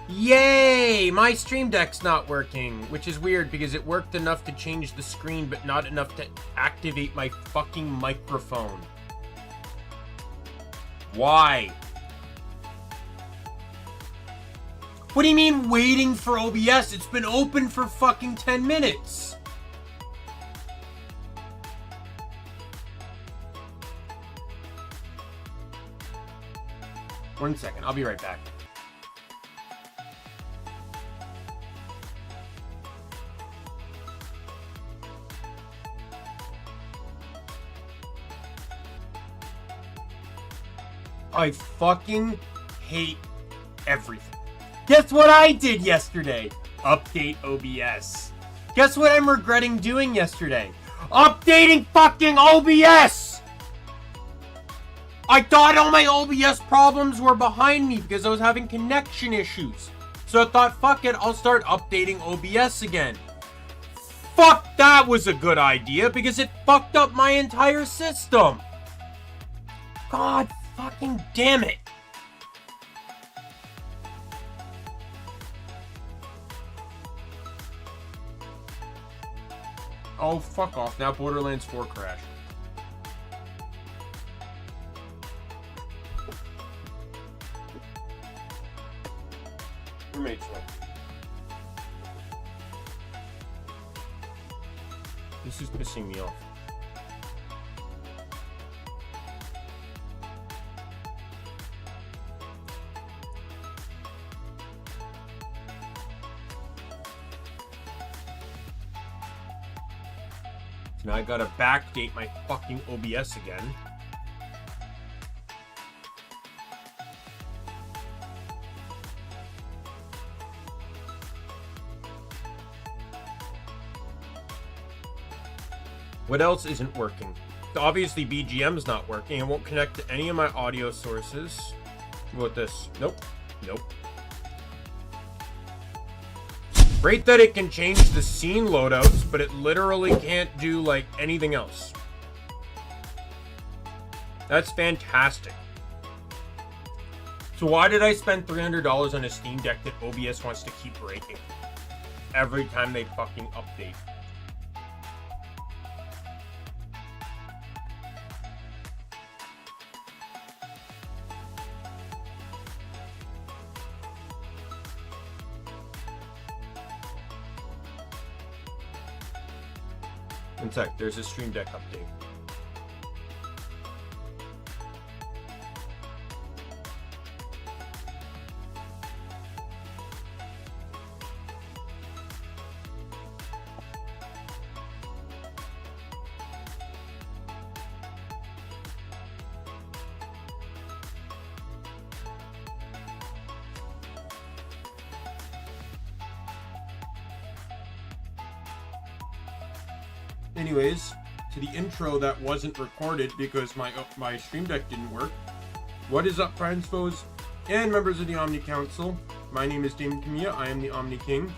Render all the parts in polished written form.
Yay! My Stream Deck's not working, which is weird because it worked enough to change the screen, but not enough to activate my fucking microphone. Why? What do you mean waiting for OBS? It's been open for fucking 10 minutes. One second, I'll be right back. I fucking hate everything. Guess what I did yesterday? Update OBS. Guess what I'm regretting doing yesterday? Updating fucking OBS! I thought all my OBS problems were behind me because I was having connection issues. So I thought, fuck it, I'll start updating OBS again. Fuck, that was a good idea because it fucked up my entire system. God fucking damn it. Oh, fuck off. Now Borderlands 4 crashed. Roommate's one. This is pissing me off. Now I gotta backdate my fucking OBS again. What else isn't working? Obviously BGM's not working. It won't connect to any of my audio sources. What about this? Nope. Nope. Great that it can change the scene loadouts, but it literally can't do, like, anything else. That's fantastic. So why did I spend $300 on a Steam Deck that OBS wants to keep breaking every time they fucking update? In fact, there's a Stream Deck update. Anyways, to the intro that wasn't recorded because my Stream Deck didn't work. What is up, friends, foes, and members of the Omni Council? My name is Daimien Kamiya. I am the Omni King.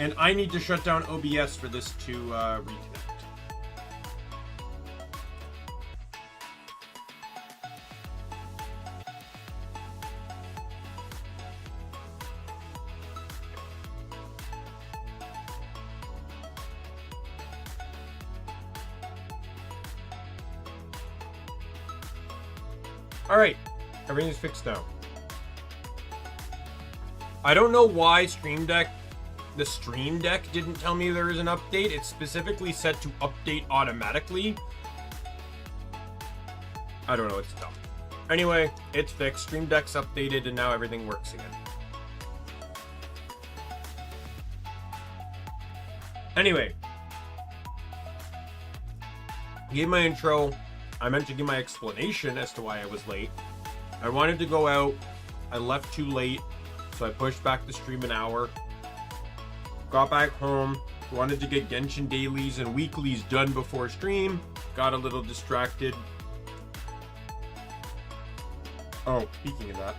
And I need to shut down OBS for this to reconnect. Alright, everything's fixed now. I don't know why the Stream Deck didn't tell me there is an update. It's specifically set to update automatically. I don't know, it's dumb. Anyway, it's fixed. Stream Deck's updated and now everything works again. Anyway. I gave my intro. I meant to give my explanation as to why I was late. I wanted to go out. I left too late, so I pushed back the stream an hour. Got back home. Wanted to get Genshin dailies and weeklies done before stream. Got a little distracted. Oh, speaking of that.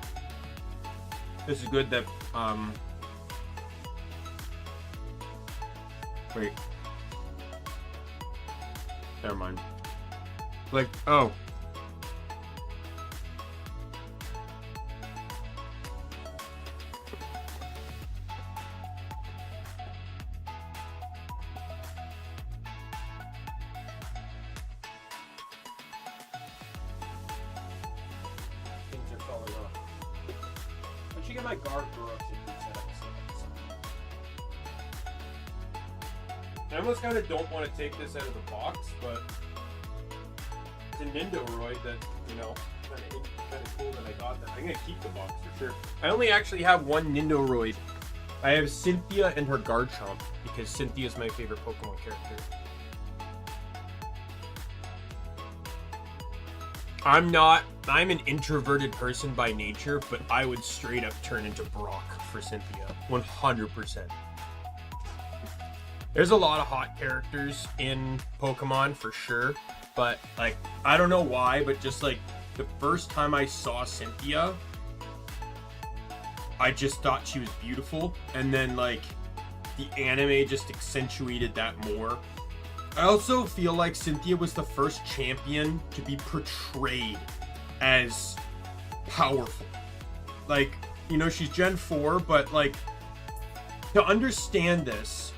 This is good that, Wait. Never mind. Like, oh. Things are falling off. I should get my guard Baroque set up. I almost kind of don't want to take this out of the box, but it's a Nindoroid that, you know, kind of cool that I got that. I'm going to keep the box for sure. I only actually have one Nindoroid. I have Cynthia and her Garchomp, because Cynthia is my favorite Pokemon character. I'm an introverted person by nature, but I would straight up turn into Brock for Cynthia. 100%. There's a lot of hot characters in Pokemon for sure, but like, I don't know why, but just like the first time I saw Cynthia, I just thought she was beautiful, and then like the anime just accentuated that more. I also feel like Cynthia was the first champion to be portrayed as powerful. Like, you know, she's Gen 4, but like, to understand this,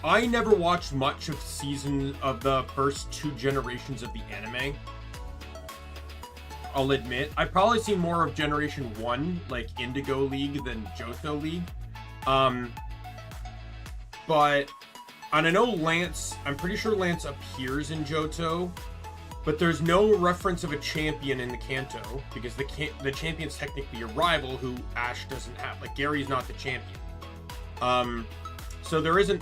I never watched much of the first 2 generations of the anime. I'll admit. I've probably seen more of Generation 1, like Indigo League, than Johto League. But, and I know Lance, I'm pretty sure Lance appears in Johto, but there's no reference of a champion in the Kanto, because the champion's technically a rival who Ash doesn't have. Like, Gary's not the champion. So there isn't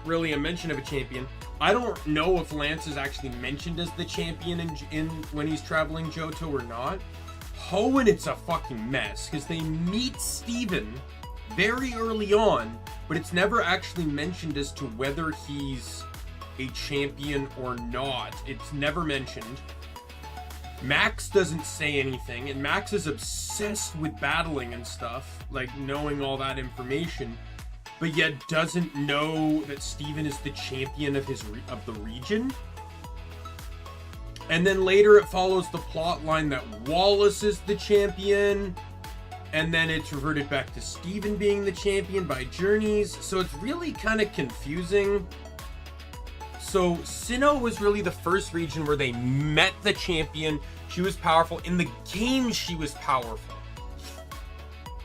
really a mention of a champion. I don't know if Lance is actually mentioned as the champion in when he's traveling Johto or not. Hoenn, it's a fucking mess, because they meet Steven very early on, but it's never actually mentioned as to whether he's a champion or not. It's never mentioned. Max doesn't say anything, and Max is obsessed with battling and stuff, like knowing all that information, but yet doesn't know that Steven is the champion of the region. And then later it follows the plot line that Wallace is the champion, and then it's reverted back to Steven being the champion by Journeys, so it's really kind of confusing. So Sinnoh was really the first region where they met the champion. She was powerful. In the game, she was powerful.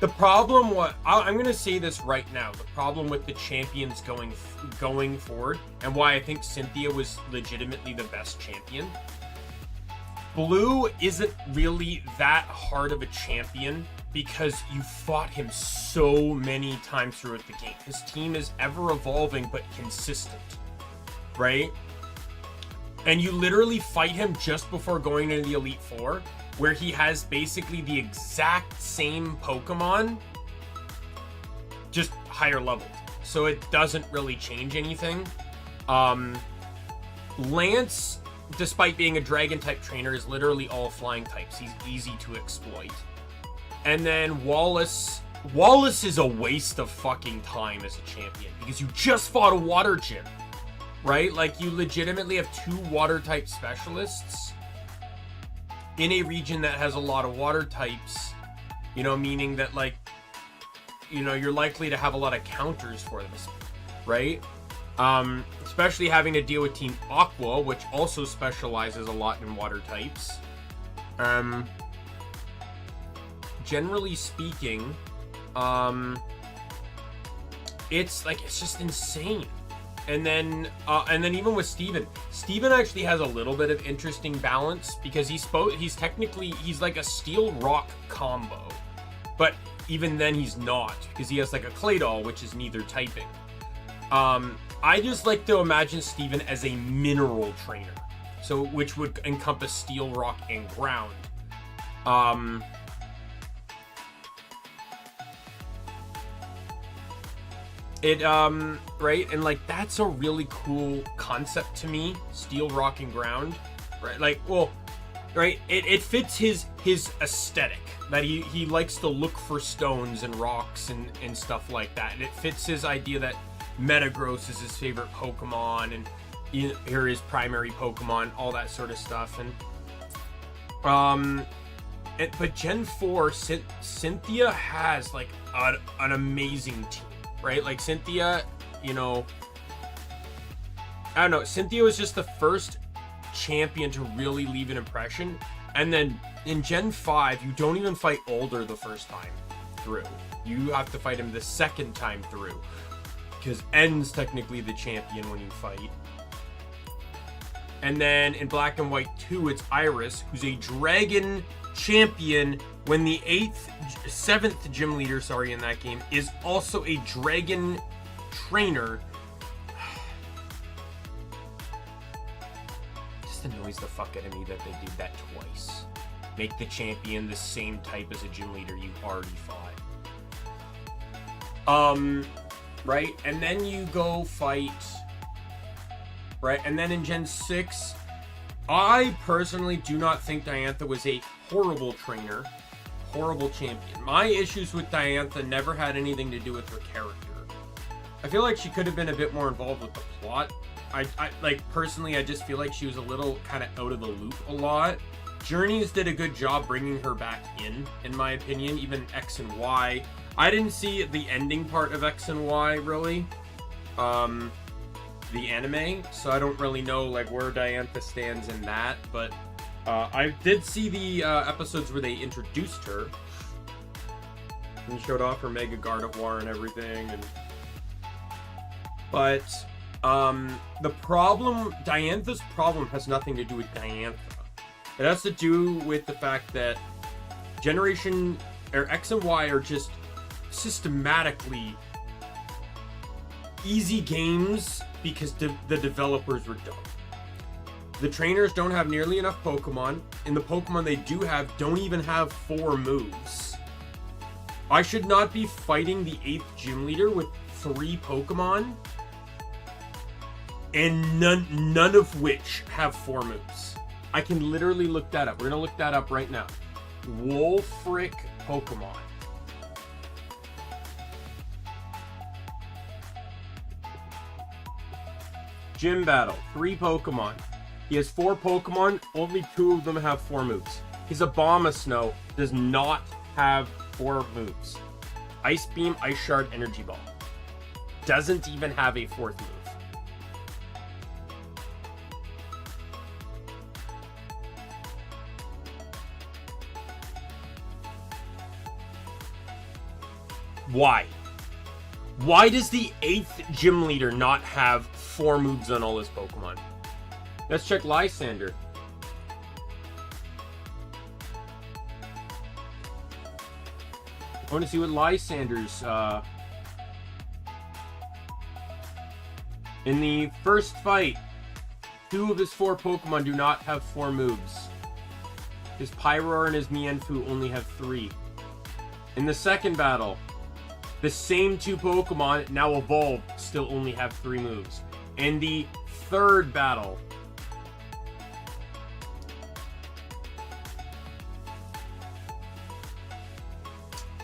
The problem, I'm going to say this right now, the problem with the champions going forward, and why I think Cynthia was legitimately the best champion, Blue isn't really that hard of a champion because you fought him so many times throughout the game. His team is ever evolving but consistent, right? And you literally fight him just before going into the Elite Four, where he has basically the exact same Pokemon, just higher leveled. So it doesn't really change anything. Lance, despite being a dragon type trainer, is literally all flying types. He's easy to exploit. And then Wallace is a waste of fucking time as a champion, because you just fought a water gym, right? Like, you legitimately have 2 water type specialists in a region that has a lot of water types, you know, meaning that, like, you know, you're likely to have a lot of counters for them, right? Especially having to deal with Team Aqua, which also specializes a lot in water types. Generally speaking, it's just insane. And then even with Steven actually has a little bit of interesting balance, because he's like a steel rock combo, but even then he's not, because he has like a Claydol, which is neither typing. I just like to imagine Steven as a mineral trainer, so which would encompass steel, rock, and ground. Right, and like, that's a really cool concept to me, steel, rock, and ground, right? Like, well, right, it fits his aesthetic, that he likes to look for stones and rocks and stuff like that, and it fits his idea that Metagross is his favorite Pokemon, and here his primary Pokemon, all that sort of stuff. And but Gen 4, Cynthia has like an amazing team, right? Like Cynthia, you know, I don't know, Cynthia was just the first champion to really leave an impression. And then in Gen 5, you don't even fight Older the first time through. You have to fight him the second time through, because N's technically the champion when you fight. And then in Black and White 2, it's Iris, who's a dragon champion, when the 7th gym leader, in that game, is also a dragon trainer. Just annoys the fuck out of me that they did that twice. Make the champion the same type as a gym leader you already fought. Right? And then you go fight... Right? And then in Gen 6, I personally do not think Diantha was a horrible trainer, horrible champion. My issues with Diantha never had anything to do with her character. I feel like she could have been a bit more involved with the plot. I like, personally, I just feel like she was a little kind of out of the loop a lot. Journeys did a good job bringing her back in my opinion, even X and Y. I didn't see the ending part of X and Y, really. The anime, so I don't really know like where Diantha stands in that, but I did see the episodes where they introduced her and showed off her Mega Gardevoir and everything. But the problem, Diantha's problem, has nothing to do with Diantha. It has to do with the fact that Generation or X and Y are just systematically easy games because the developers were dumb. The trainers don't have nearly enough Pokemon, and the Pokemon they do have don't even have 4 moves. I should not be fighting the 8th gym leader with 3 Pokemon, and none of which have 4 moves. I can literally look that up. We're gonna look that up right now. Wolfric Pokemon. Gym battle, 3 Pokemon. He has 4 Pokemon, only 2 of them have 4 moves. His Abomasnow does not have 4 moves. Ice Beam, Ice Shard, Energy Ball. Doesn't even have a 4th move. Why? Why does the 8th gym leader not have 4 moves on all his Pokemon? Let's check Lysander. I want to see what Lysander's... In the first fight, 2 of his 4 Pokemon do not have 4 moves. His Pyroar and his Mienfoo only have 3. In the second battle, the same 2 Pokemon, now evolved, still only have 3 moves. In the third battle,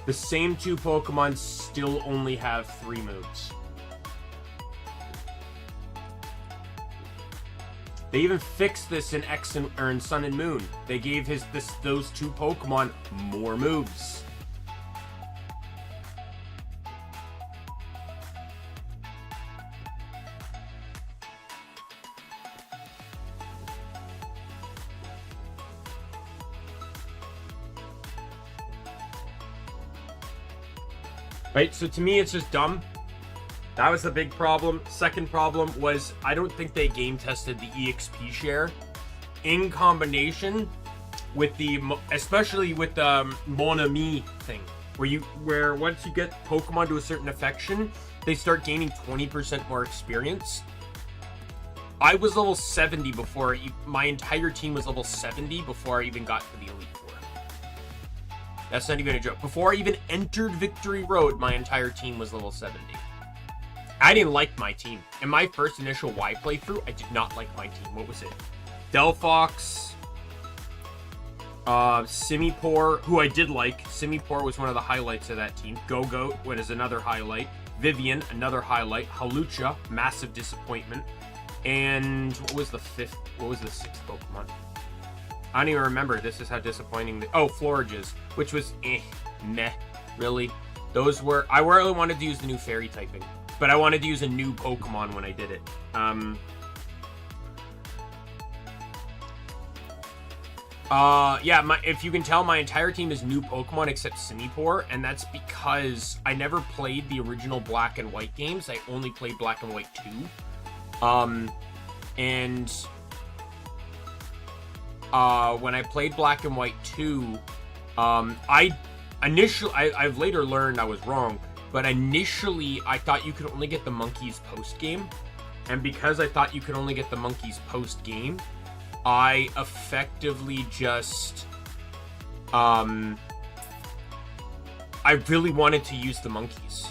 the same 2 Pokemon still only have 3 moves. They even fixed this in in Sun and Moon. They gave those 2 Pokemon more moves. Right, so to me, it's just dumb. That was the big problem. Second problem was, I don't think they game tested the EXP share in combination with especially with the Mon Ami thing, where once you get Pokemon to a certain affection, they start gaining 20% more experience. I was level 70 before, my entire team was level 70 before I even got to the Elite Four. That's not even a joke. Before I even entered Victory Road, my entire team was level 70. I didn't like my team. In my first initial Y playthrough, I did not like my team. What was it? Delphox, Simipour, who I did like. Simipour was one of the highlights of that team. Go-Goat was another highlight. Vivian, another highlight. Halucha, massive disappointment. And what was the sixth Pokemon? I don't even remember. This is how disappointing. Florages, which was meh, really. Those were, I really wanted to use the new fairy typing, but I wanted to use a new Pokemon when I did it. If you can tell, my entire team is new Pokemon except Simipour, and that's because I never played the original Black and White games. I only played Black and White 2. When I played Black and White 2, I've later learned I was wrong, but initially I thought you could only get the monkeys post-game, and because I thought you could only get the monkeys post-game, I effectively just, I really wanted to use the monkeys.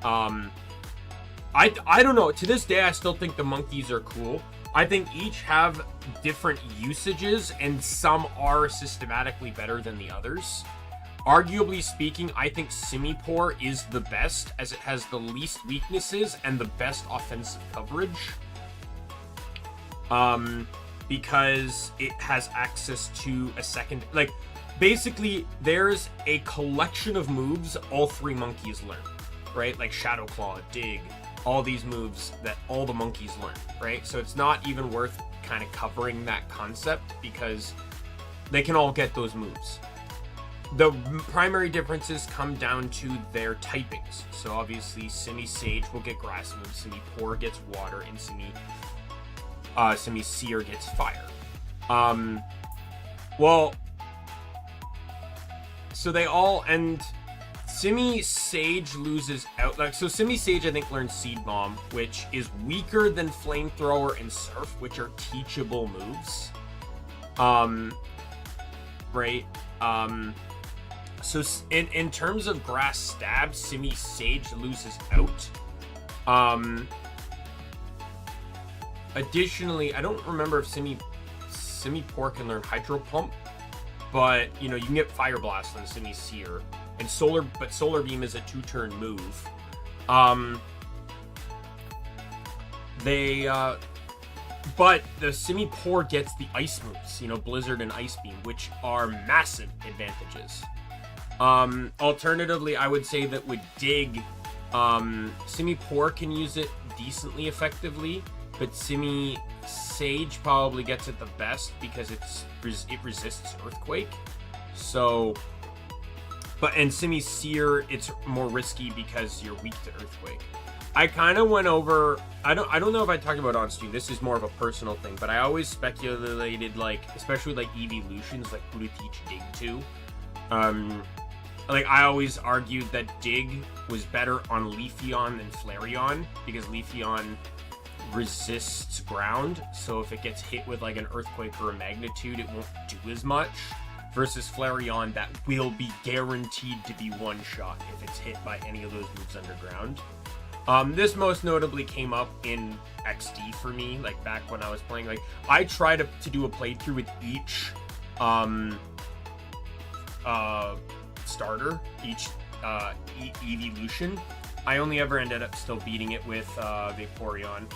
I don't know, to this day I still think the monkeys are cool. I think each have different usages, and some are systematically better than the others. Arguably speaking, I think Simipour is the best, as it has the least weaknesses and the best offensive coverage. Because it has access to a second... Like, basically, there's a collection of moves all three monkeys learn, right? Like Shadow Claw, Dig, all these moves that all the monkeys learn, right? So it's not even worth kind of covering that concept because they can all get those moves. The primary differences come down to their typings. So obviously Simi-Sage will get grass moves, Simipour gets water, and Simi-Seer gets fire. So they all, and Simi-Sage loses out, so Simi-Sage I think learns Seed Bomb, which is weaker than Flamethrower and Surf, which are teachable moves. Right? So in terms of Grass Stab, Simi-Sage loses out. Additionally, I don't remember if Simipour can learn Hydro Pump, but you can get Fire Blast on Simi-Seer, and Solar Beam is a 2-turn move. But the Simipour gets the Ice moves, Blizzard and Ice Beam, which are massive advantages. Alternatively, I would say that with Dig, Simipour can use it decently effectively, but Simi-Sage probably gets it the best because it resists Earthquake. And Simi-Seer, it's more risky because you're weak to Earthquake. I kind of went over, I don't know if I talked about it on stream, this is more of a personal thing, but I always speculated, especially evolutions, who to teach Dig to. I always argued that Dig was better on Leafeon than Flareon, because Leafeon resists ground, so if it gets hit with an Earthquake or a Magnitude, it won't do as much, versus Flareon that will be guaranteed to be one-shot if it's hit by any of those moves underground. This most notably came up in XD for me, back when I was playing. I tried to do a playthrough with each starter, each evolution. I only ever ended up still beating it with Vaporeon.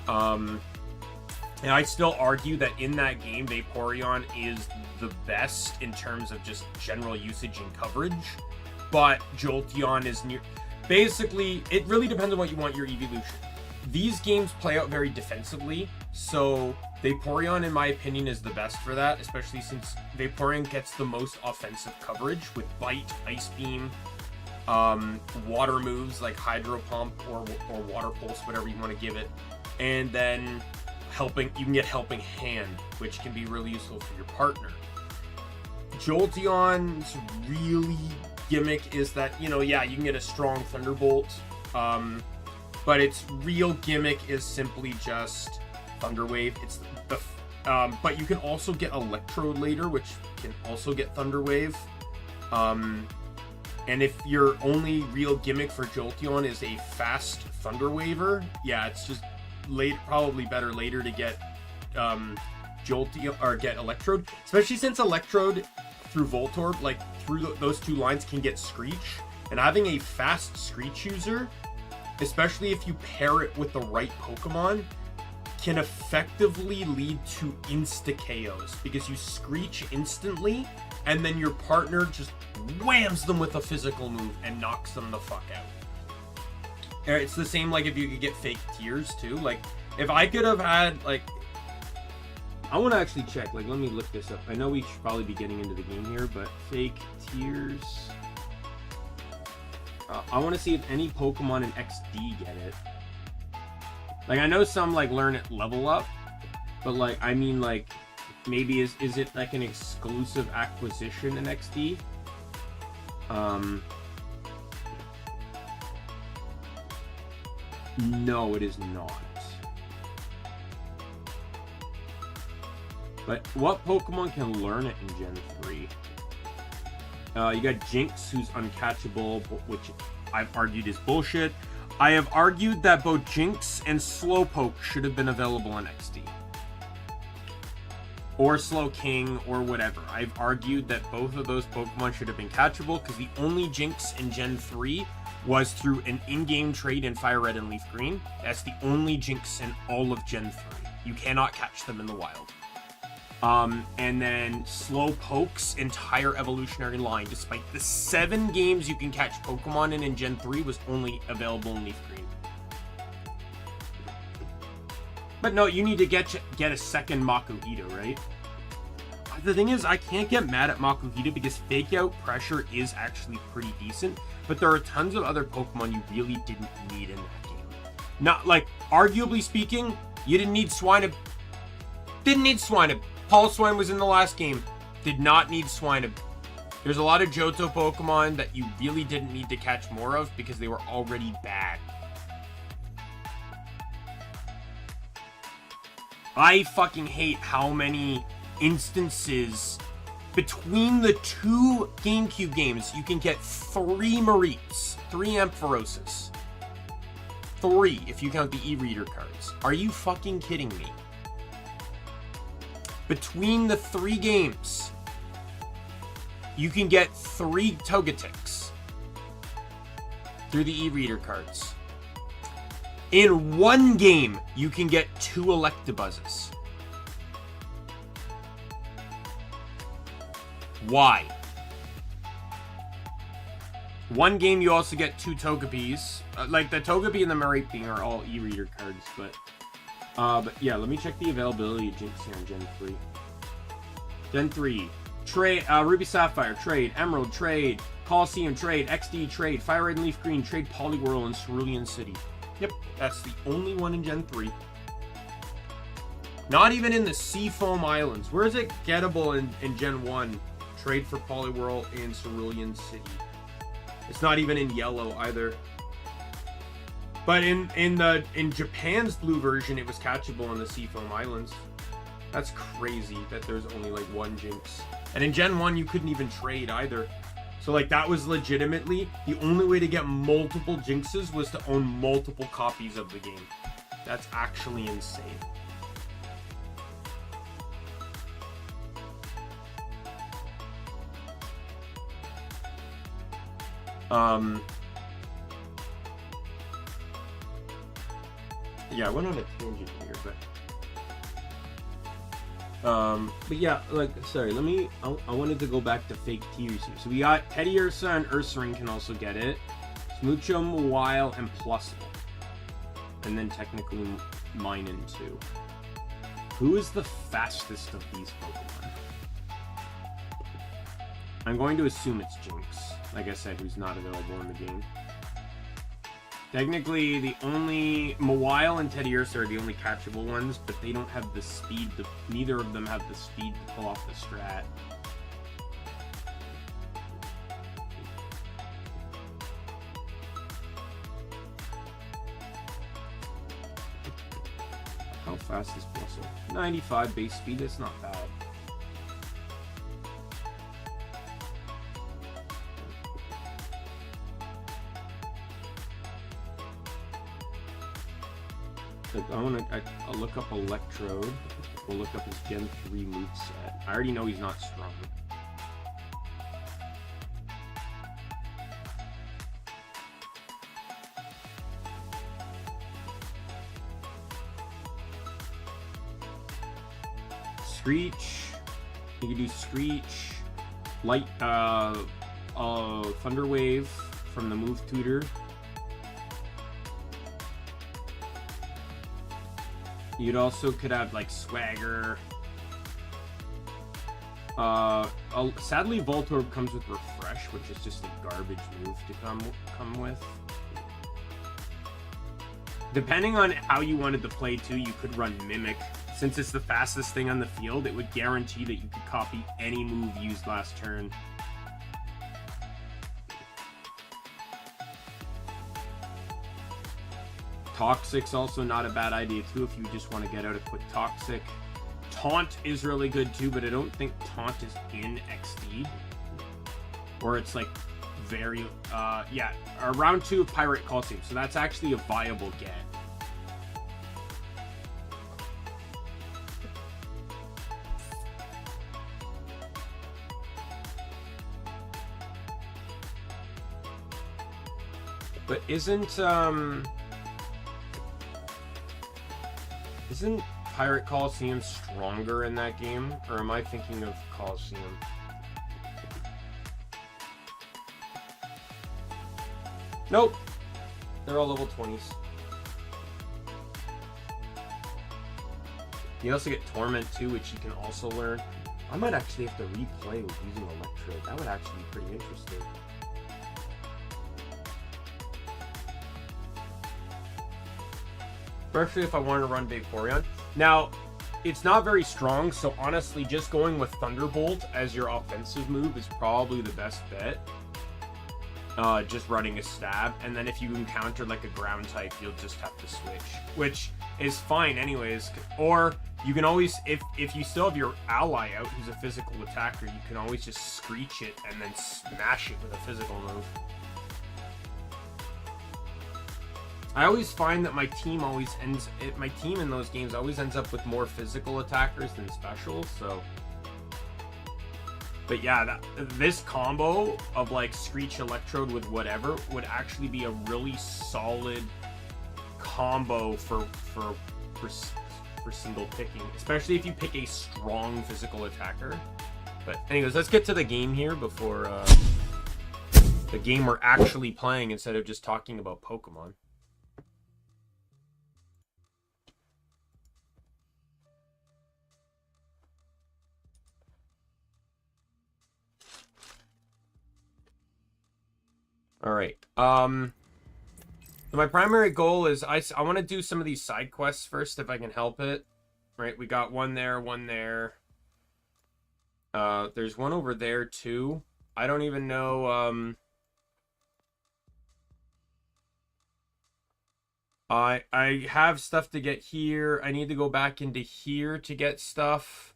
And I still argue that in that game, Vaporeon is the best in terms of just general usage and coverage, but Jolteon is near... Basically, it really depends on what you want your evolution. These games play out very defensively, so Vaporeon, in my opinion, is the best for that, especially since Vaporeon gets the most offensive coverage with Bite, Ice Beam, water moves like Hydro Pump or Water Pulse, whatever you want to give it, and then you can get Helping Hand, which can be really useful for your partner. Jolteon's really gimmick is that, you can get a strong Thunderbolt, but its real gimmick is simply just Thunder Wave. It's the but you can also get Electrode later, which can also get Thunder Wave. And if your only real gimmick for Jolteon is a fast Thunder Waver, yeah, it's just probably better later to get Jolteon or get Electrode, especially since Electrode through Voltorb, like through those two lines, can get Screech, and having a fast Screech user, especially if you pair it with the right Pokemon, can effectively lead to insta KOs because you Screech instantly and then your partner just whams them with a physical move and knocks them the fuck out. It's the same like if you could get fake tears too. Like if I could have had like, I want to actually check, like let me look this up. I know we should probably be getting into the game here, but fake tears, I want to see if any Pokemon in XD get it. Like, I know some, like, learn it level up, but, like, I mean, like, maybe is it, like, an exclusive acquisition in XD? No, it is not. But what Pokemon can learn it in Gen 3? You got Jinx, who's uncatchable, which I've argued is bullshit. I have argued that both Jinx and Slowpoke should have been available in XD. Or Slowking, or whatever. I've argued that both of those Pokemon should have been catchable, because the only Jinx in Gen 3 was through an in-game trade in Fire Red and Leaf Green. That's the only Jinx in all of Gen 3. You cannot catch them in the wild. And then Slowpoke's entire evolutionary line, despite the 7 games you can catch Pokemon in Gen 3, was only available in Leaf Green. But no, you need to get a second Makuhita, right? The thing is, I can't get mad at Makuhita because Fake Out Pressure is actually pretty decent, but there are tons of other Pokemon you really didn't need in that game. Not, like, arguably speaking, you didn't need Swinub. Didn't need Swinub. Swine was in the last game. Did not need Swinub. There's a lot of Johto Pokemon that you really didn't need to catch more of because they were already bad. I fucking hate how many instances between the 2 GameCube games you can get 3 Mareeps, 3 Ampharoses. 3 if you count the e-reader cards. Are you fucking kidding me? Between the 3 games, you can get 3 Togetics through the e-reader cards. In 1 game, you can get 2 Electabuzzes. Why? 1 game, you also get 2 Togepis. Like, the Togepi and the Mareep are all e-reader cards, but yeah, let me check the availability of Jinx here in Gen 3. Gen 3. Trade, Ruby Sapphire, trade. Emerald, trade. Coliseum, trade. XD, trade. Fire Red and Leaf Green, trade Poliwhirl and Cerulean City. Yep, that's the only one in Gen 3. Not even in the Seafoam Islands. Where is it gettable in Gen 1? Trade for Poliwhirl and Cerulean City. It's not even in yellow either. But in Japan's blue version, it was catchable on the Seafoam Islands. That's crazy that there's only like 1 Jinx. And in Gen 1, you couldn't even trade either. So like that was legitimately the only way to get multiple Jinxes was to own multiple copies of the game. That's actually insane. Yeah, I went on a tangent here, but yeah, like, sorry, I wanted to go back to fake tears here. So we got Teddiursa and Ursaring can also get it. Smoocho, Mawile, and Plusle. And then technically Minun too. Who is the fastest of these Pokemon? I'm going to assume it's Jinx, like I said, who's not available in the game. Technically, the only Mawile and Teddiursa are the only catchable ones, but they don't have the speed. Neither of them have the speed to pull off the strat. How fast is Plusle? 95 base speed. That's not bad. I'll look up Electrode. We'll look up his Gen 3 moveset. I already know he's not strong. Screech. You can do Screech. Light, Thunder Wave from the move tutor. You'd also could have like Swagger. Sadly, Vaulthunter comes with Refresh, which is just a garbage move to come with. Depending on how you wanted to play too, you could run Mimic. Since it's the fastest thing on the field, it would guarantee that you could copy any move used last turn. Toxic's also not a bad idea too if you just want to get out a quick Toxic. Taunt is really good too, but I don't think Taunt is in XD. Or it's like very, yeah, round 2 of Pirate Coliseum, so that's actually a viable get. But isn't Pirate Coliseum stronger in that game? Or am I thinking of Coliseum? Nope. They're all level 20s. You also get Torment too, which you can also learn. I might actually have to replay with using Electrode. That would actually be pretty interesting. Especially if I wanted to run Vaporeon. Now, it's not very strong, so honestly, just going with Thunderbolt as your offensive move is probably the best bet. Just running a stab, and then if you encounter like a ground type, you'll just have to switch, which is fine anyways. Or you can always, if you still have your ally out who's a physical attacker, you can always just Screech it and then smash it with a physical move. I always find that my team in those games always ends up with more physical attackers than special, so. But yeah, this combo of like Screech Electrode with whatever would actually be a really solid combo for single picking, especially if you pick a strong physical attacker. But anyways, let's get to the game here before the game we're actually playing instead of just talking about Pokemon. All right. My primary goal is I want to do some of these side quests first if I can help it. Right, we got one there, one there. There's one over there too. I don't even know. I have stuff to get here. I need to go back into here to get stuff.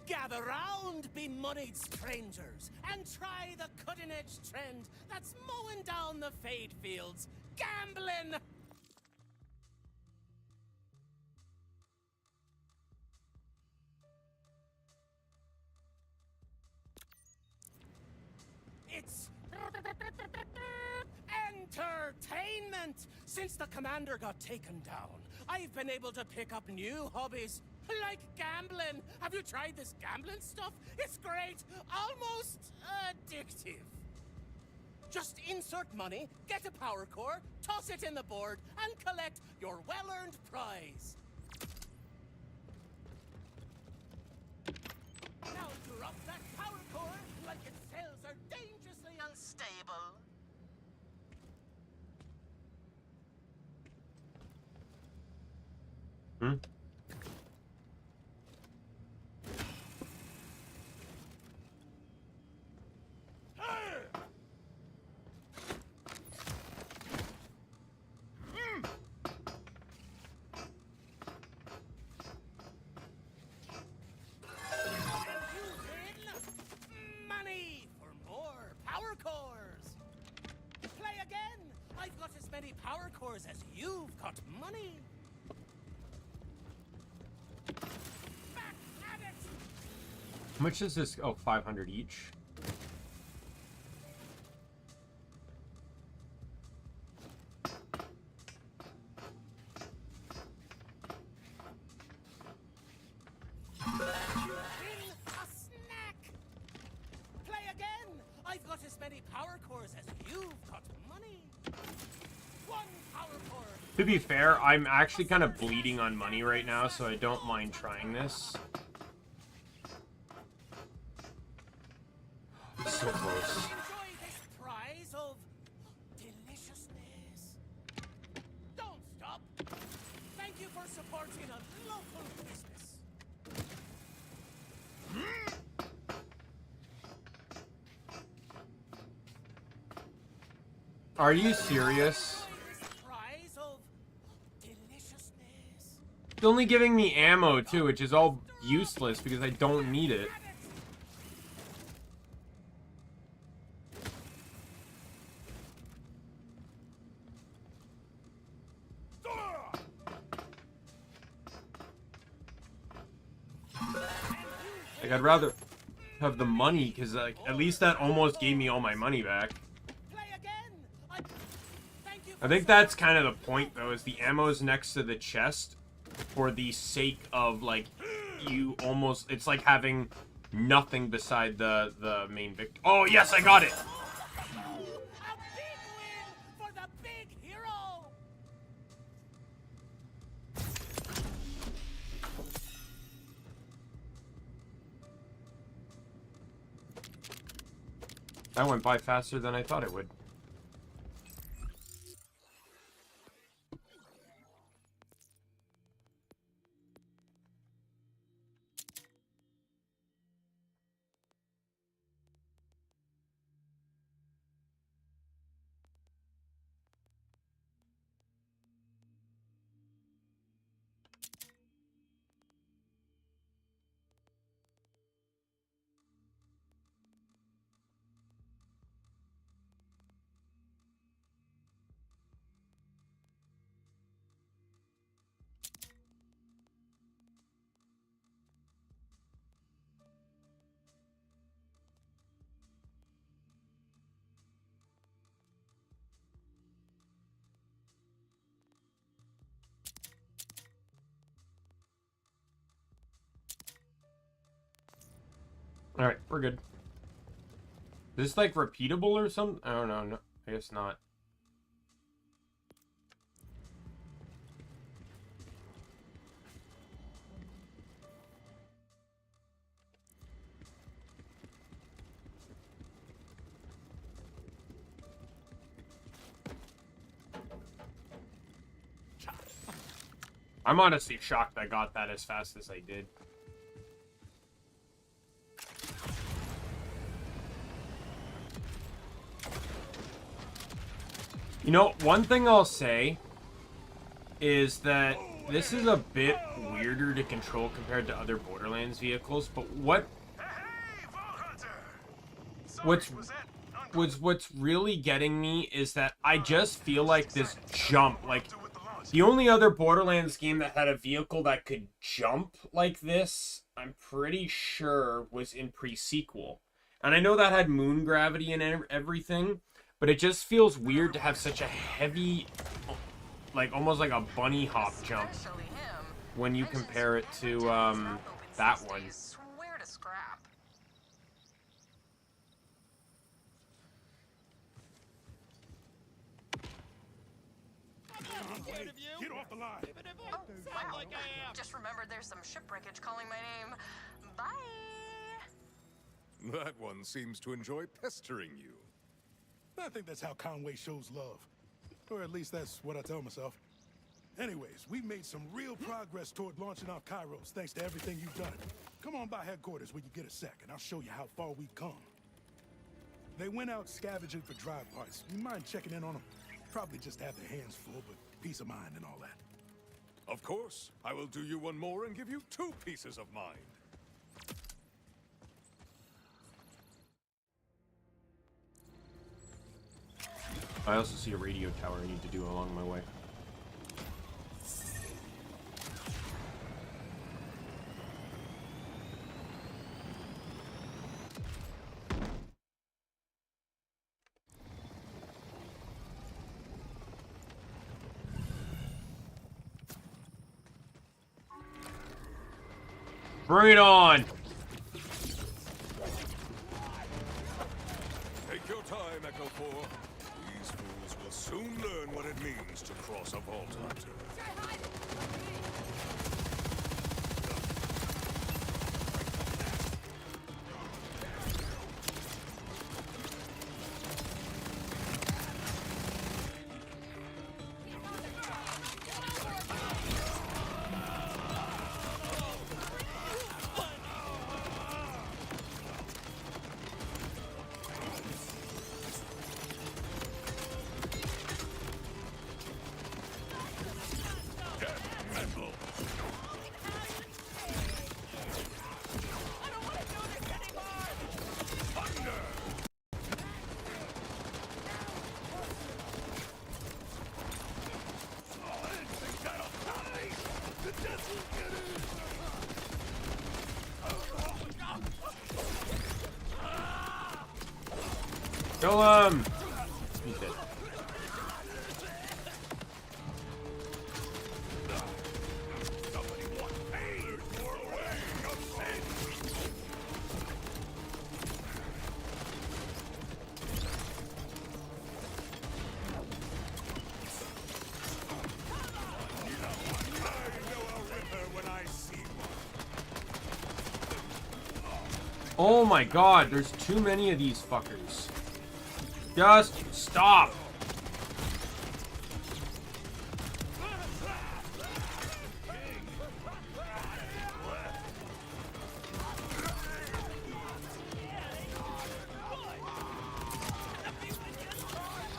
Gather round, be-moneyed strangers, and try the cutting-edge trend that's mowing down the fade fields. Gambling! It's entertainment! Since the commander got taken down, I've been able to pick up new hobbies. Like gambling. Have you tried this gambling stuff? It's great. Almost addictive. Just insert money, get a power core, toss it in the board, and collect your well-earned prize. Now drop that power core like its cells are dangerously unstable. got money. Back at it. How much is this? Oh, 500 each. A snack. Play again. I've got as many power cores as you've got money. One power core. To be fair, I'm actually kind of bleeding on money right now, so I don't mind trying this. So close. Enjoy this prize of deliciousness. Don't stop. Thank you for supporting a local business. Are you serious? Enjoy this prize of deliciousness. It's only giving me ammo too, which is all useless because I don't need it. Like, I'd rather have the money, because, like, at least that almost gave me all my money back. Play again. Thank you I think that's kind of the point, though, is the ammo's next to the chest for the sake of, like, you almost... It's like having nothing beside the main victim. Oh, yes, I got it! A big win for the big hero. That went by faster than I thought it would. Alright, we're good. Is this, like, repeatable or something? I don't know. No, I guess not. I'm honestly shocked I got that as fast as I did. You know, one thing I'll say is that this is a bit weirder to control compared to other Borderlands vehicles, but what's really getting me is that I just feel like this jump, like, the only other Borderlands game that had a vehicle that could jump like this, I'm pretty sure, was in pre-sequel. And I know that had moon gravity and everything, but it just feels weird to have such a heavy, like, almost like a bunny hop jump when you compare it to, that one. Swear to scrap. Get off the line. Oh, wow. Just remembered there's some ship wreckage calling my name. Bye. That one seems to enjoy pestering you. I think that's how Conway shows love. Or at least that's what I tell myself. Anyways, we've made some real progress toward launching off Kairos thanks to everything you've done. Come on by headquarters when you get a sec, and I'll show you how far we've come. They went out scavenging for drive parts. You mind checking in on them? Probably just have their hands full, but peace of mind and all that. Of course, I will do you one more and give you 2 pieces of mind. I also see a radio tower I need to do along my way. Bring it on. Take your time, Echo 4. These fools will soon learn what it means to cross a Vaulthunter. Kill him! He's dead. Oh my god, there's too many of these fuckers. Just stop.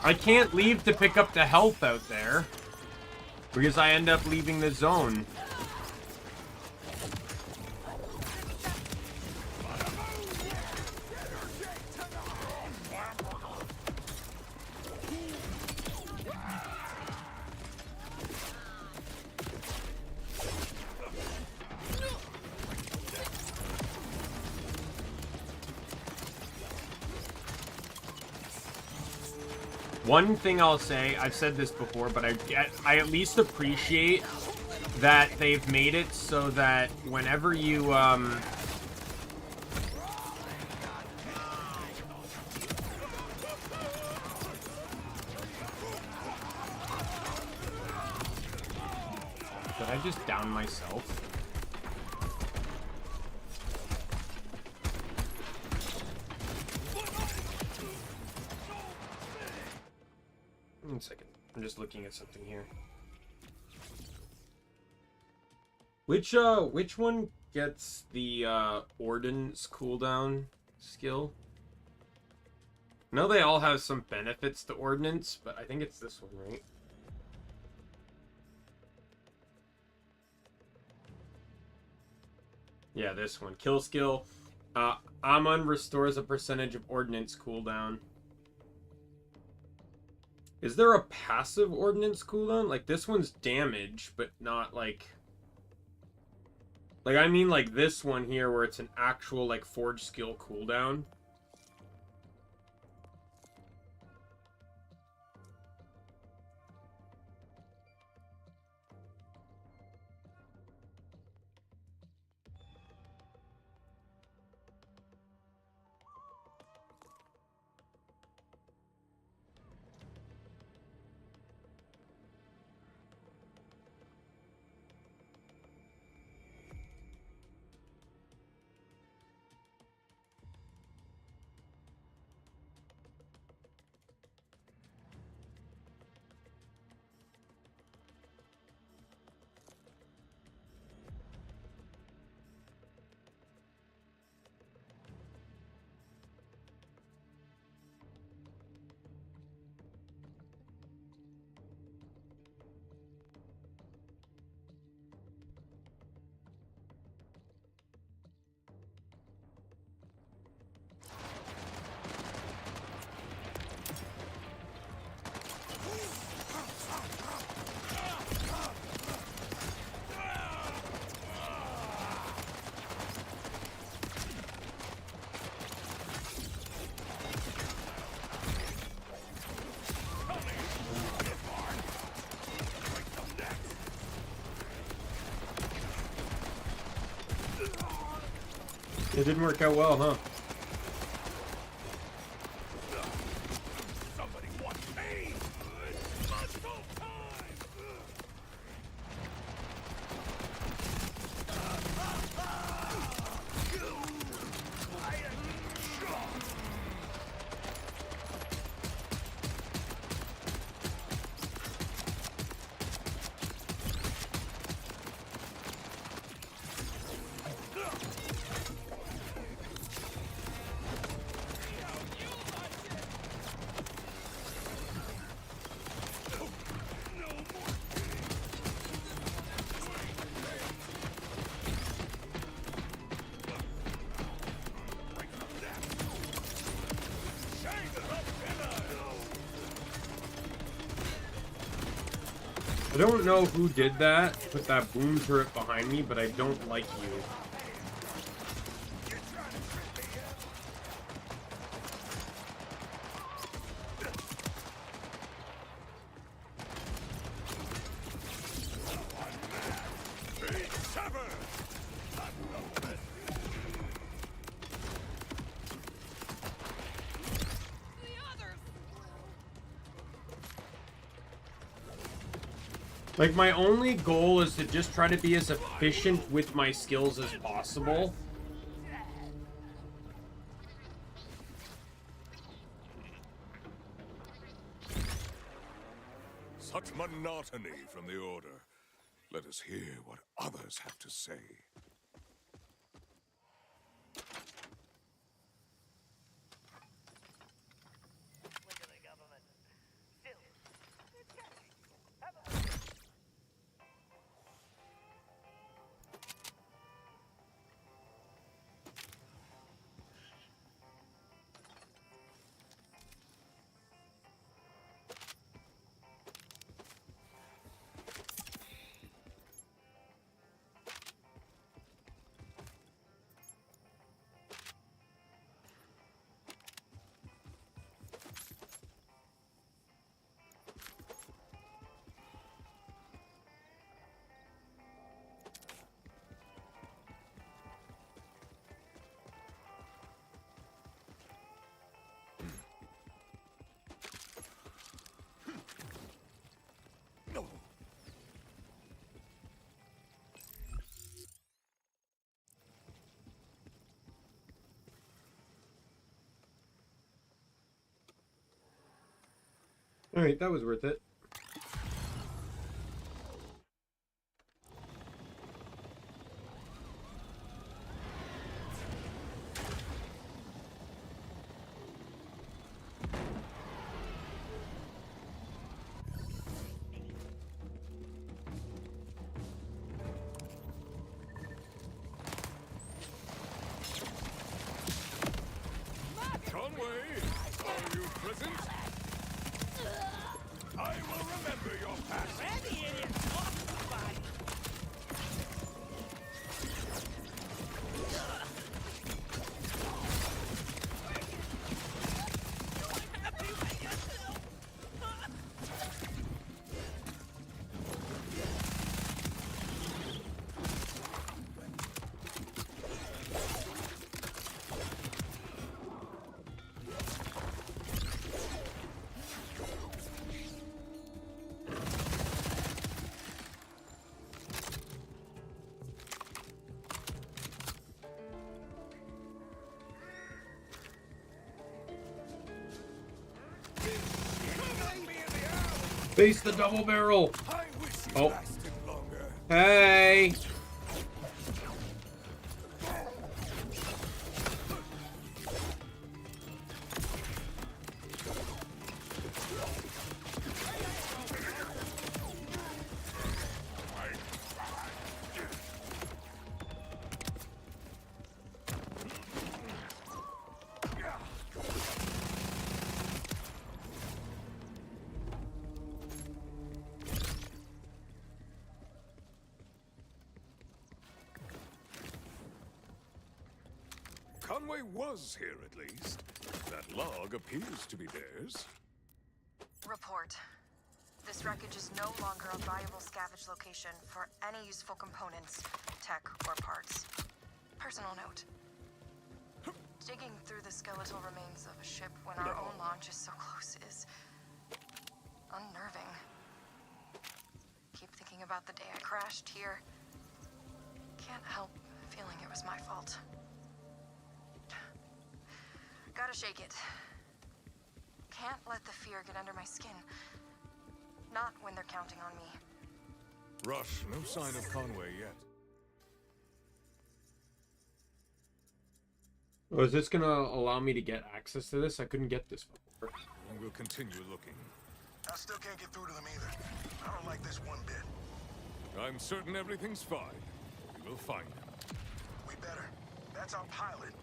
I can't leave to pick up the health out there because I end up leaving the zone. One thing I'll say, I've said this before, but I at least appreciate that they've made it so that whenever you, Did I just down myself? 1 second. I'm just looking at something here. Which one gets the ordnance cooldown skill? I know they all have some benefits to ordnance, but I think it's this one, right? Yeah, this one. Kill skill. I'm restores a percentage of ordnance cooldown. Is there a passive ordnance cooldown? Like, this one's damage, but not, like... Like, I mean, like, this one here, where it's an actual, like, forge skill cooldown. It didn't work out well, huh? Somebody wants pain! It's muscle time! I am shocked! I don't know who did that, put that boom turret behind me, but I don't like you. Like, my only goal is to just try to be as efficient with my skills as possible. Such monotony from the Order. Let us hear what others have to say. Alright, that was worth it. Conway, are you present? I will remember your past. Ready in it, awesome body. Face the double barrel! I wish you Oh. lasted longer. Hey! Conway was here at least. That log appears to be theirs. Report. This wreckage is no longer a viable scavenge location for any useful components, tech, or parts. Personal note. Digging through the skeletal remains of a ship when our own launch is so close is unnerving. Keep thinking about the day I crashed here. Can't help feeling it was my fault. Gotta shake it. Can't let the fear get under my skin. Not when they're counting on me. Rush, no sign of Conway yet. Oh, is this gonna allow me to get access to this? I couldn't get this before. We will continue looking. I still can't get through to them either. I don't like this one bit. I'm certain everything's fine. We will find him. We better. That's our pilot.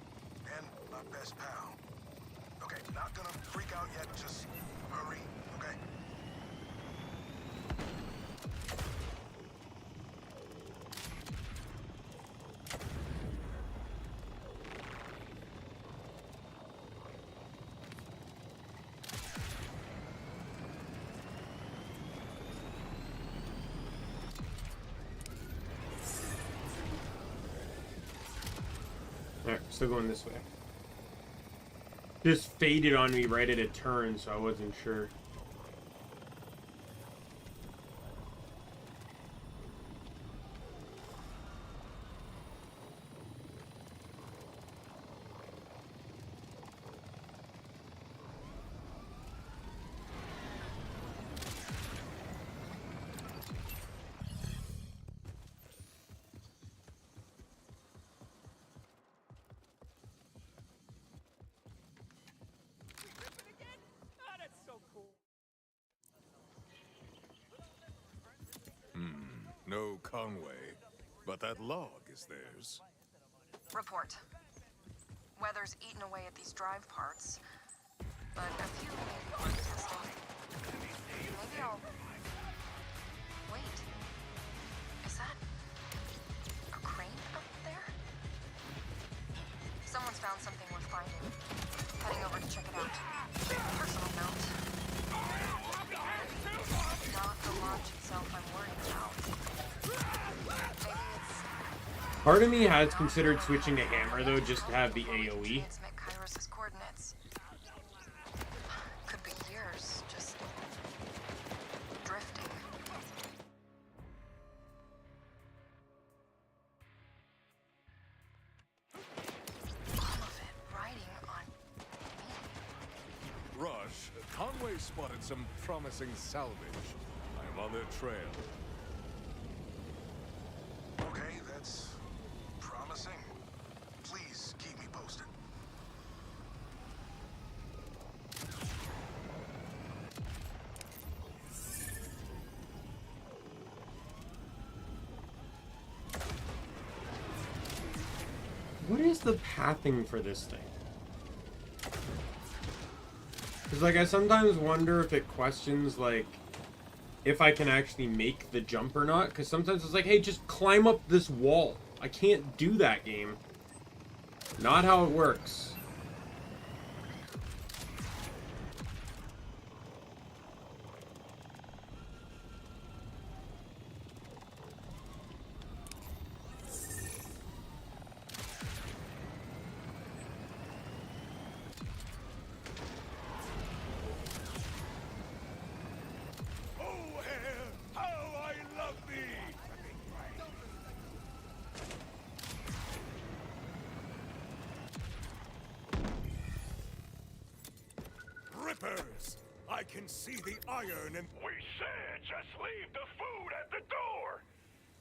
And my best pal. Okay, not gonna freak out yet. Just hurry, okay? Alright, still going this way. Just faded on me right at a turn, so I wasn't sure. No Conway, but that log is theirs. Report. Weather's eaten away at these drive parts, but a few may be worth testing. Maybe I'll... Wait. Is that... a crane up there? Someone's found something worth finding. Heading over to check it out. Personal note. Not the launch itself I'm worried about. Maybe it's... Part of me has considered switching to hammer though, just to have the AoE. Transmit Kairos' coordinates. Could be years, just drifting. All of it riding on me. Rush, Conway spotted some promising salvage. I am on their trail. Okay, that's promising. Please keep me posted. What is the pathing for this thing? Because, like, I sometimes wonder if it questions, like, if I can actually make the jump or not. Because sometimes it's like, hey, just climb up this wall. I can't do that, game. Not how it works. I can see the iron and... We said just leave the food at the door.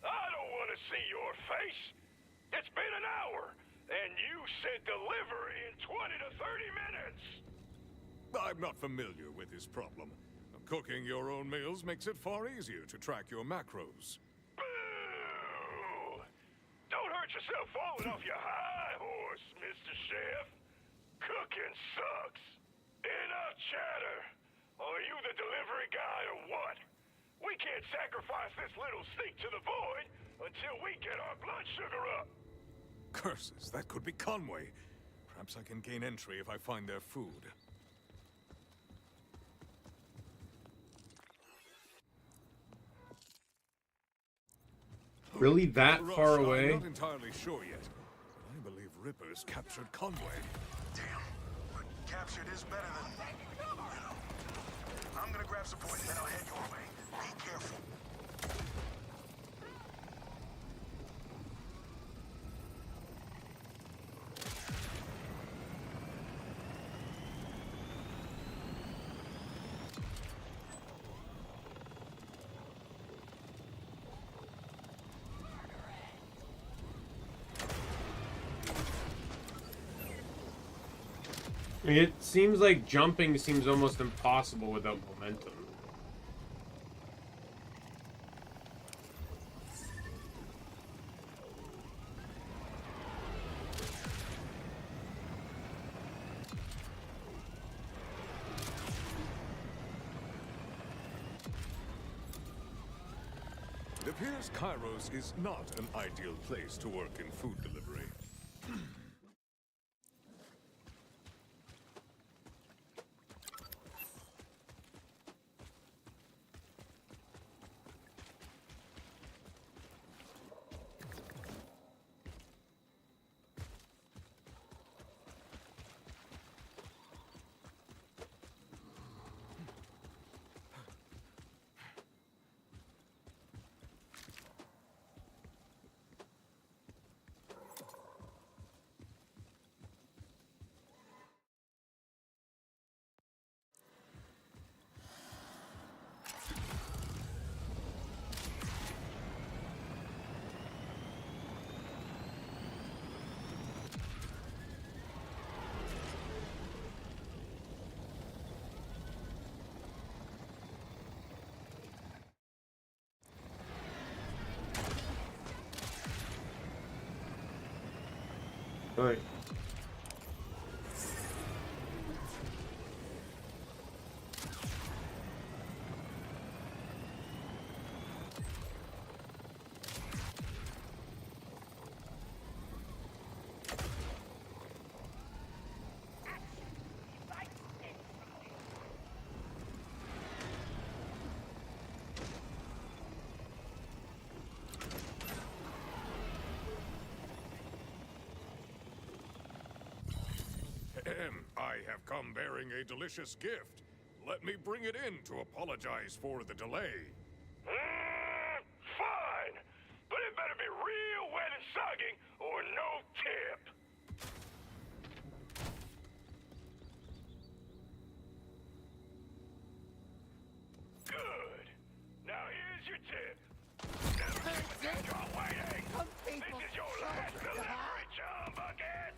I don't want to see your face. It's been an hour, and you said deliver in 20 to 30 minutes. I'm not familiar with this problem. Cooking your own meals makes it far easier to track your macros. Boo! Don't hurt yourself falling off your high horse, Mr. Chef. Cooking sucks. Enough chatter. Are you the delivery guy or what? We can't sacrifice this little sneak to the void until we get our blood sugar up. Curses, that could be Conway. Perhaps I can gain entry if I find their food. Really that far Rush, away? I'm not entirely sure yet. I believe Rippers captured Conway. Damn, but captured is better than, you know. I'm gonna grab support and then I'll head your way. Be careful. It seems like jumping seems almost impossible without momentum. It appears Kairos is not an ideal place to work in food delivery. Right. I have come bearing a delicious gift. Let me bring it in to apologize for the delay. Fine. But it better be real wet and soggy or no tip. Good. Now here's your tip. Never keep your waiting. This is your last delivery, John Bucket.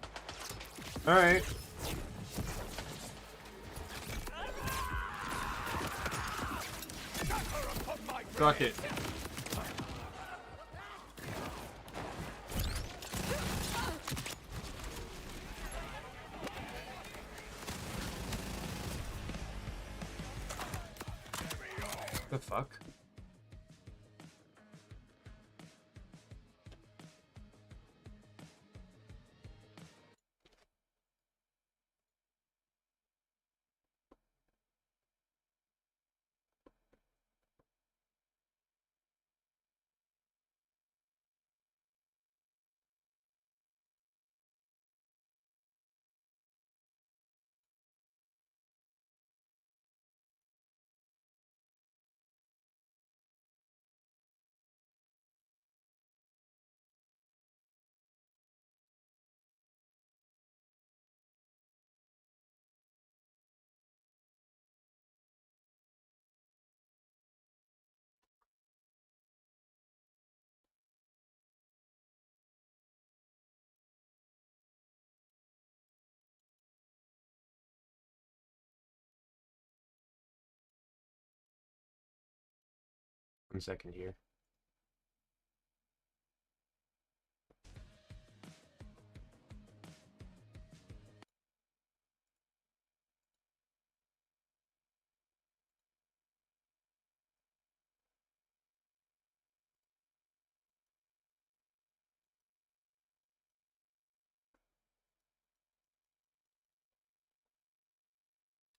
Alright. Fuck it. The fuck? One second here.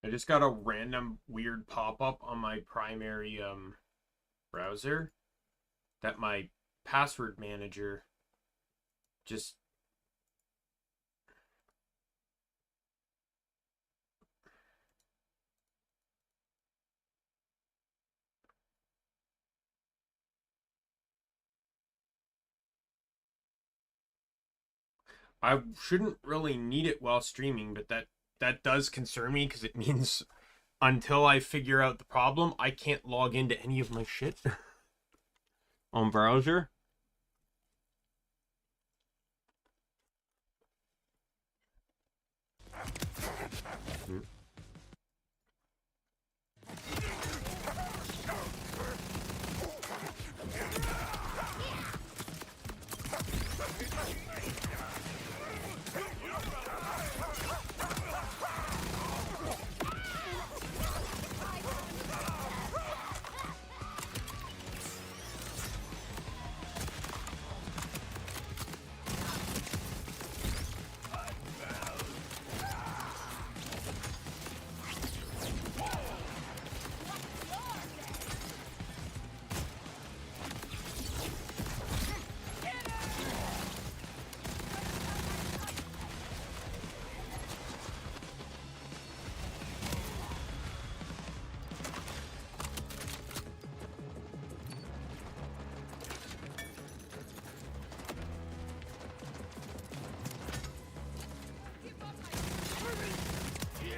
I just got a random weird pop-up on my primary browser that my password manager just I shouldn't really need it while streaming, but that does concern me because it means until I figure out the problem, I can't log into any of my shit on browser.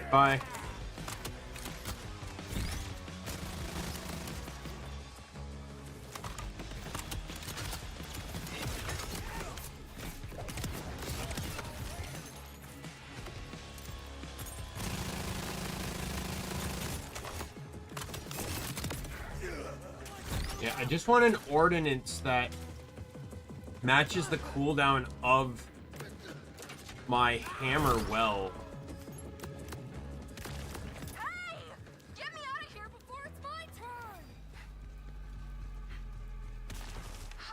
Bye. Yeah, I just want an ordinance that matches the cooldown of my hammer well. Hey! Get me out of here before it's my turn!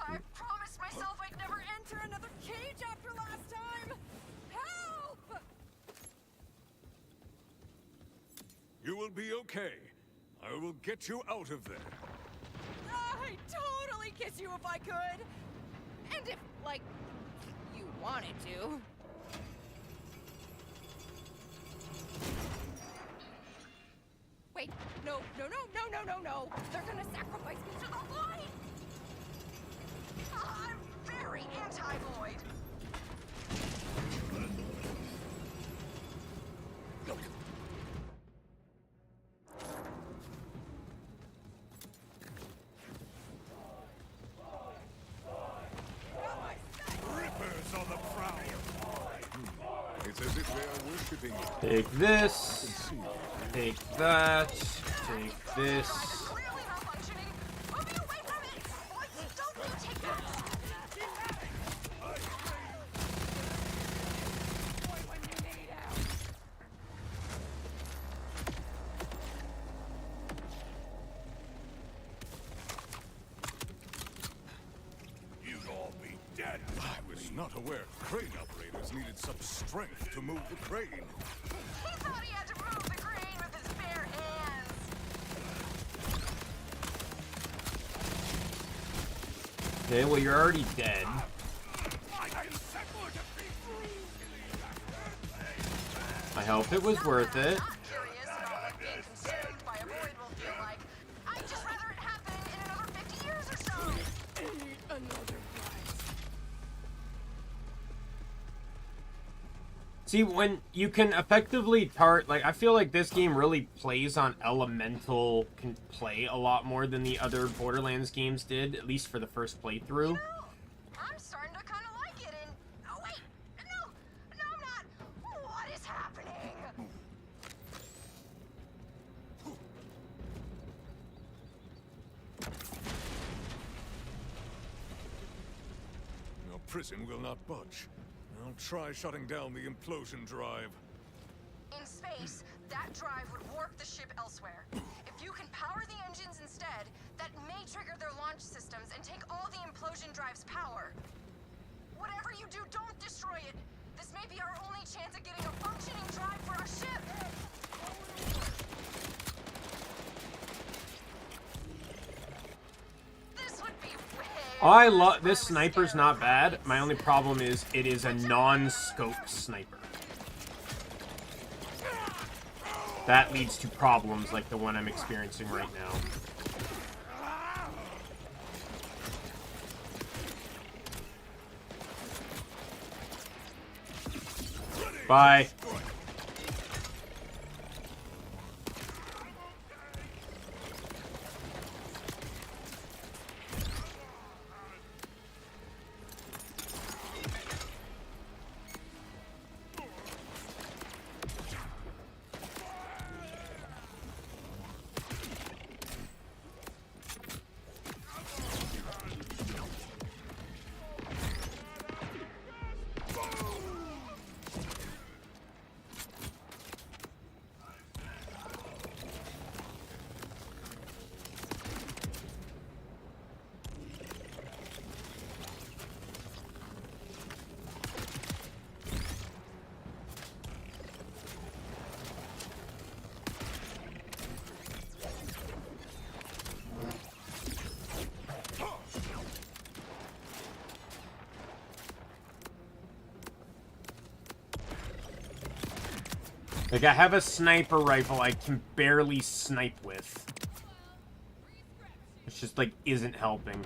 I promised myself I'd never enter another cage after last time! Help! You will be okay. I will get you out of there. I'd totally kiss you if I could! And if, like, you wanted to. Wait, no. They're gonna sacrifice me to the void! I'm very anti-void. Rippers on the prowl. It's as if they are worshipping you. Take this. Take that. Take this. Clearly not functioning. Move me away from it! Boy, don't you take that! Boy, when you need help. You'd all be dead. I was not aware crane operators needed such strength to move the crane. He thought he had to move the crane with his bare hands. Okay, well, you're already dead. I hope it was worth it. I'm curious about what being consumed by a void will feel like. I'd just rather it happen in another 50 years or so. Another See, when you can effectively I feel like this game really plays on elemental play a lot more than the other Borderlands games did, at least for the first playthrough. I'm starting to kind of like it, and... Oh, wait! No, I'm not! What is happening? Your prison will not budge. I'll try shutting down the implosion drive. In space, that drive would warp the ship elsewhere. If you can power the engines instead, that may trigger their launch systems and take all the implosion drive's power. Whatever you do, don't destroy it. This may be our only chance at getting a functioning drive for our ship. This would be way... I love this sniper's not bad. My only problem is it is a non-scope sniper. That leads to problems like the one I'm experiencing right now. Bye. Like, I have a sniper rifle I can barely snipe with. It's just, like, isn't helping.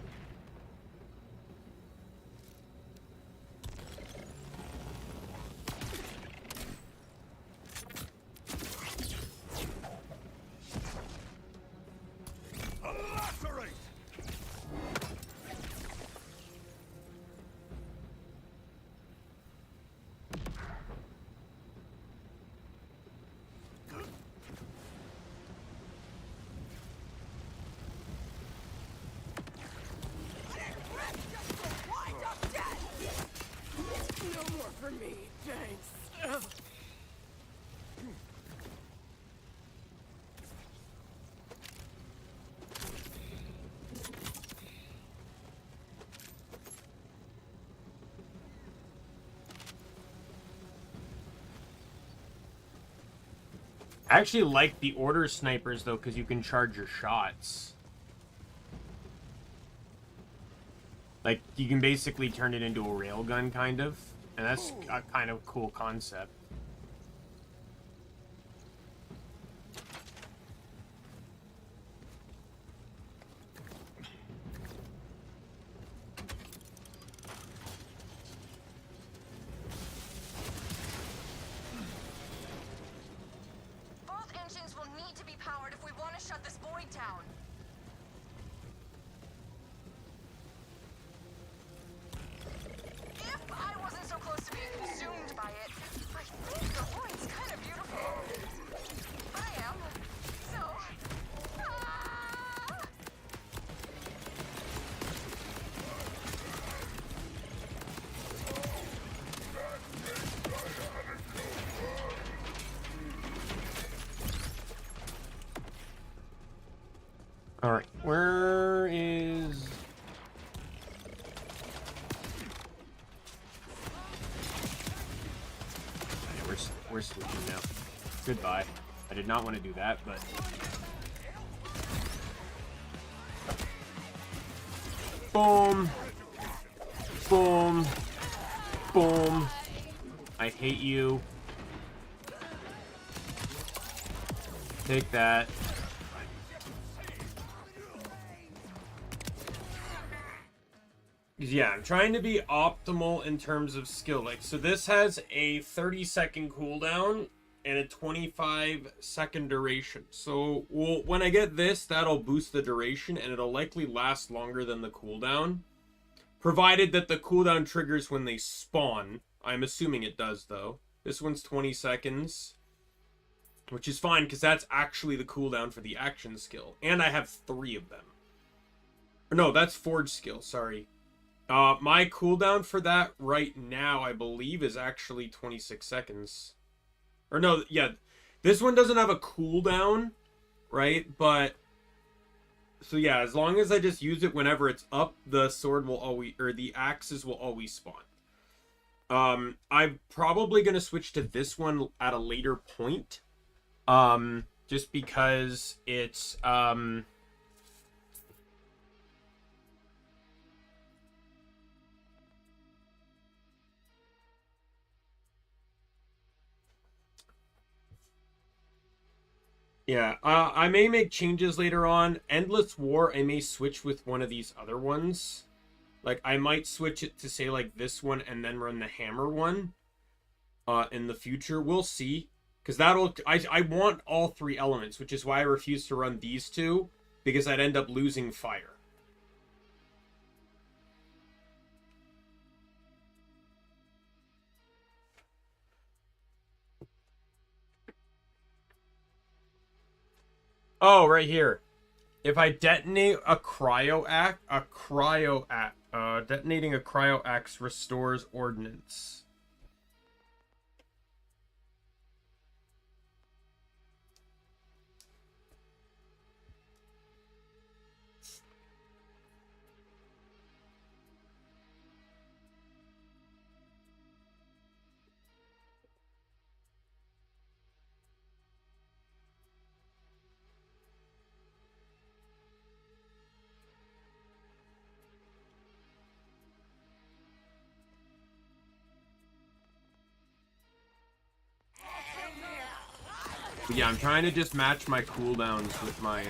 I actually like the order snipers, though, because you can charge your shots. Like, you can basically turn it into a railgun, kind of. And that's a kind of cool concept. Alright, where is... Yeah, we're switching now. Goodbye. I did not want to do that, but... Boom! Boom! Boom! I hate you. Take that. Yeah, I'm trying to be optimal in terms of skill. Like, so this has a 30-second cooldown and a 25-second duration. So, well, when I get this, that'll boost the duration, and it'll likely last longer than the cooldown. Provided that the cooldown triggers when they spawn. I'm assuming it does, though. This one's 20 seconds. Which is fine, because that's actually the cooldown for the action skill. And I have 3 of them. Or no, that's forge skill, sorry. My cooldown for that right now, I believe, is actually 26 seconds. Or no, yeah, this one doesn't have a cooldown, right? But, so yeah, as long as I just use it whenever it's up, the sword will always, or the axes will always spawn. I'm probably going to switch to this one at a later point. Just because it's, yeah, I may make changes later on. Endless War, I may switch with one of these other ones. Like, I might switch it to, say, like, this one and then run the hammer one. in the future. We'll see. Because I want all 3 elements, which is why I refuse to run these 2, because I'd end up losing fire. Oh, right here. If I detonate a detonating a cryo axe restores ordnance. But yeah, I'm trying to just match my cooldowns with my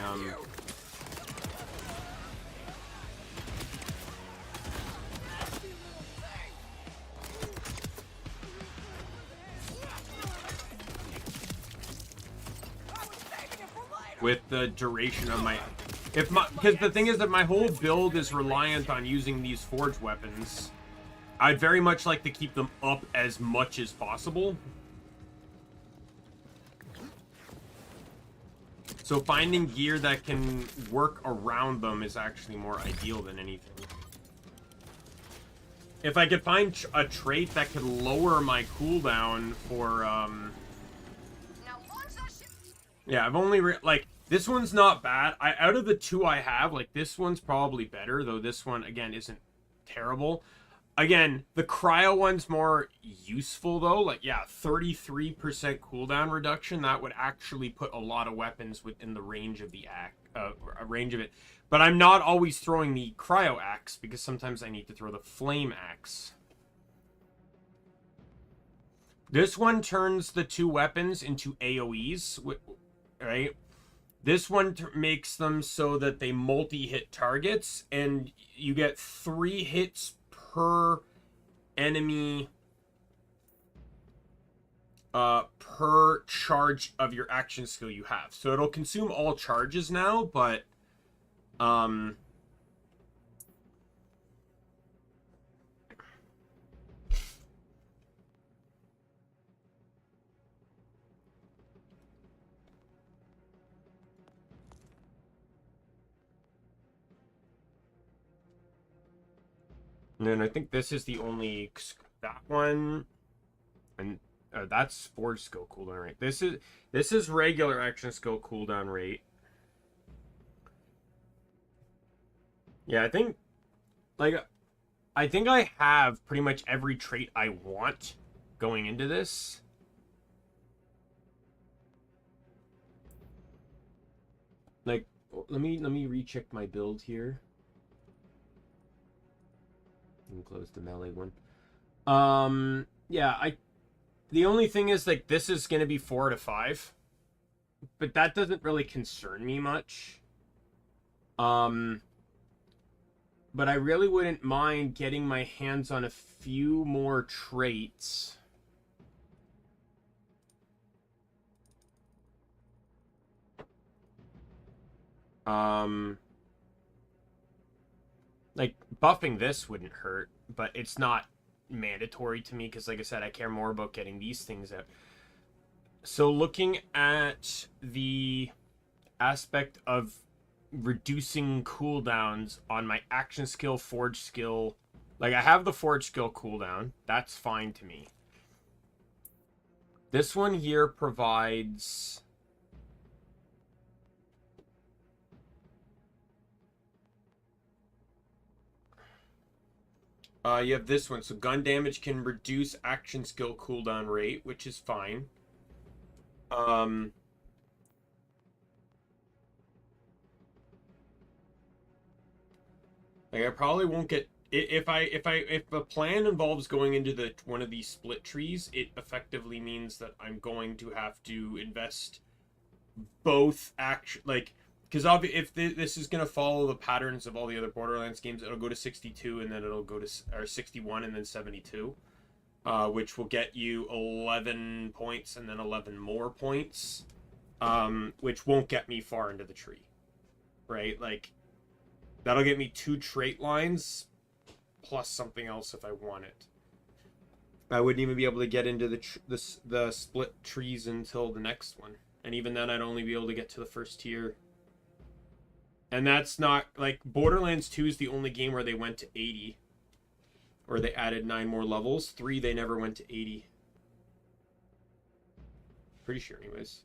with the duration of my because the thing is that my whole build is reliant on using these forge weapons. I'd very much like to keep them up as much as possible. So finding gear that can work around them is actually more ideal than anything. If I could find a trait that could lower my cooldown for yeah, I've only like this one's not bad. Out of the 2 I have, like this one's probably better, though this one again isn't terrible. Again, the cryo one's more useful though. Like yeah, 33% cooldown reduction. That would actually put a lot of weapons within the range of the range of it. But I'm not always throwing the cryo axe because sometimes I need to throw the flame axe. This one turns the 2 weapons into AoEs, right? This one makes them so that they multi-hit targets, and you get 3 hits per enemy per charge of your action skill you have. So it'll consume all charges now, but and then I think this is the only that one, and that's forge skill cooldown rate. This is regular action skill cooldown rate. Yeah, I think I have pretty much every trait I want going into this. Like, let me recheck my build here. And close the melee one. Yeah, the only thing is like this is gonna be 4 to 5, but that doesn't really concern me much. But I really wouldn't mind getting my hands on a few more traits. Like, buffing this wouldn't hurt, but it's not mandatory to me because, like I said, I care more about getting these things out. So looking at the aspect of reducing cooldowns on my action skill, forge skill, like I have the forge skill cooldown, that's fine to me. This one here provides... you have this one. So gun damage can reduce action skill cooldown rate, which is fine. Like I probably won't get if the plan involves going into one of these split trees, it effectively means that I'm going to have to invest both action, like, because if this is going to follow the patterns of all the other Borderlands games, it'll go to 62 and then it'll go to 61 and then 72. which will get you 11 points and then 11 more points, which won't get me far into the tree, right? Like, that'll get me 2 trait lines plus something else if I want it. I wouldn't even be able to get into the split trees until the next one. And even then, I'd only be able to get to the first tier. And that's not, like, Borderlands 2 is the only game where they went to 80. Or they added 9 more levels. 3, they never went to 80. Pretty sure, anyways.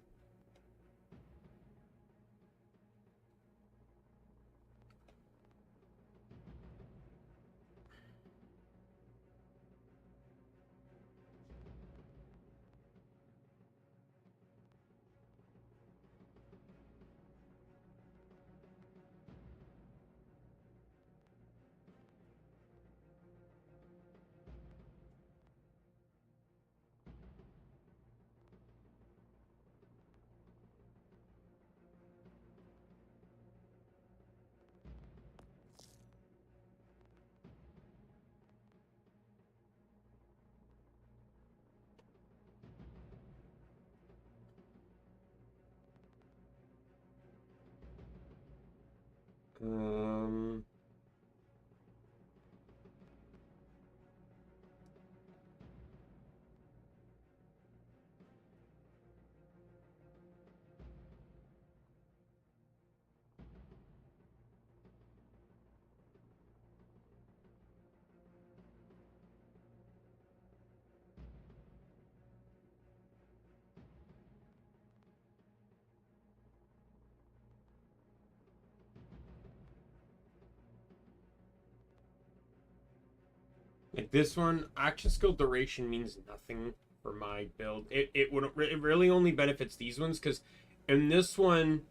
Like this one, action skill duration means nothing for my build. It really only benefits these ones, because in this one,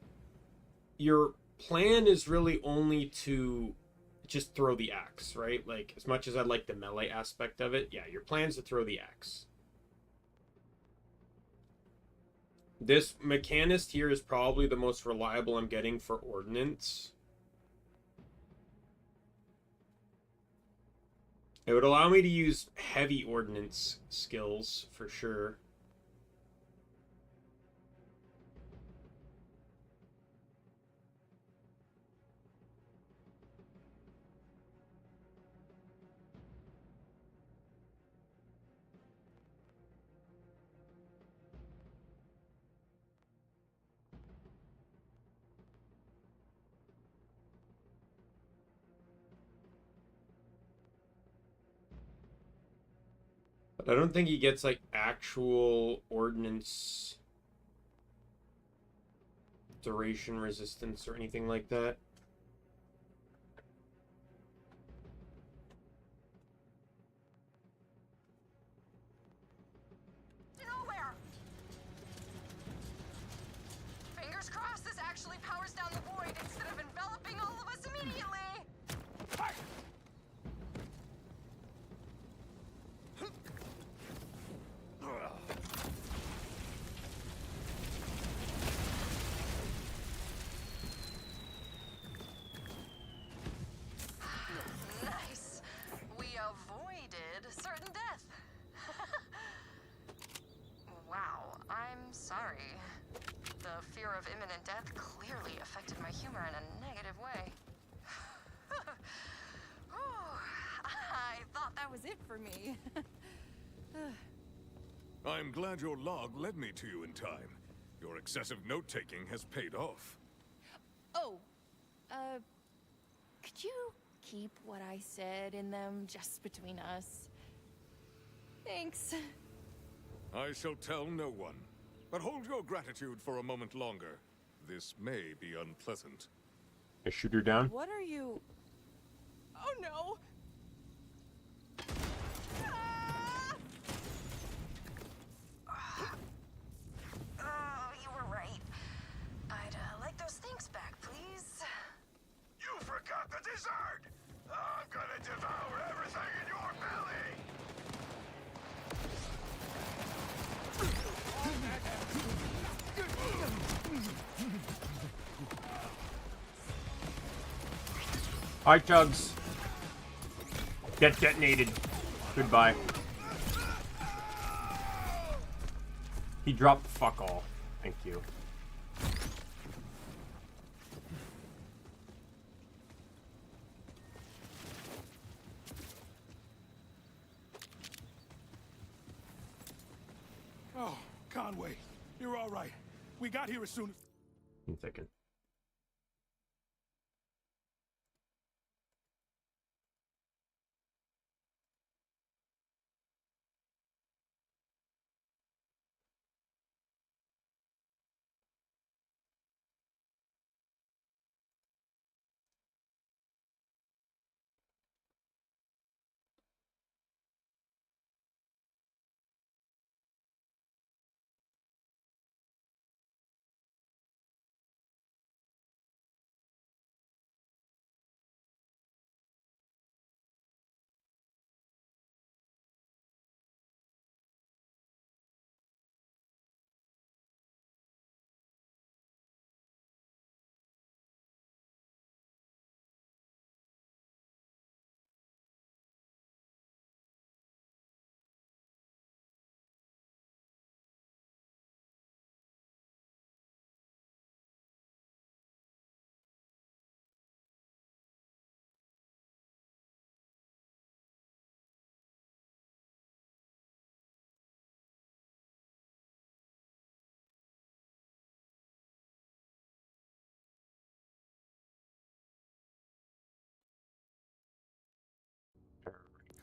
your plan is really only to just throw the axe, right? Like, as much as I like the melee aspect of it, yeah, your plan's to throw the axe. This mechanist here is probably the most reliable I'm getting for ordnance. It would allow me to use heavy ordnance skills, for sure. But I don't think he gets, like, actual ordnance duration resistance or anything like that. Nowhere. Fingers crossed this actually powers down the void instead of enveloping all of us immediately. Nice. We avoided certain death. Wow, I'm sorry. The fear of imminent death clearly affected my humor in a negative way. I thought that was it for me. I'm glad your log led me to you in time. Your excessive note-taking has paid off. Oh, could you keep what I said in them just between us? Thanks. I shall tell no one. But hold your gratitude for a moment longer. This may be unpleasant. I shoot her down. What are you... Oh no! Oh, you were right. I'd like those things back, please. You forgot the dessert! I'm gonna devour everything in your belly! Hi, Chugs. Get detonated. Goodbye. He dropped fuck all. Thank you. Oh, Conway, you're all right. We got here as soon as... 1 second.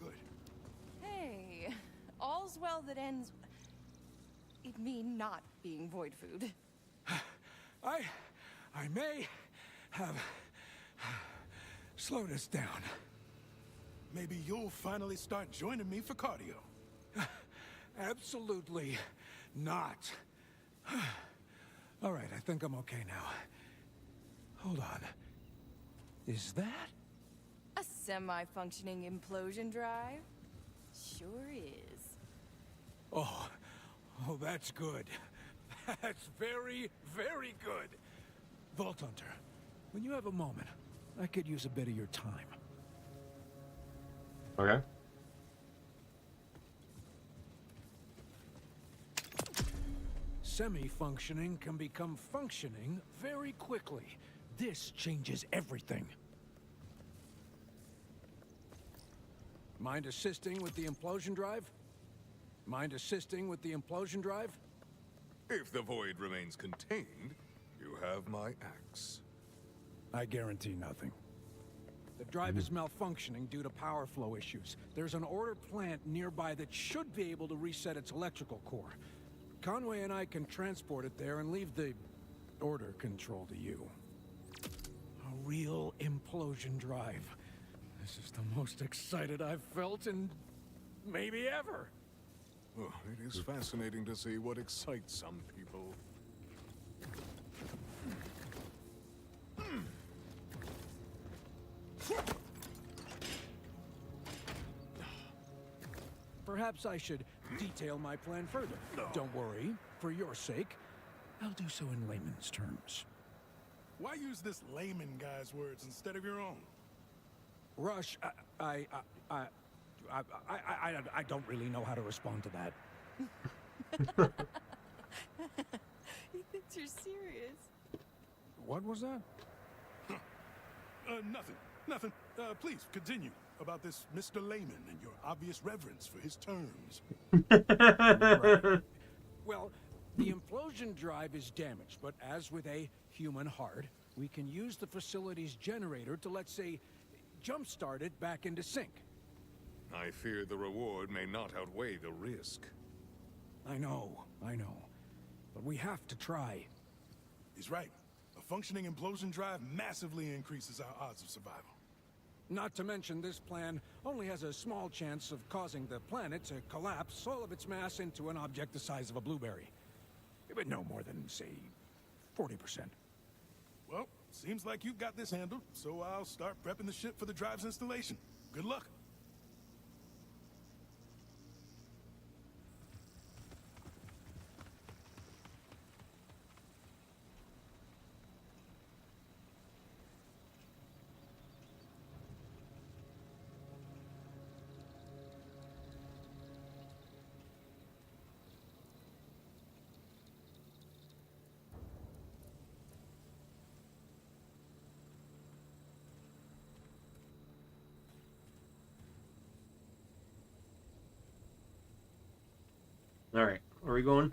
Good. Hey, all's well that ends in me not being void food. I may have slowed us down. Maybe you'll finally start joining me for cardio. Absolutely not. All right, I think I'm okay now. Hold on. Is that? A semi-functioning implosion drive? Sure is. Oh, that's good. That's very, very good. Vaulthunter, when you have a moment, I could use a bit of your time. Okay. Semi-functioning can become functioning very quickly. This changes everything. Mind assisting with the implosion drive? Mind assisting with the implosion drive? If the void remains contained, you have my axe. I guarantee nothing. The drive is malfunctioning due to power flow issues. There's an order plant nearby that should be able to reset its electrical core. Conway and I can transport it there and leave the order control to you. A real implosion drive. This is the most excited I've felt in maybe ever. Oh, it is fascinating to see what excites some people. Perhaps I should detail my plan further. Don't worry, for your sake, I'll do so in layman's terms. Why use this layman guy's words instead of your own? Rush, I don't really know how to respond to that. He thinks you're serious. What was that? Nothing. Please, continue about this Mr. Layman and your obvious reverence for his terms. Right. Well, the implosion drive is damaged, but as with a human heart, we can use the facility's generator to, let's say, jumpstart it back into sync. I fear the reward may not outweigh the risk. I know. But we have to try. He's right. A functioning implosion drive massively increases our odds of survival. Not to mention, this plan only has a small chance of causing the planet to collapse all of its mass into an object the size of a blueberry. But no more than, say, 40%. Well, seems like you've got this handled, so I'll start prepping the ship for the drive's installation. Good luck. Alright, where are we going?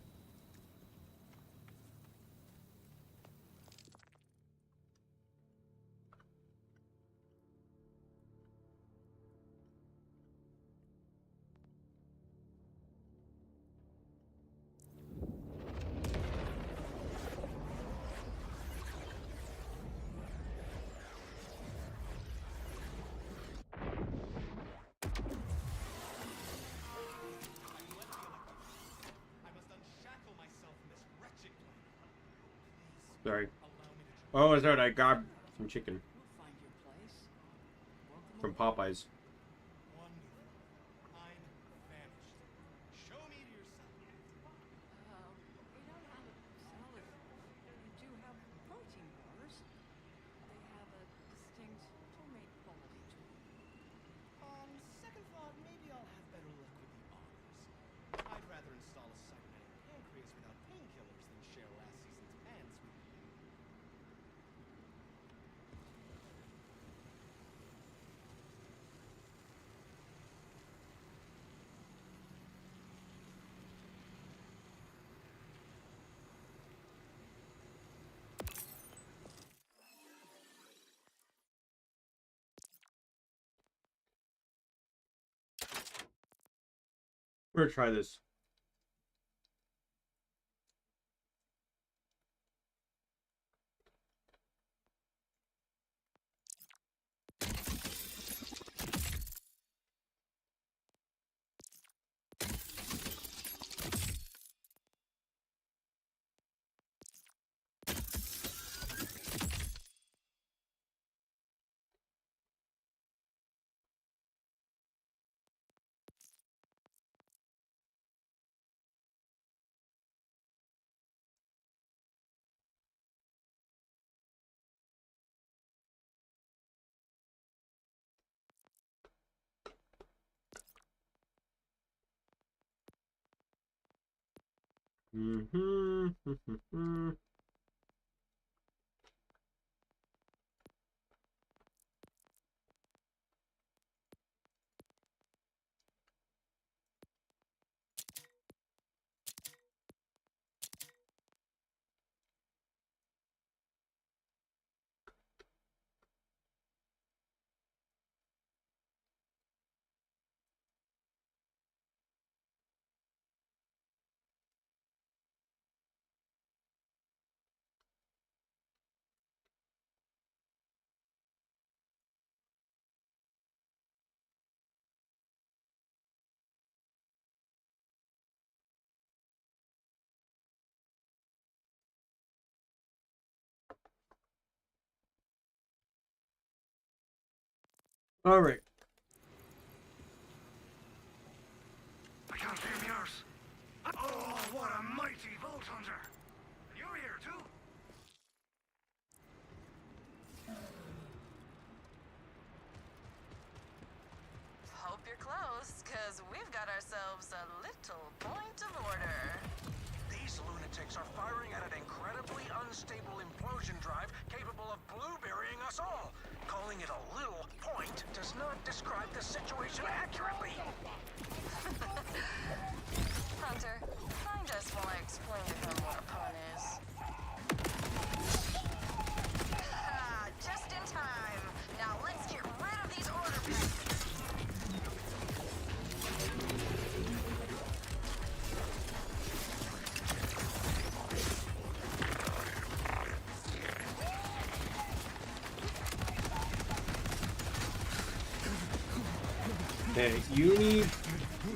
Sorry. Oh, is that I got some chicken from Popeyes. We're gonna try this. All right. I can't hear yours. Oh, what a mighty Vaulthunter! You're here too. Hope you're close, because we've got ourselves a little point of order. These lunatics are firing at an incredibly unstable implosion drive capable of blueberrying us all. Calling it a little point does not describe the situation accurately. Hunter, find us while I explain to them what a pun is. Ah, just in time. Now let's get rid of these order packs. Hey, you need...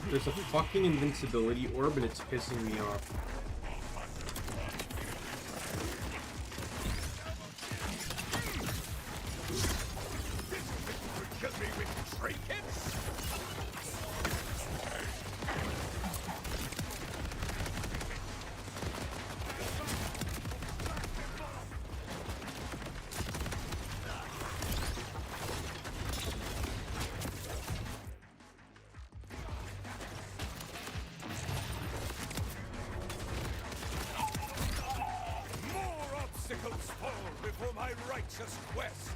There's a fucking invincibility orb and it's pissing me off. Kill me with trinkets? More obstacles fall before my righteous quest.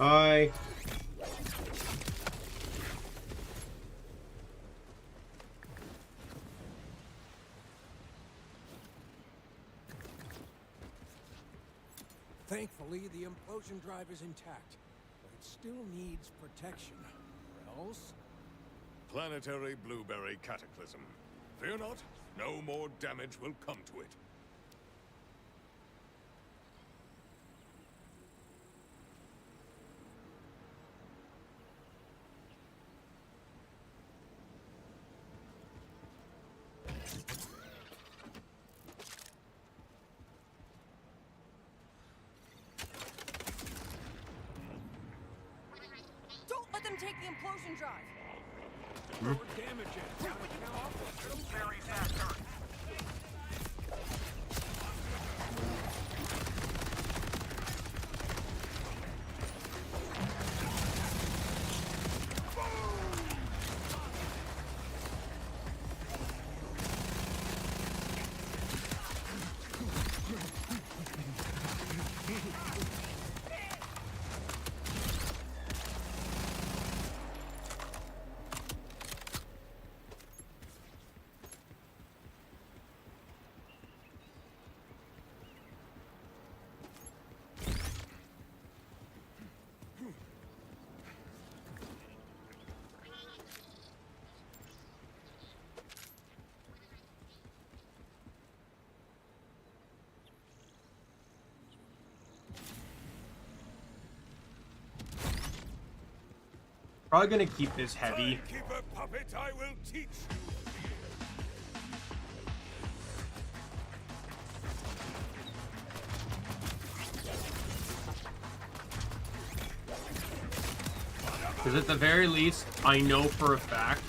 Hi. Thankfully, the implosion drive is intact, but it still needs protection. Or else... Planetary blueberry cataclysm. Fear not, no more damage will come to it. Don't let them take the implosion drive. More damage in it. Very factor. Probably gonna keep this heavy. Timekeeper puppet, I will teach you. Because at the very least, I know for a fact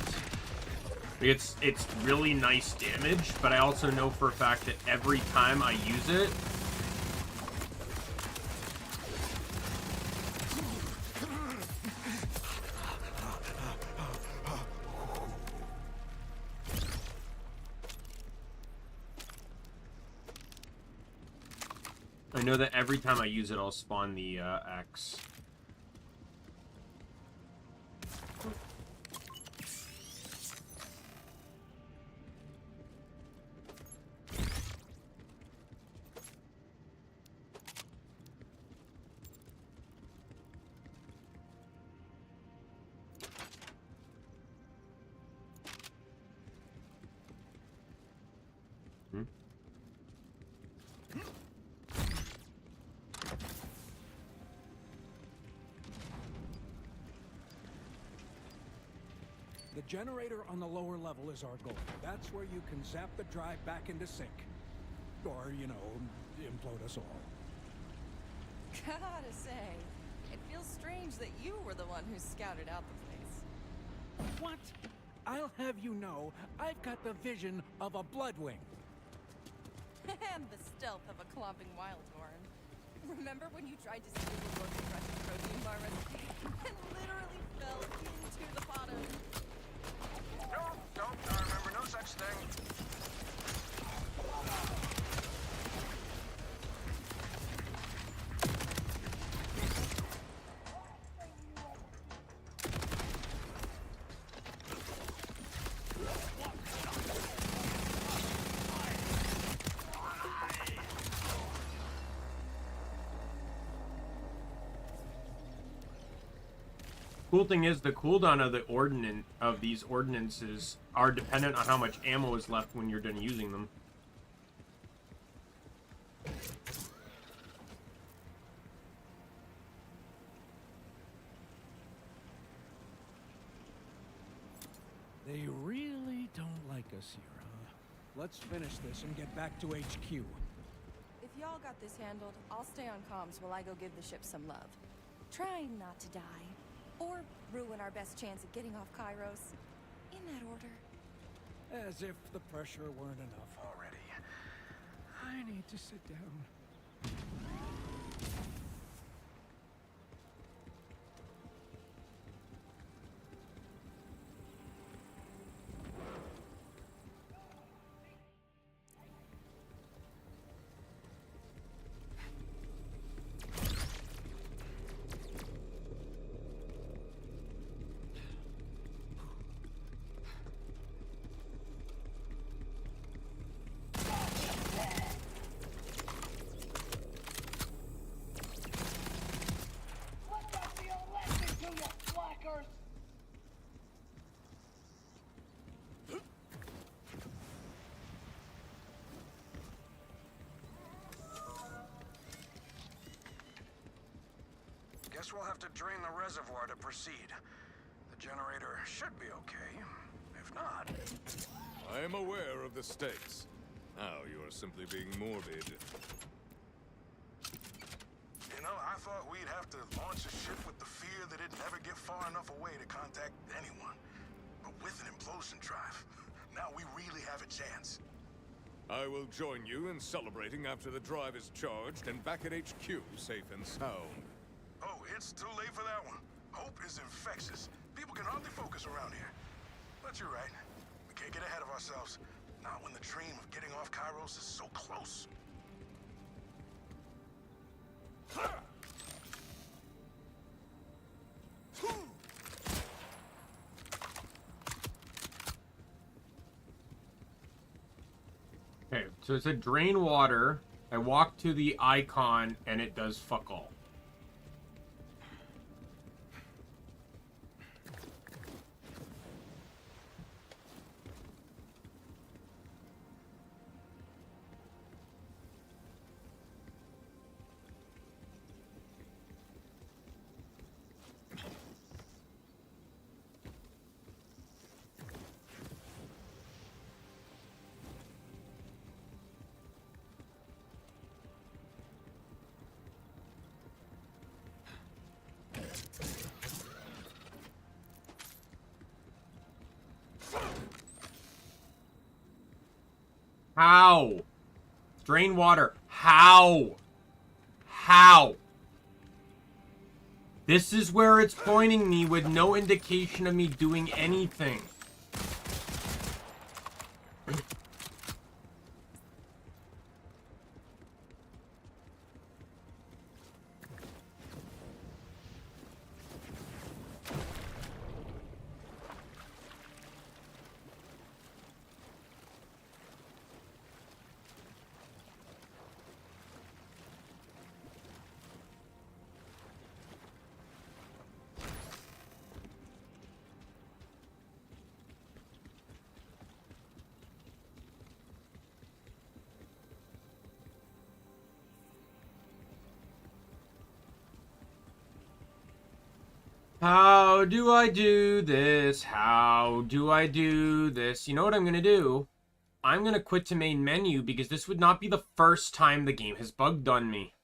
it's really nice damage, but I also know for a fact that every time I use it, I know that every time I use it, I'll spawn the X. The generator on the lower level is our goal. That's where you can zap the drive back into sync. Or, you know, implode us all. Gotta say, it feels strange that you were the one who scouted out the place. What? I'll have you know, I've got the vision of a Bloodwing. And the stealth of a clomping wildhorn. Remember when you tried to steal the Lord Crush's protein bar recipe and literally fell into the bottom? No, don't. I remember no such thing. Cool thing is the cooldown of these ordnances are dependent on how much ammo is left when you're done using them. They really don't like us here, huh? Let's finish this and get back to HQ. If y'all got this handled, I'll stay on comms while I go give the ship some love. Trying not to die. Or ruin our best chance at getting off Kairos. In that order. As if the pressure weren't enough already. I need to sit down. Guess we'll have to drain the reservoir to proceed. The generator should be okay. If not... I am aware of the stakes. Now you are simply being morbid. You know, I thought we'd have to launch a ship with the fear that it'd never get far enough away to contact anyone. But with an implosion drive, now we really have a chance. I will join you in celebrating after the drive is charged and back at HQ, safe and sound. Oh, it's too late for that one. Hope is infectious. People can hardly focus around here. But you're right. We can't get ahead of ourselves. Not when the dream of getting off Kairos is so close. Okay, so it said drain water. I walk to the icon and it does fuck all. How? Drain water. How? How? This is where it's pointing me with no indication of me doing anything. How do I do this? How do I do this? You know what I'm going to do? I'm going to quit to main menu because this would not be the first time the game has bugged on me.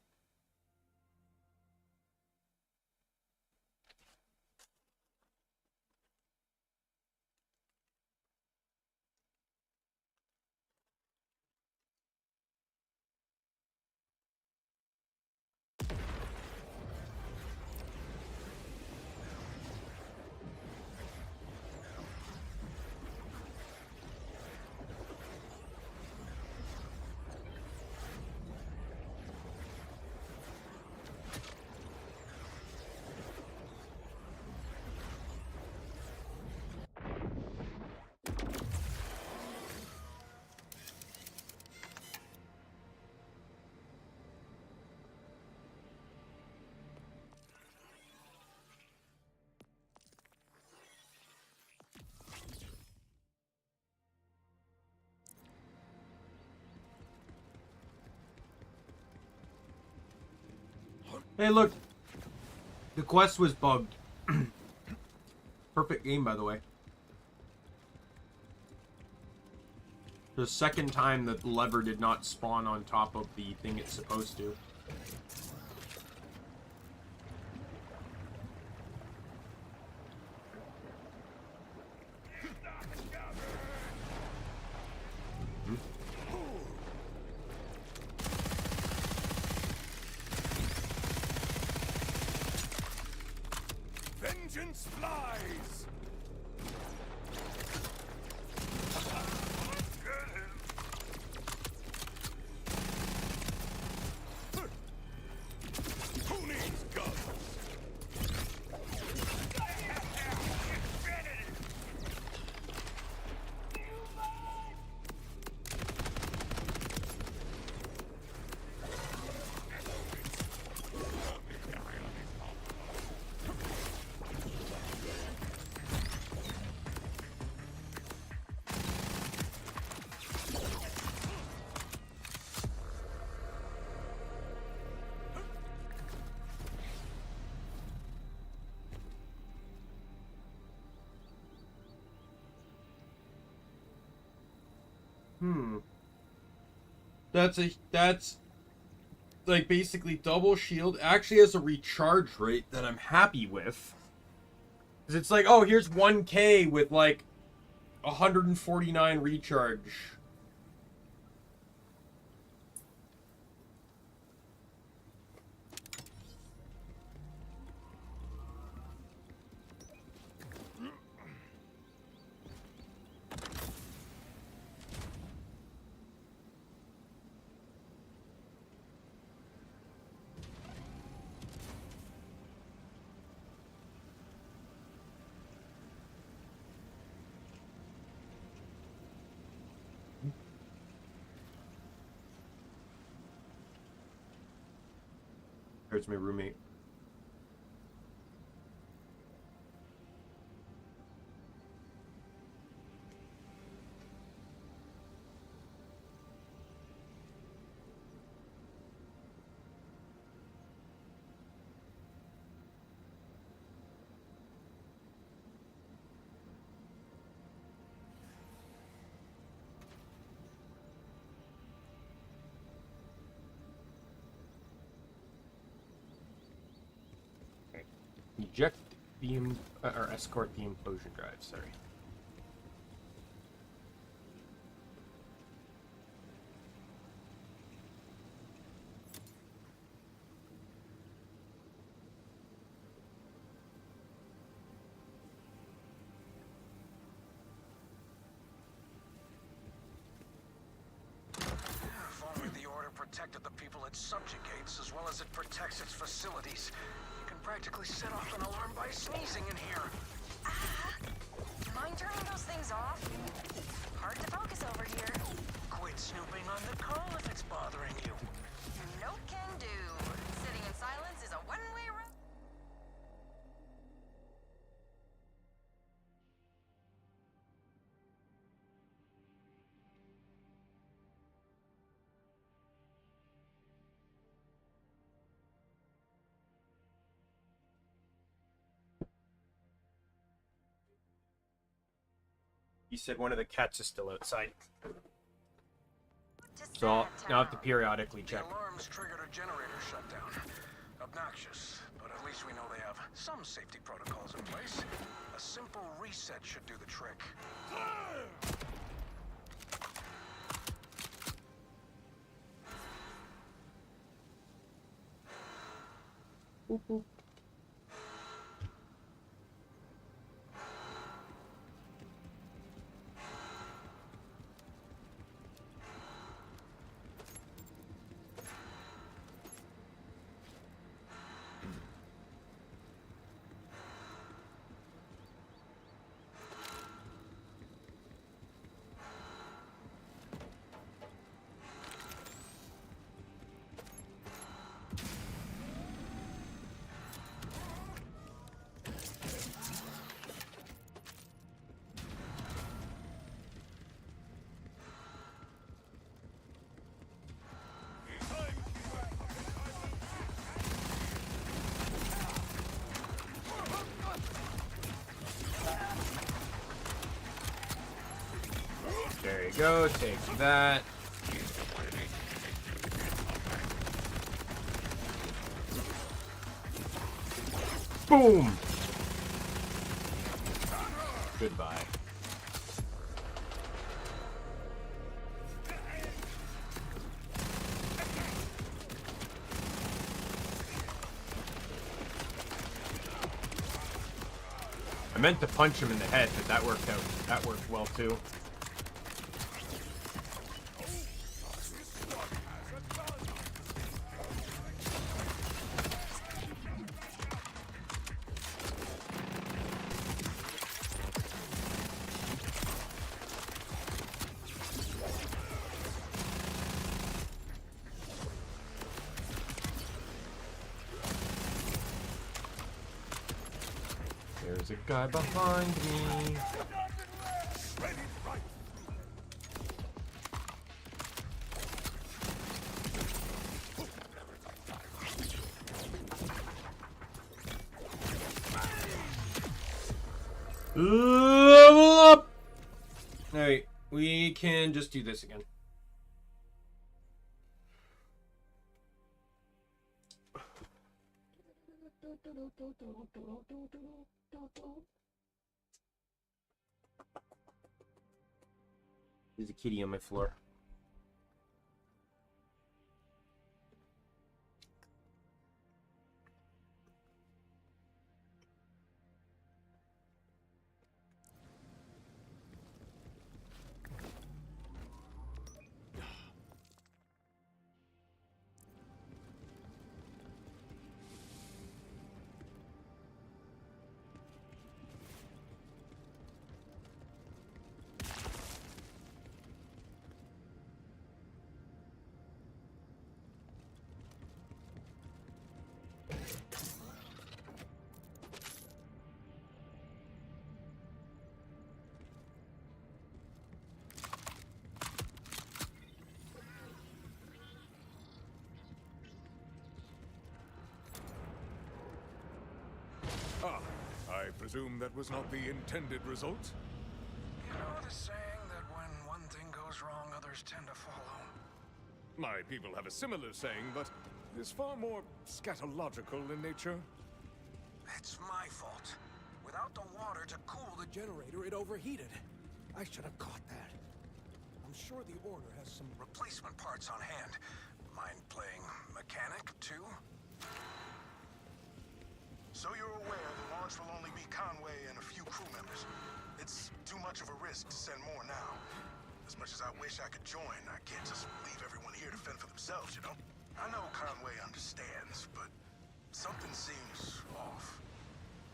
Hey, look. The quest was bugged. Perfect game, by the way. The second time that the lever did not spawn on top of the thing it's supposed to. Vengeance flies! That's like basically double shield. Actually has a recharge rate that I'm happy with. Cause it's like, oh, here's 1K with like 149 recharge. There's my roommate. Eject the or escort the implosion drive. Sorry. If only the Order protected the people it subjugates as well as it protects its facilities. You can practically set off an alarm by sneezing in here. Mind turning those things off? Hard to focus over here. Quit snooping on the call if it's bothering you. No can do. Sitting in silence is a one-way road. He said one of the cats is still outside. So I'll now have to periodically check. The alarms triggered a generator shutdown. Obnoxious, but at least we know they have some safety protocols in place. A simple reset should do the trick. Boop, boop. There you go, take that. Boom! Goodbye. I meant to punch him in the head, but that worked out. That worked well too. There's a guy behind me. Level up! Alright, We can just do this again. There's a kitty on my floor. Ah, I presume that was not the intended result? You know the saying that when one thing goes wrong, others tend to follow? My people have a similar saying, but it is far more scatological in nature. It's my fault. Without the water to cool the generator, it overheated. I should have caught that. I'm sure the Order has some replacement parts on hand. Mind playing mechanic, too? So you're aware the launch will only be Conway and a few crew members. It's too much of a risk to send more now. As much as I wish I could join, I can't just leave everyone here to fend for themselves, you know? I know Conway understands, but something seems off.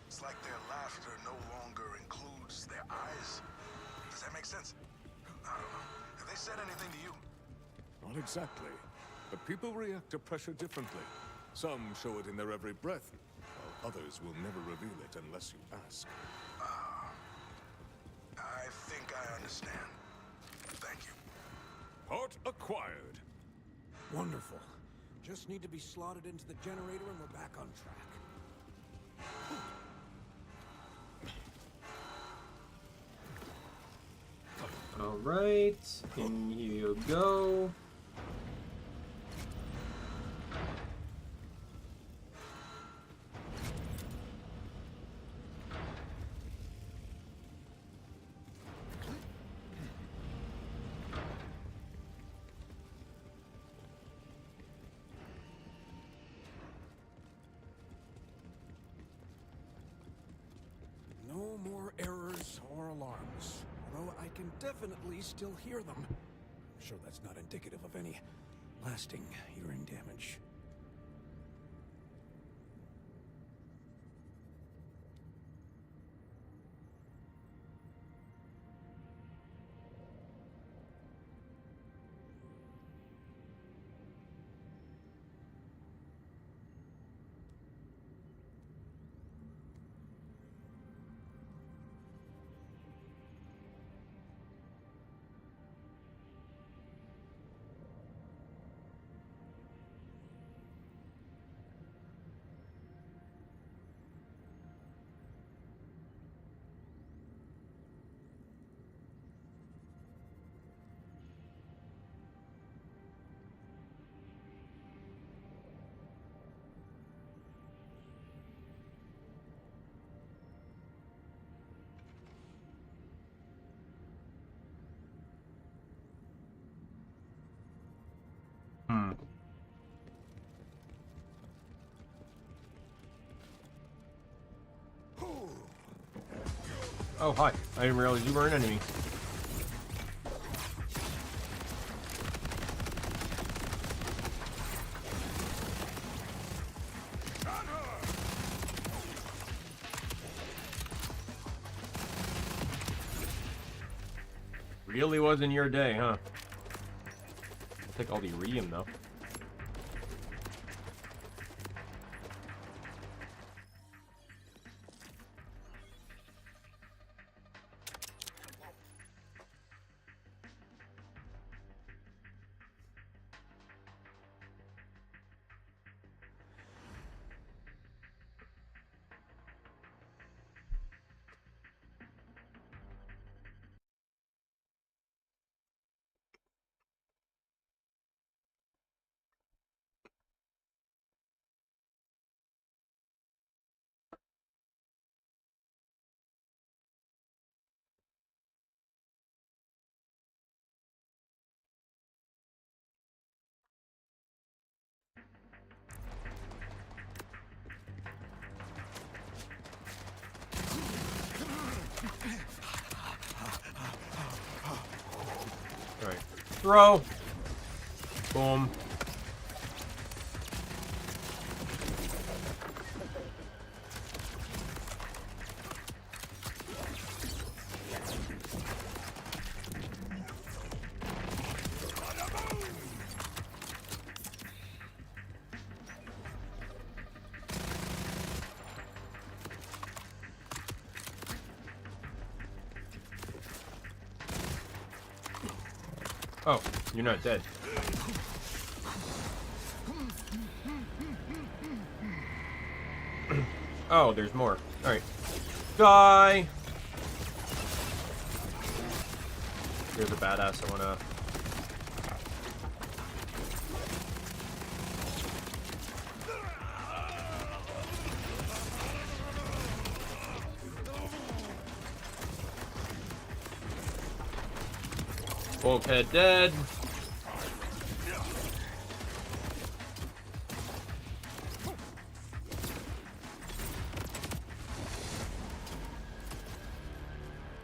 It's like their laughter no longer includes their eyes. Does that make sense? I don't know. Have they said anything to you? Not exactly. But people react to pressure differently. Some show it in their every breath, while others will never reveal it unless you ask. I think I understand. Thank you. Part acquired. Wonderful. Just need to be slotted into the generator and we're back on track. All right, in you go. No more errors or alarms. Although I can definitely still hear them. I'm sure that's not indicative of any lasting hearing damage. Oh, hi. I didn't realize you were an enemy. Really wasn't your day, huh? I'll take all the iridium, though. Throw. Boom. Oh, you're not dead. Oh, there's more. Alright. Die! Here's a badass I wanna... Bulkhead dead.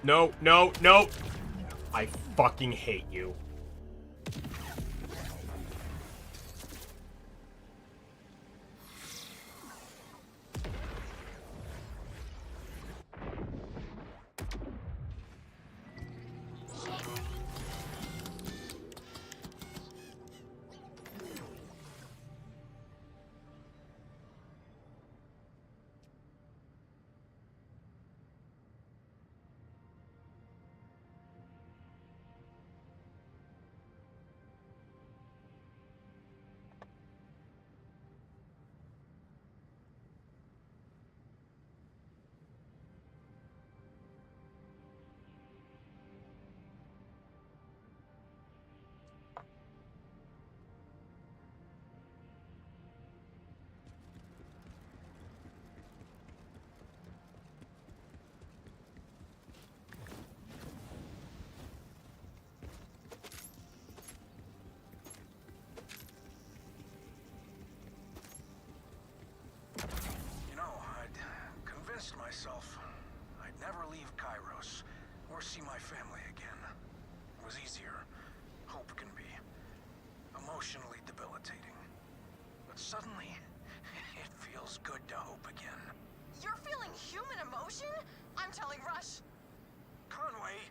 No, no, no! I fucking hate you. myself I'd never leave Kairos or see my family again. It was easier. Hope can be emotionally debilitating. But suddenly, it feels good to hope again. You're feeling human emotion? I'm telling Rush. Conway!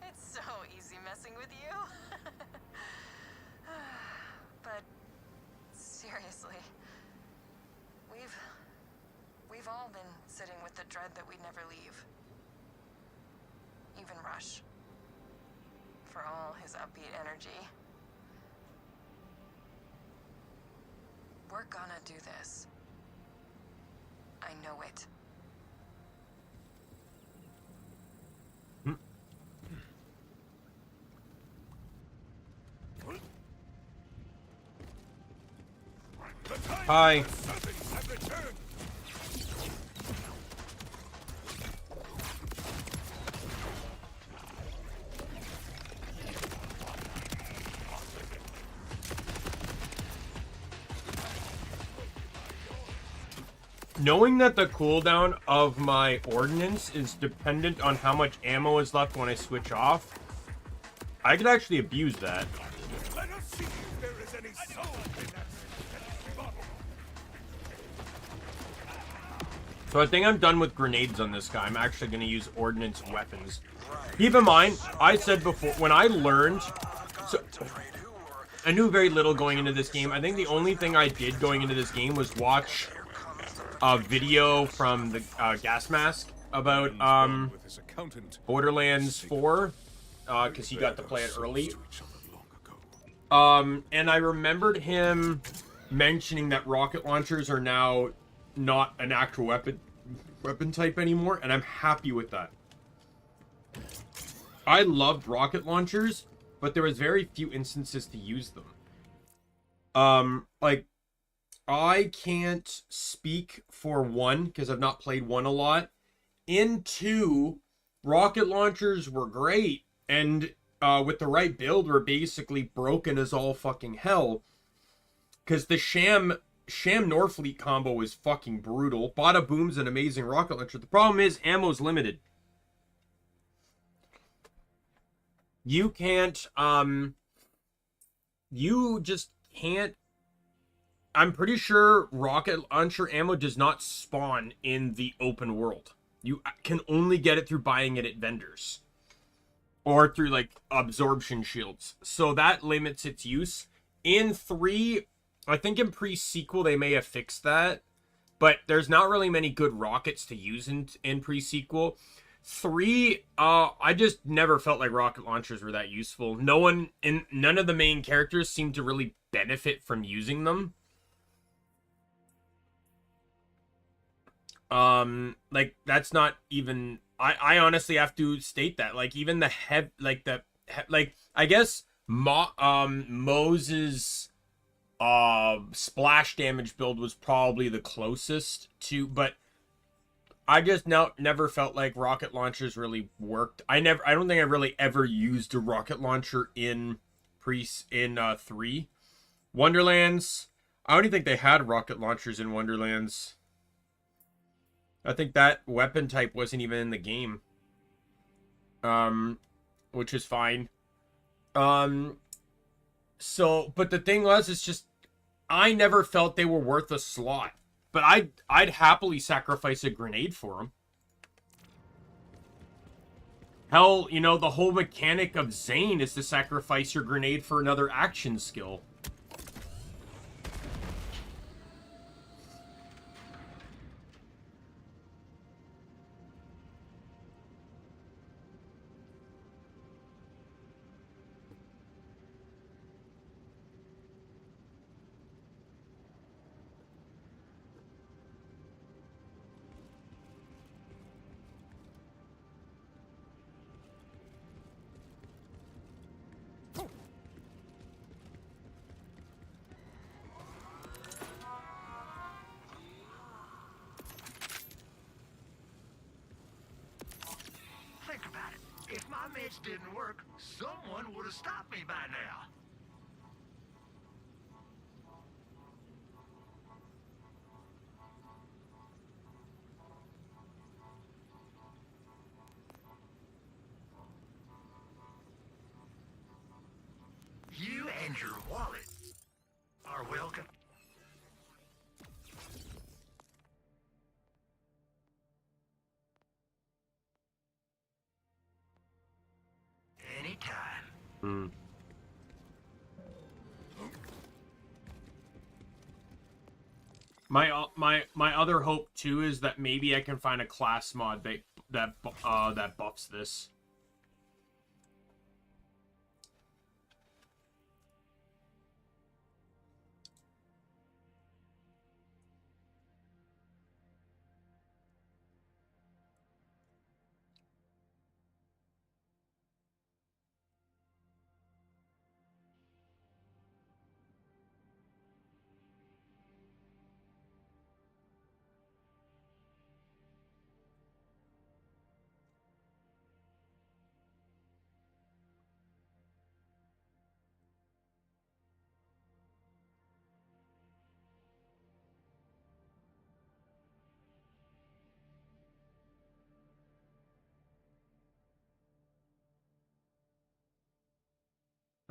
It's so easy messing with you. But seriously, we've all been sitting with the dread that we'd never leave. Even Rush. For all his upbeat energy. We're gonna do this. I know it. Hi. Knowing that the cooldown of my ordnance is dependent on how much ammo is left when I switch off, I could actually abuse that. Let us see if there is any soul in that bottle. So I think I'm done with grenades on this guy. I'm actually going to use ordnance weapons. Keep in mind, I said before, when I learned... So, I knew very little going into this game. I think the only thing I did going into this game was watch a video from the Gas Mask about Borderlands 4, because he got to play it early. And I remembered him mentioning that rocket launchers are now not an actual weapon type anymore, and I'm happy with that. I loved rocket launchers, but there was very few instances to use them. Like, I can't speak for 1 because I've not played 1 a lot. In 2, rocket launchers were great, and with the right build were basically broken as all fucking hell. Because the Sham Norfleet combo is fucking brutal. Bada Boom's an amazing rocket launcher. The problem is ammo's limited. You can't, you just can't. I'm pretty sure rocket launcher ammo does not spawn in the open world. You can only get it through buying it at vendors or through like absorption shields. So that limits its use. In 3, I think in pre-sequel they may have fixed that, but there's not really many good rockets to use in pre-sequel. 3, I just never felt like rocket launchers were that useful. None of the main characters seemed to really benefit from using them. Like that's not even. I honestly have to state that like even the I guess Moses splash damage build was probably the closest to, but I just never felt like rocket launchers really worked. I don't think I really ever used a rocket launcher in 3. Wonderlands, I don't even think they had rocket launchers in Wonderlands. I think that weapon type wasn't even in the game. Which is fine. So, but the thing was, it's just, I never felt they were worth a slot. But I'd happily sacrifice a grenade for them. Hell, you know, the whole mechanic of Zane is to sacrifice your grenade for another action skill. Think about it. If my meds didn't work, someone would have stopped me by now. You and your wallet are welcome. Anytime. My other hope too is that maybe I can find a class mod that buffs this.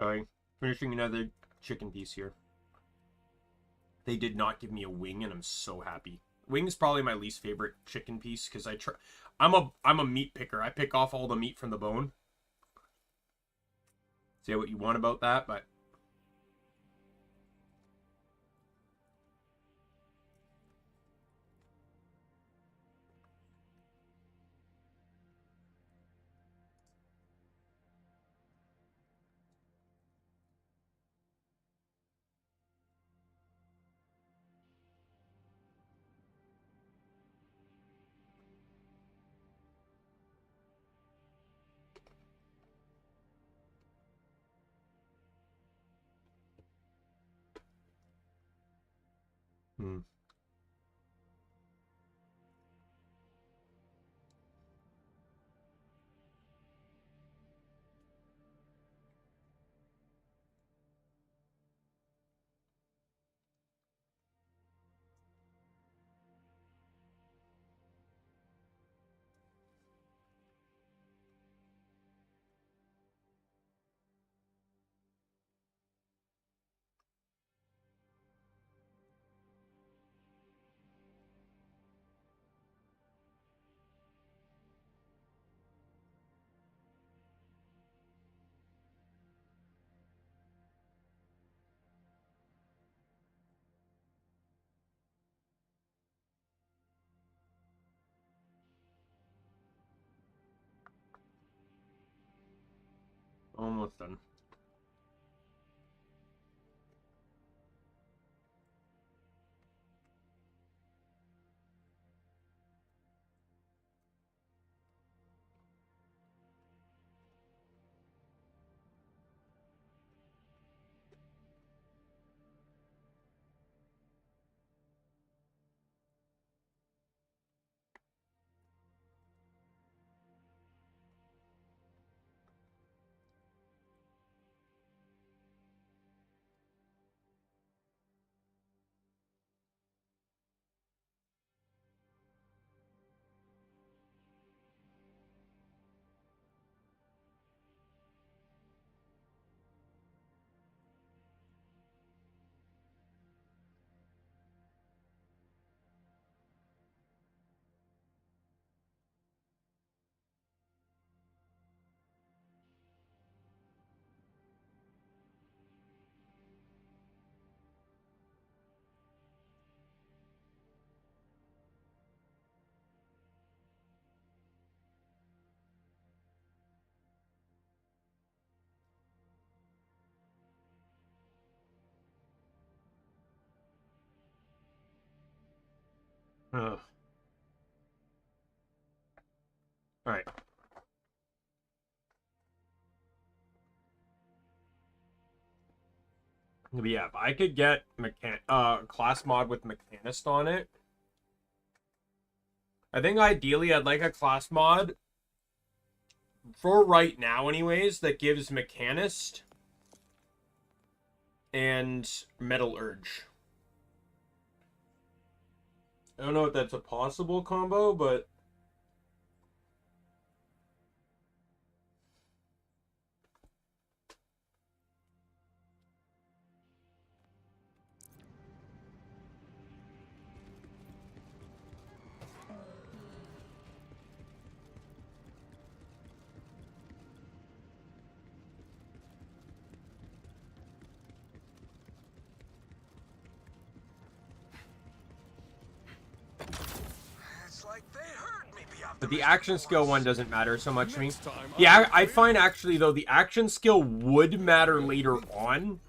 Alright, finishing another chicken piece here. They did not give me a wing, and I'm so happy. Wing's probably my least favorite chicken piece because I'm a meat picker. I pick off all the meat from the bone. Say what you want about that, but Almost done. Ugh. All right. But yeah, if I could get class mod with mechanist on it, I think ideally I'd like a class mod for right now anyways that gives mechanist and metal urge. I don't know if that's a possible combo, but the action skill one doesn't matter so much to me. Yeah, I find actually though the action skill would matter later on.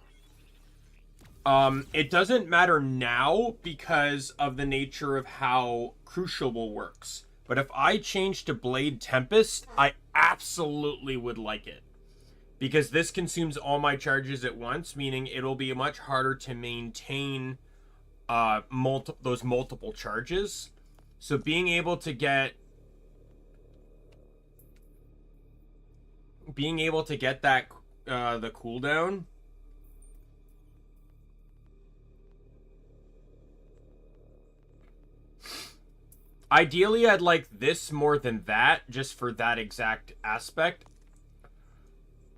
It doesn't matter now because of the nature of how Crucible works. But if I change to Blade Tempest, I absolutely would like it. Because this consumes all my charges at once, meaning it'll be much harder to maintain those multiple charges. So being able to get that the cooldown, ideally I'd like this more than that, just for that exact aspect.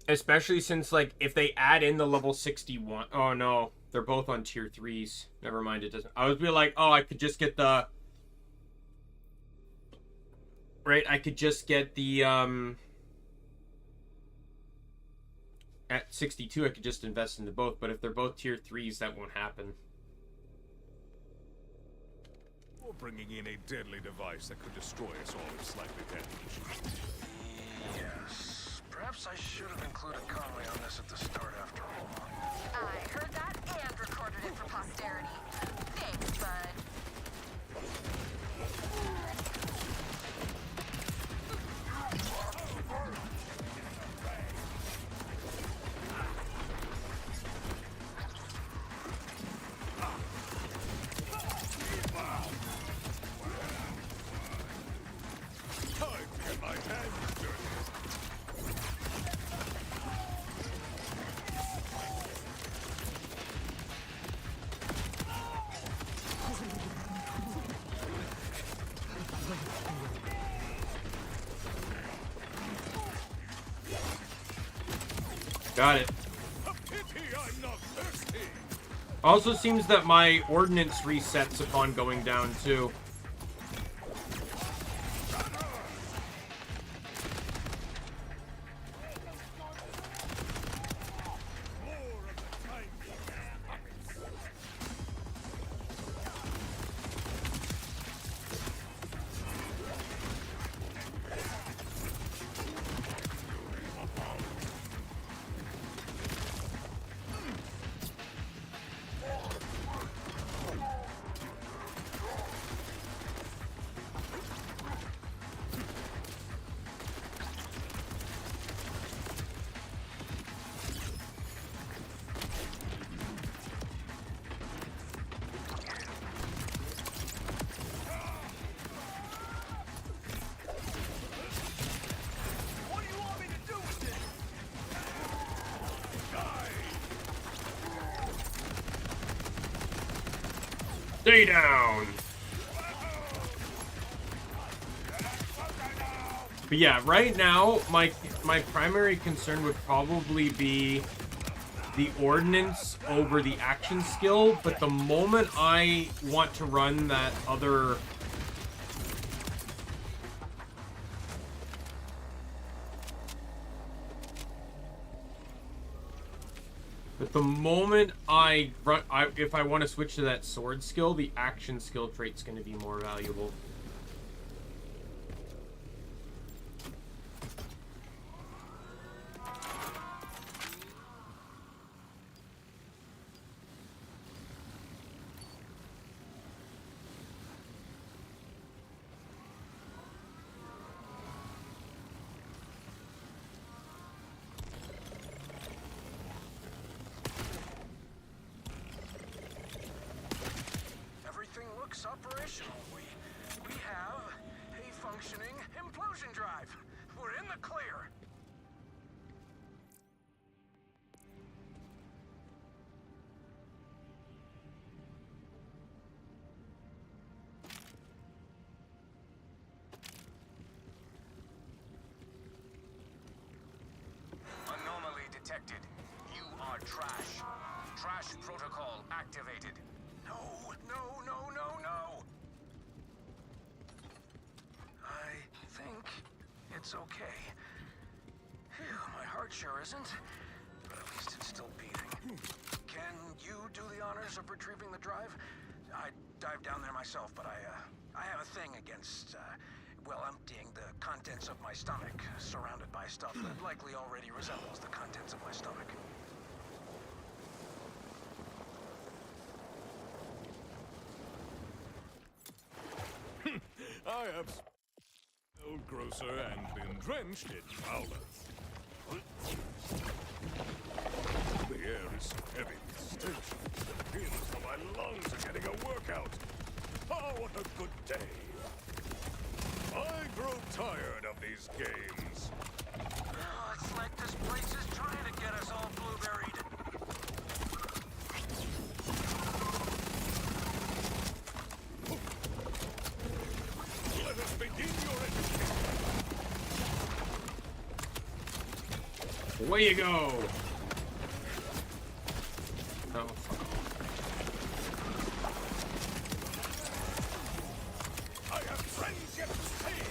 Especially since, like, if they add in the level 61, oh no, they're both on tier 3s. Never mind, it doesn't. I would be like, oh, I could just get the right, I could just get the at 62, I could just invest into both, but if they're both tier 3s, that won't happen. Or bringing in a deadly device that could destroy us all if slightly damaged. Yes. Perhaps I should have included Conway on this at the start after all. I heard that and recorded it for posterity. Thanks, bud. Got it. Also seems that my ordnance resets upon going down too. Stay down. But yeah, right now, my primary concern would probably be the ordnance over the action skill, but the moment I want to run that other... But the moment I run... if I want to switch to that sword skill, the action skill trait's going to be more valuable. Operational. We have a functioning implosion drive. We're in the clear. Anomaly detected. You are trash. Trash protocol activated. No, no, no, no, no! I think it's okay. Phew, my heart sure isn't, but at least it's still beating. Can you do the honors of retrieving the drive? I'd dive down there myself, but I have a thing against, well, emptying the contents of my stomach, surrounded by stuff that likely already resembles the contents of my stomach. I have smelled grosser and been drenched in fouler. The air is so heavy with stench. It feels as though my lungs are getting a workout. Oh, what a good day. I grow tired of these games. Oh, it's like this place is trying to get us all blueberried. Let us begin your education. Away you go. Oh. I have friends yet to see.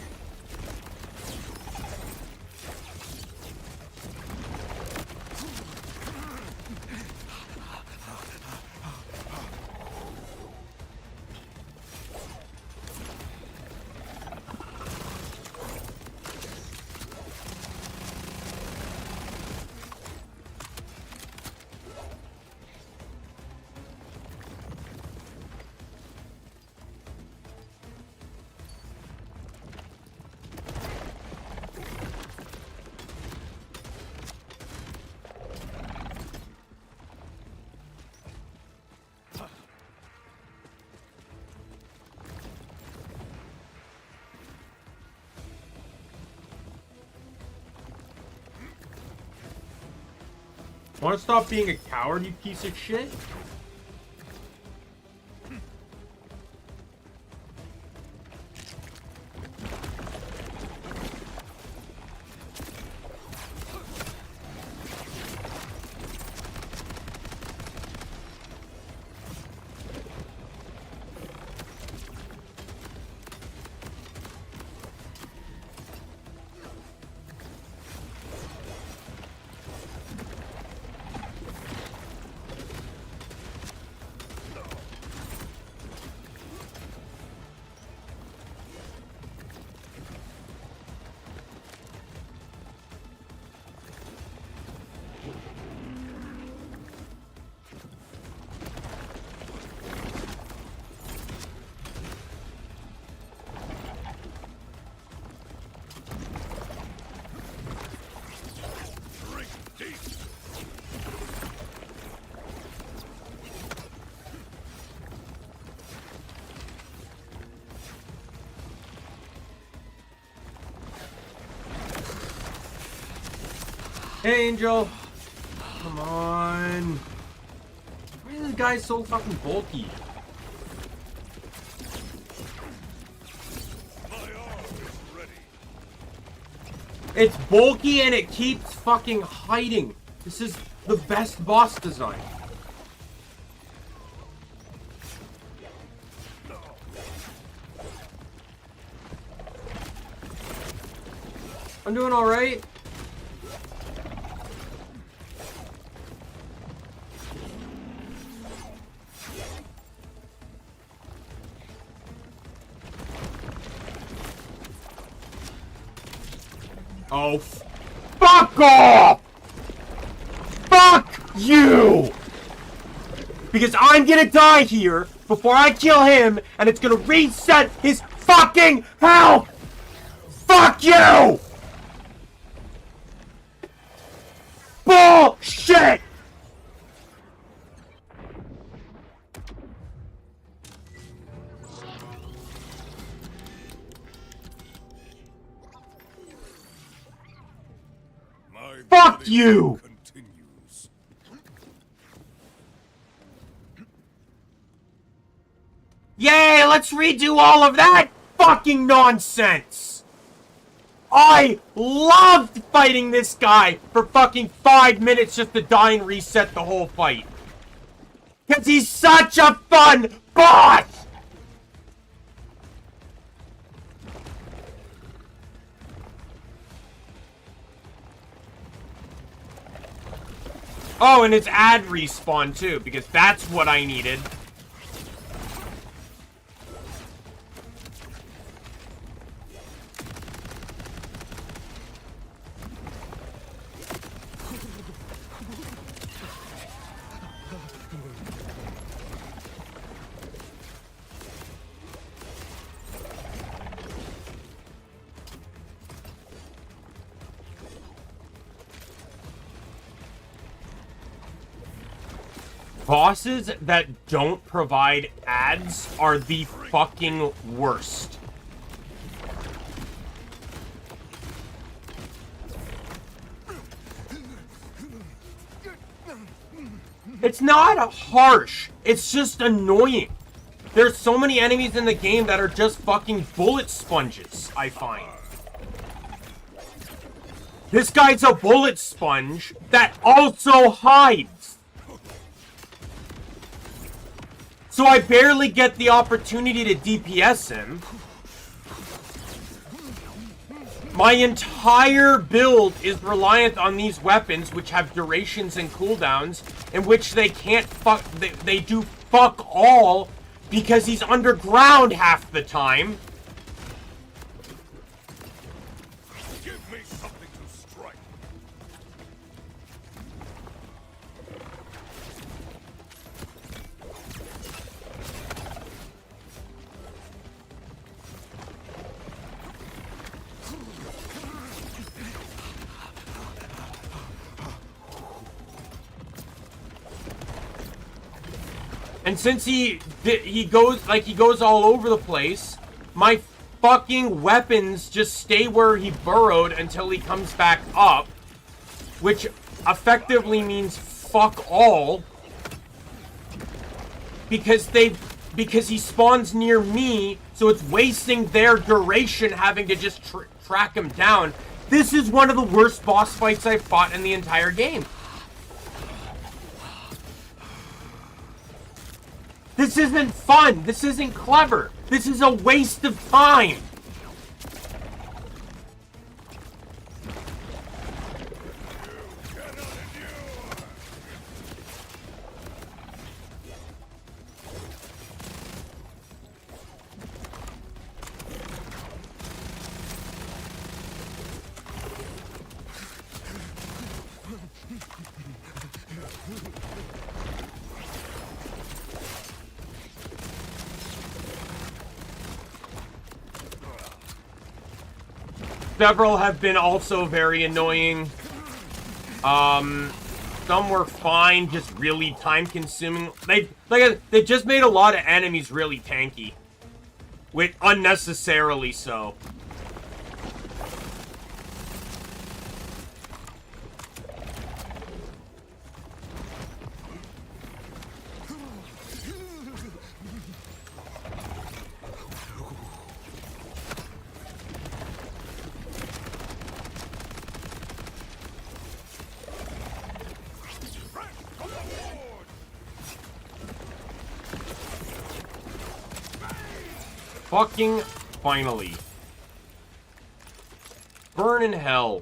Want to stop being a coward, you piece of shit? Hey, Angel. Come on. Why is this guy so fucking bulky? It's bulky and it keeps fucking hiding. This is the best boss design. I'm doing alright. Oh, fuck off! Fuck you! Because I'm gonna die here before I kill him, and it's gonna reset his fucking health! Fuck you! Bullshit! Fuck you! Continues. Yay, let's redo all of that fucking nonsense! I loved fighting this guy for fucking 5 minutes just to die and reset the whole fight. Because he's such a fun boss! Oh, and it's ad respawn too, because that's what I needed. Bosses that don't provide ads are the fucking worst. It's not harsh. It's just annoying. There's so many enemies in the game that are just fucking bullet sponges, I find. This guy's a bullet sponge that also hides. So I barely get the opportunity to DPS him. My entire build is reliant on these weapons, which have durations and cooldowns, in which they can't they do fuck all, because he's underground half the time. Give me something to strike. And since he goes all over the place, my fucking weapons just stay where he burrowed until he comes back up, which effectively means fuck all, because he spawns near me, so it's wasting their duration having to just track him down. This is one of the worst boss fights I've fought in the entire game. This isn't fun. This isn't clever. This is a waste of time. Several have been also very annoying. Some were fine, just really time-consuming. They just made a lot of enemies really tanky, with unnecessarily so. Fucking finally. Burn in hell.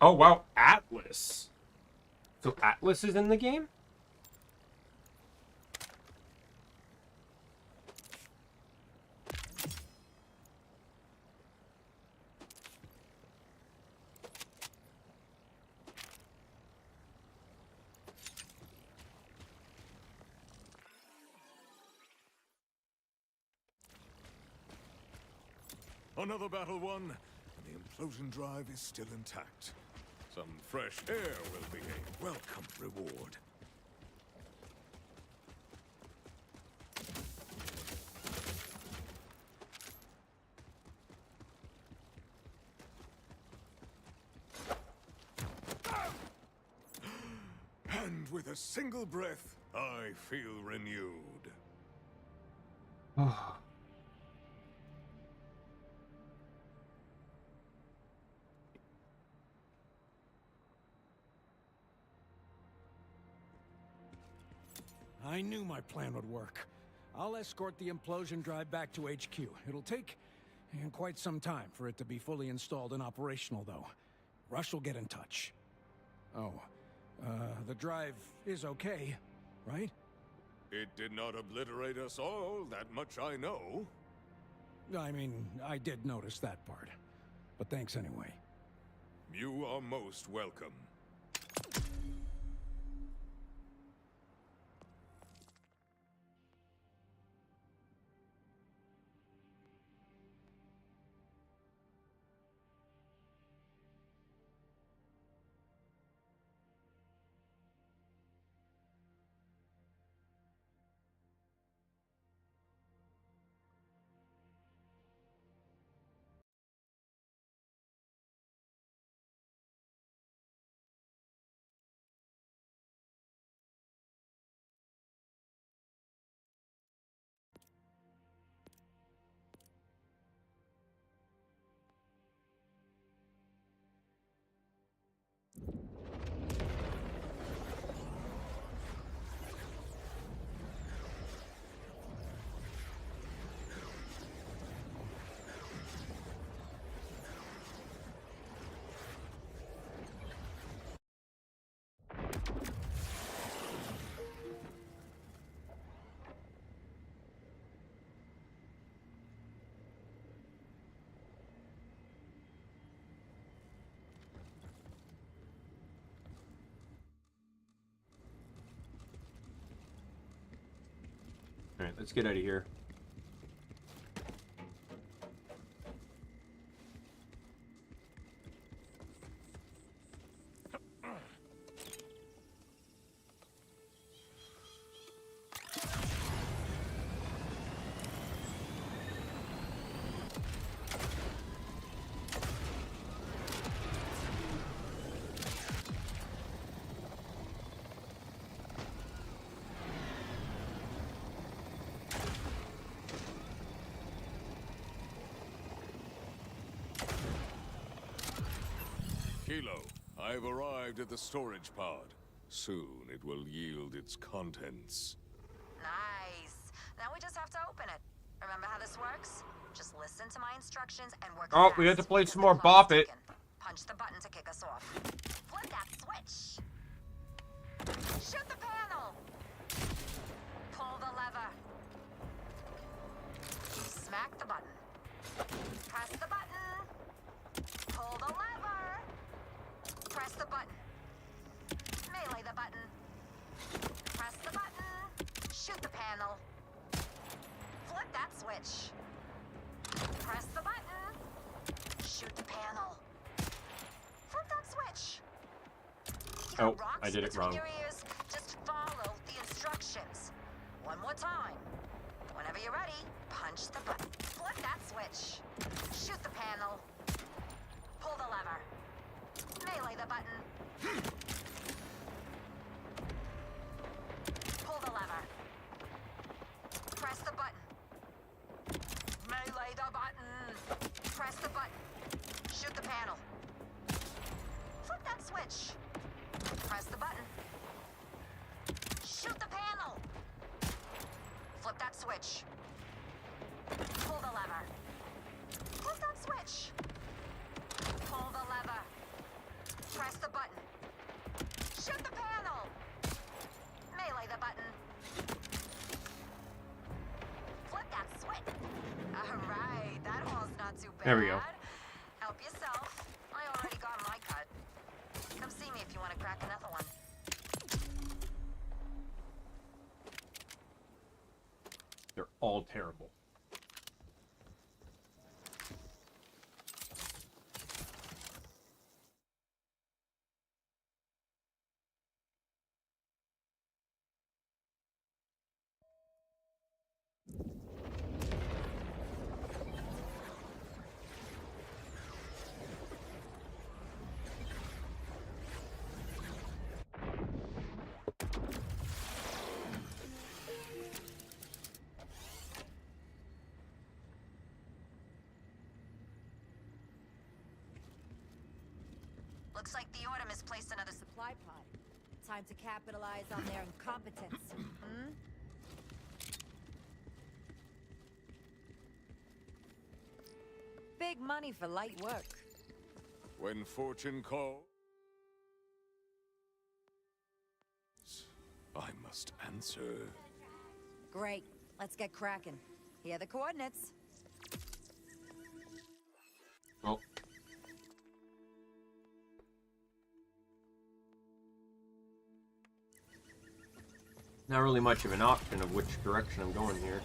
Oh, wow. Atlas. So Atlas is in the game? Another battle won, and the implosion drive is still intact. Some fresh air will be a welcome reward. And with a single breath, I feel renewed. I knew my plan would work. I'll escort the implosion drive back to HQ. It'll take quite some time for it to be fully installed and operational, though. Rush will get in touch. Oh, the drive is okay, right? It did not obliterate us all, that much I know. I mean, I did notice that part. But thanks anyway. You are most welcome. Alright, let's get out of here. Kilo, I've arrived at the storage pod. Soon it will yield its contents. Nice. Now we just have to open it. Remember how this works? Just listen to my instructions and work Oh, fast. we have to play because some the more clock's Bop It. ticking. Punch the button to kick us off. Flip that switch. Shoot the panel. Pull the lever. Smack the button. Press the button. Pull the lever. Press the button. Melee the button. Press the button. Shoot the panel. Flip that switch. Press the button. Shoot the panel. Flip that switch. Oh, I did it wrong. Your ears. Just follow the instructions. One more time. Whenever you're ready, punch the button. Flip that switch. Shoot the panel. Pull the lever. Melee the button. Pull the lever. Press the button. There we go. Help yourself. I already got my cut. Come see me if you want to crack another one. They're all terrible. Looks like the order misplaced another supply pod. Time to capitalize on their incompetence. Hmm? Big money for light work. When fortune calls, I must answer. Great. Let's get cracking. Here are the coordinates. Well. Not really much of an option of which direction I'm going here.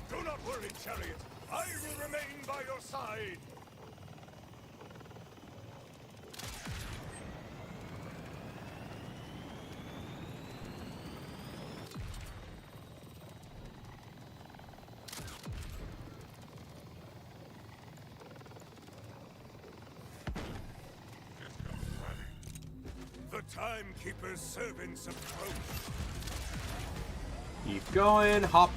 Do not worry, Chariot. I will remain by your side. The Timekeeper's servants approach. Keep going, hop.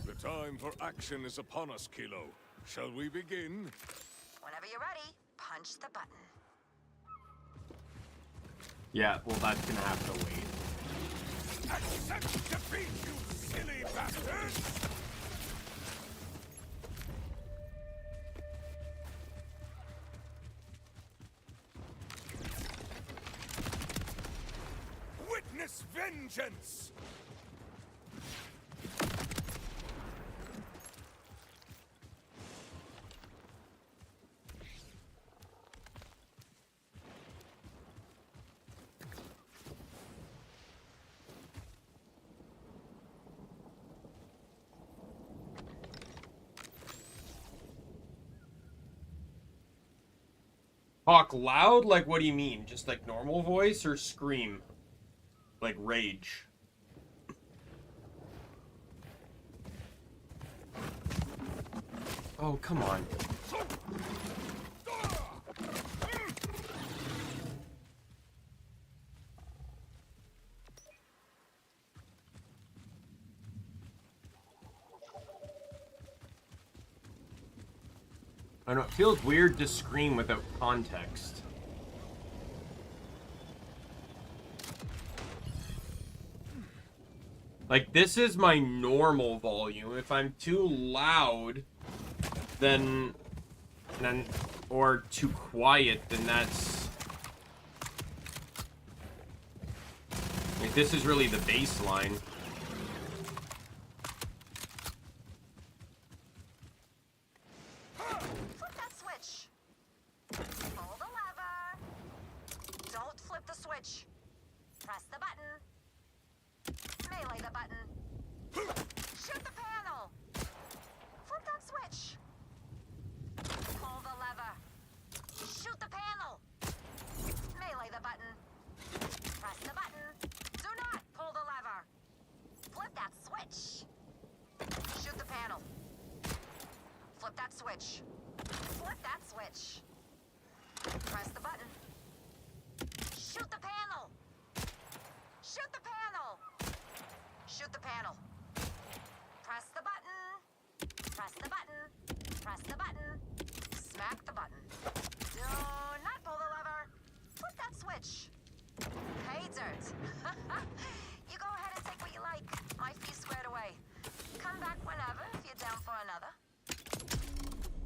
The time for action is upon us, Kilo. Shall we begin? Whenever you're ready, punch the button. Yeah, well, that's gonna have to wait. Accept defeat, you silly bastard! Witness vengeance! Talk loud? Like, what do you mean? Just like normal voice or scream? Like rage? Oh, come on. I don't know, it feels weird to scream without context. Like, this is my normal volume. If I'm too loud, then or too quiet, then that's... Like, this is really the baseline. Flip that switch. Pull the lever. Don't flip the switch. Press the button. Melee the button. Shoot the panel. Flip that switch. Pull the lever. Shoot the panel. Melee the button. Press the button. Do not pull the lever.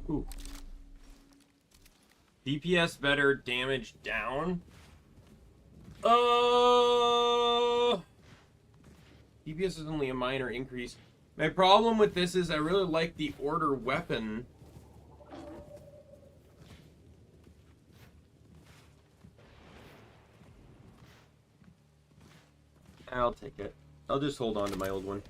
Ooh. DPS better, damage down. DPS is only a minor increase. My problem with this is I really like the order weapon. I'll take it. I'll just hold on to my old one.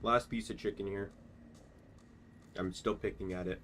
Last piece of chicken here. I'm still picking at it.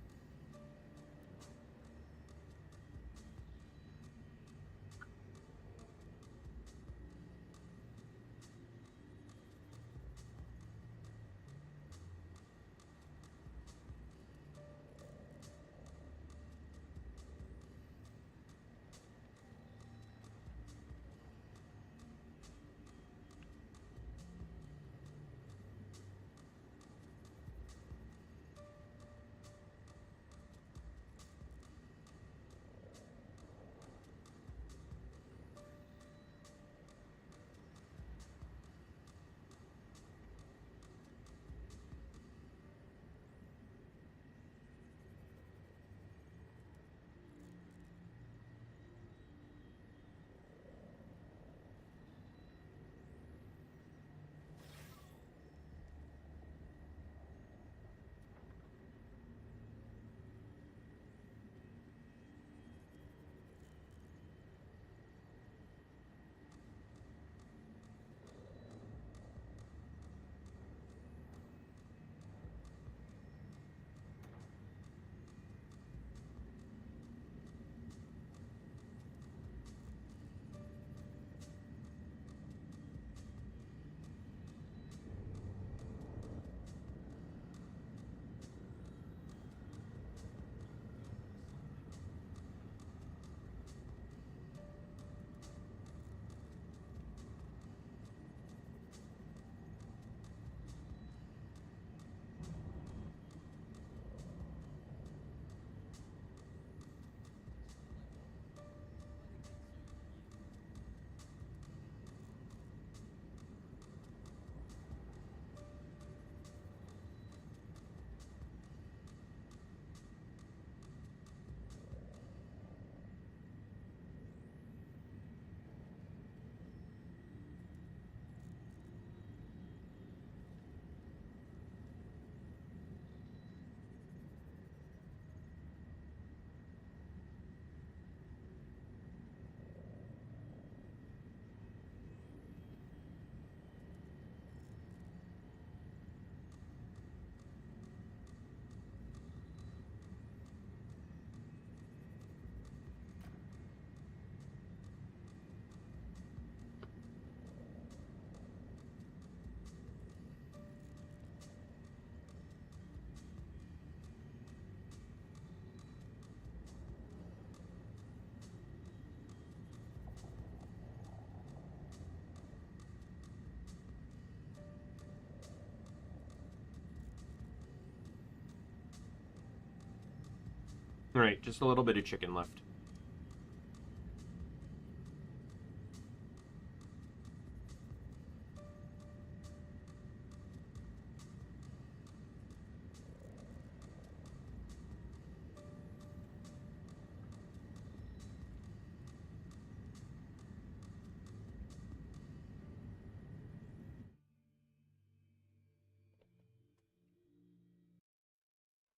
Alright, just a little bit of chicken left.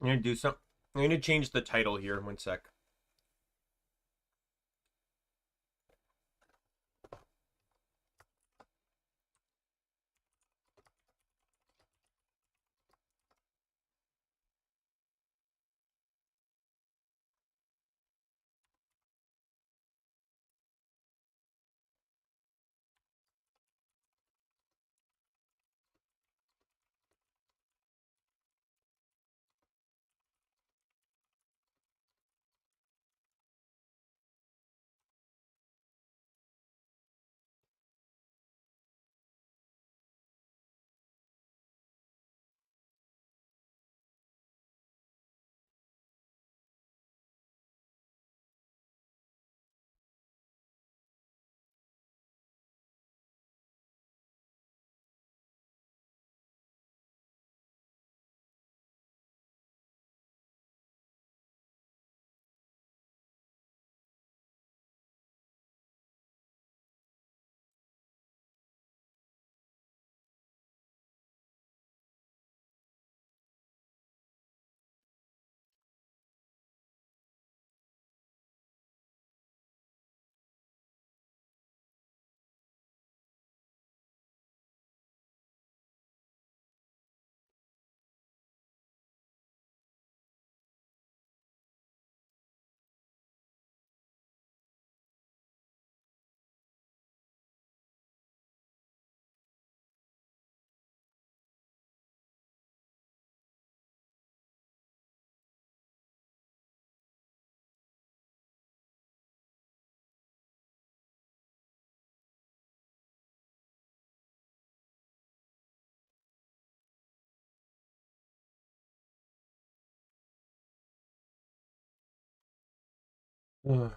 I'm gonna do some. I'm gonna change the title here. 1 sec. Ugh.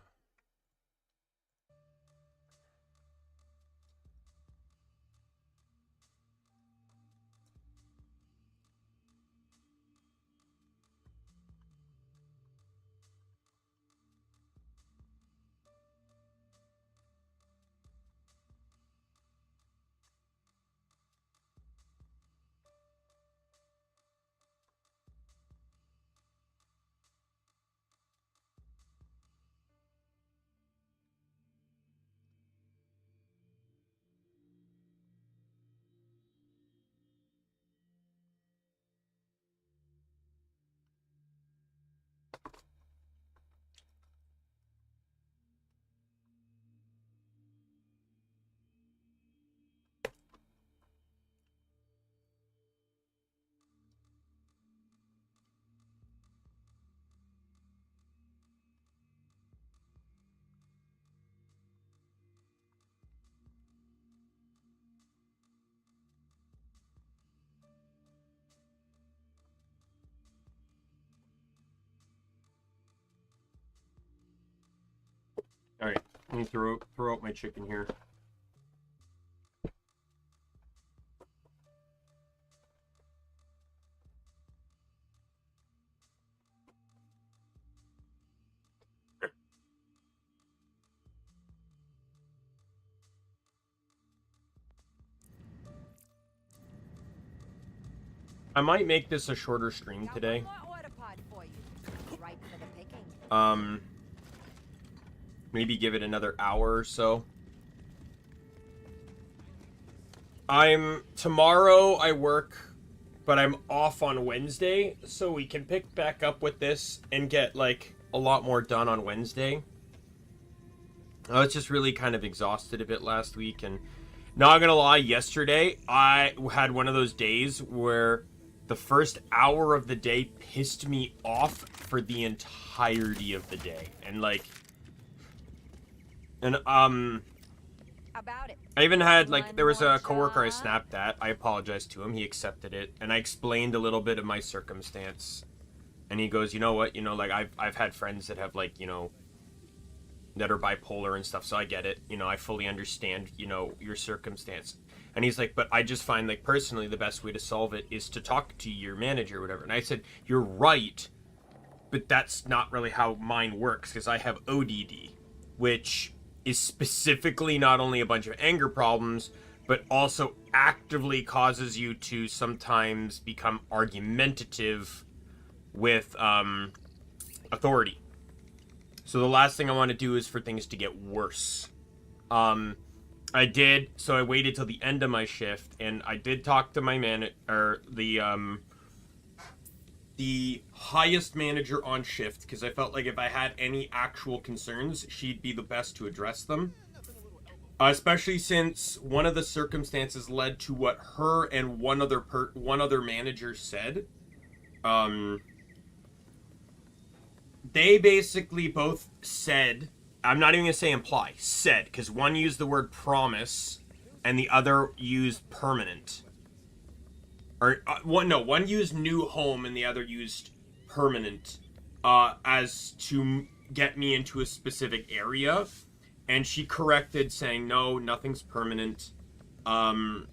All right, let me throw out my chicken here. I might make this a shorter stream today. Maybe give it another hour or so. Tomorrow I work, but I'm off on Wednesday, so we can pick back up with this and get like a lot more done on Wednesday. I was just really kind of exhausted a bit last week, and not gonna lie, yesterday I had one of those days where the first hour of the day pissed me off for the entirety of the day. And like, About it. I even had like, there was a coworker I snapped at. I apologized to him. He accepted it, and I explained a little bit of my circumstance. And he goes, you know what? You know, like I've had friends that have like, you know, that are bipolar and stuff, so I get it. You know, I fully understand, you know, your circumstance. And he's like, but I just find like personally the best way to solve it is to talk to your manager or whatever. And I said, you're right, but that's not really how mine works, because I have ODD, which is specifically not only a bunch of anger problems, but also actively causes you to sometimes become argumentative with authority. So the last thing I want to do is for things to get worse. I did, so I waited till the end of my shift, and I did talk to my the highest manager on shift, because I felt like if I had any actual concerns, she'd be the best to address them. Especially since one of the circumstances led to what her and one other manager said. They basically both said, I'm not even going to say imply, said, because one used the word promise and the other used permanent. Or, one used new home and the other used permanent as to get me into a specific area. And she corrected, saying, no, nothing's permanent. But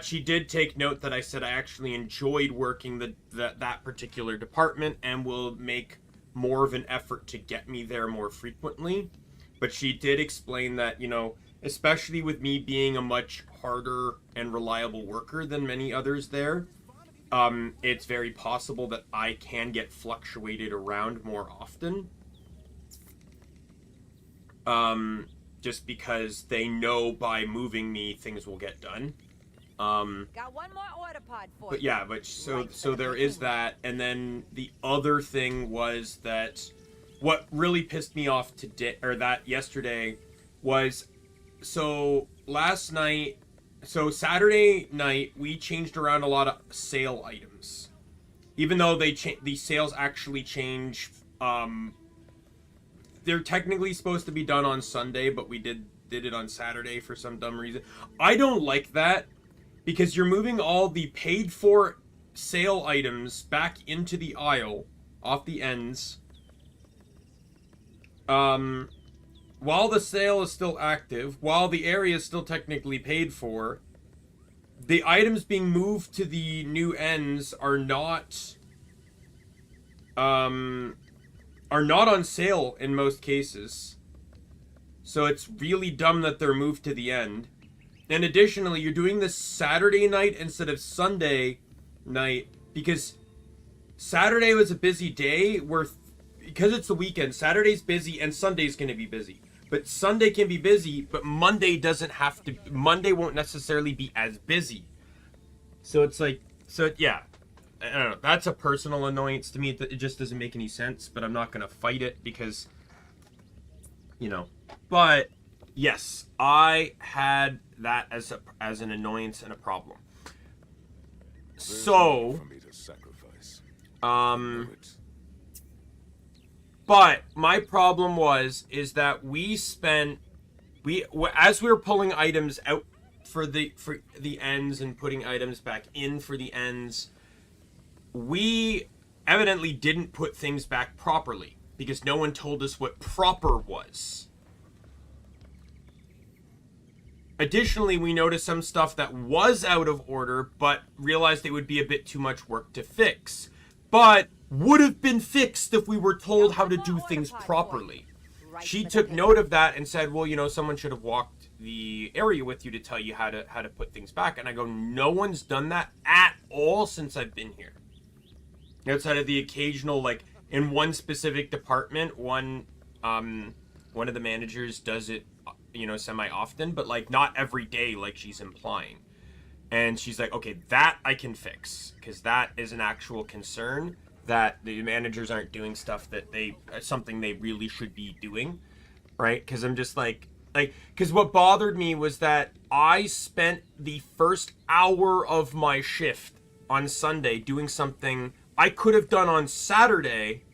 she did take note that I said I actually enjoyed working that particular department and will make more of an effort to get me there more frequently. But she did explain that, you know, especially with me being a much harder and reliable worker than many others there, it's very possible that I can get fluctuated around more often. Just because they know by moving me, things will get done. Got one more order pod for but yeah, but so there is that, and then the other thing was that what really pissed me off today, or that yesterday, was so Saturday night we changed around a lot of sale items, even though the sales actually change. They're technically supposed to be done on Sunday, but we did it on Saturday for some dumb reason. I don't like that, because you're moving all the paid for sale items back into the aisle off the ends. While the sale is still active, while the area is still technically paid for, the items being moved to the new ends are not on sale in most cases. So it's really dumb that they're moved to the end. And additionally, you're doing this Saturday night instead of Sunday night, because Saturday was a busy day because it's the weekend, Saturday's busy and Sunday's going to be busy. But Sunday can be busy, but Monday won't necessarily be as busy. So it's like, yeah. I don't know, that's a personal annoyance to me. It just doesn't make any sense, but I'm not going to fight it because, you know. But, yes, I had that as an annoyance and a problem. So, for me to sacrifice. But my problem is that as we were pulling items out for the ends and putting items back in for the ends, we evidently didn't put things back properly because no one told us what proper was. Additionally, we noticed some stuff that was out of order, but realized it would be a bit too much work to fix. But would have been fixed if we were told how to do things properly. She took note of that and said, well, you know, someone should have walked the area with you to tell you how to put things back. And I go, no one's done that at all since I've been here. Outside of the occasional, like, in one specific department, one of the managers does it, you know, semi-often, but, like, not every day, like she's implying. And she's like, okay, that I can fix, because that is an actual concern, that the managers aren't doing stuff that something they really should be doing, right? Because I'm just like, because what bothered me was that I spent the first hour of my shift on Sunday doing something I could have done on Saturday,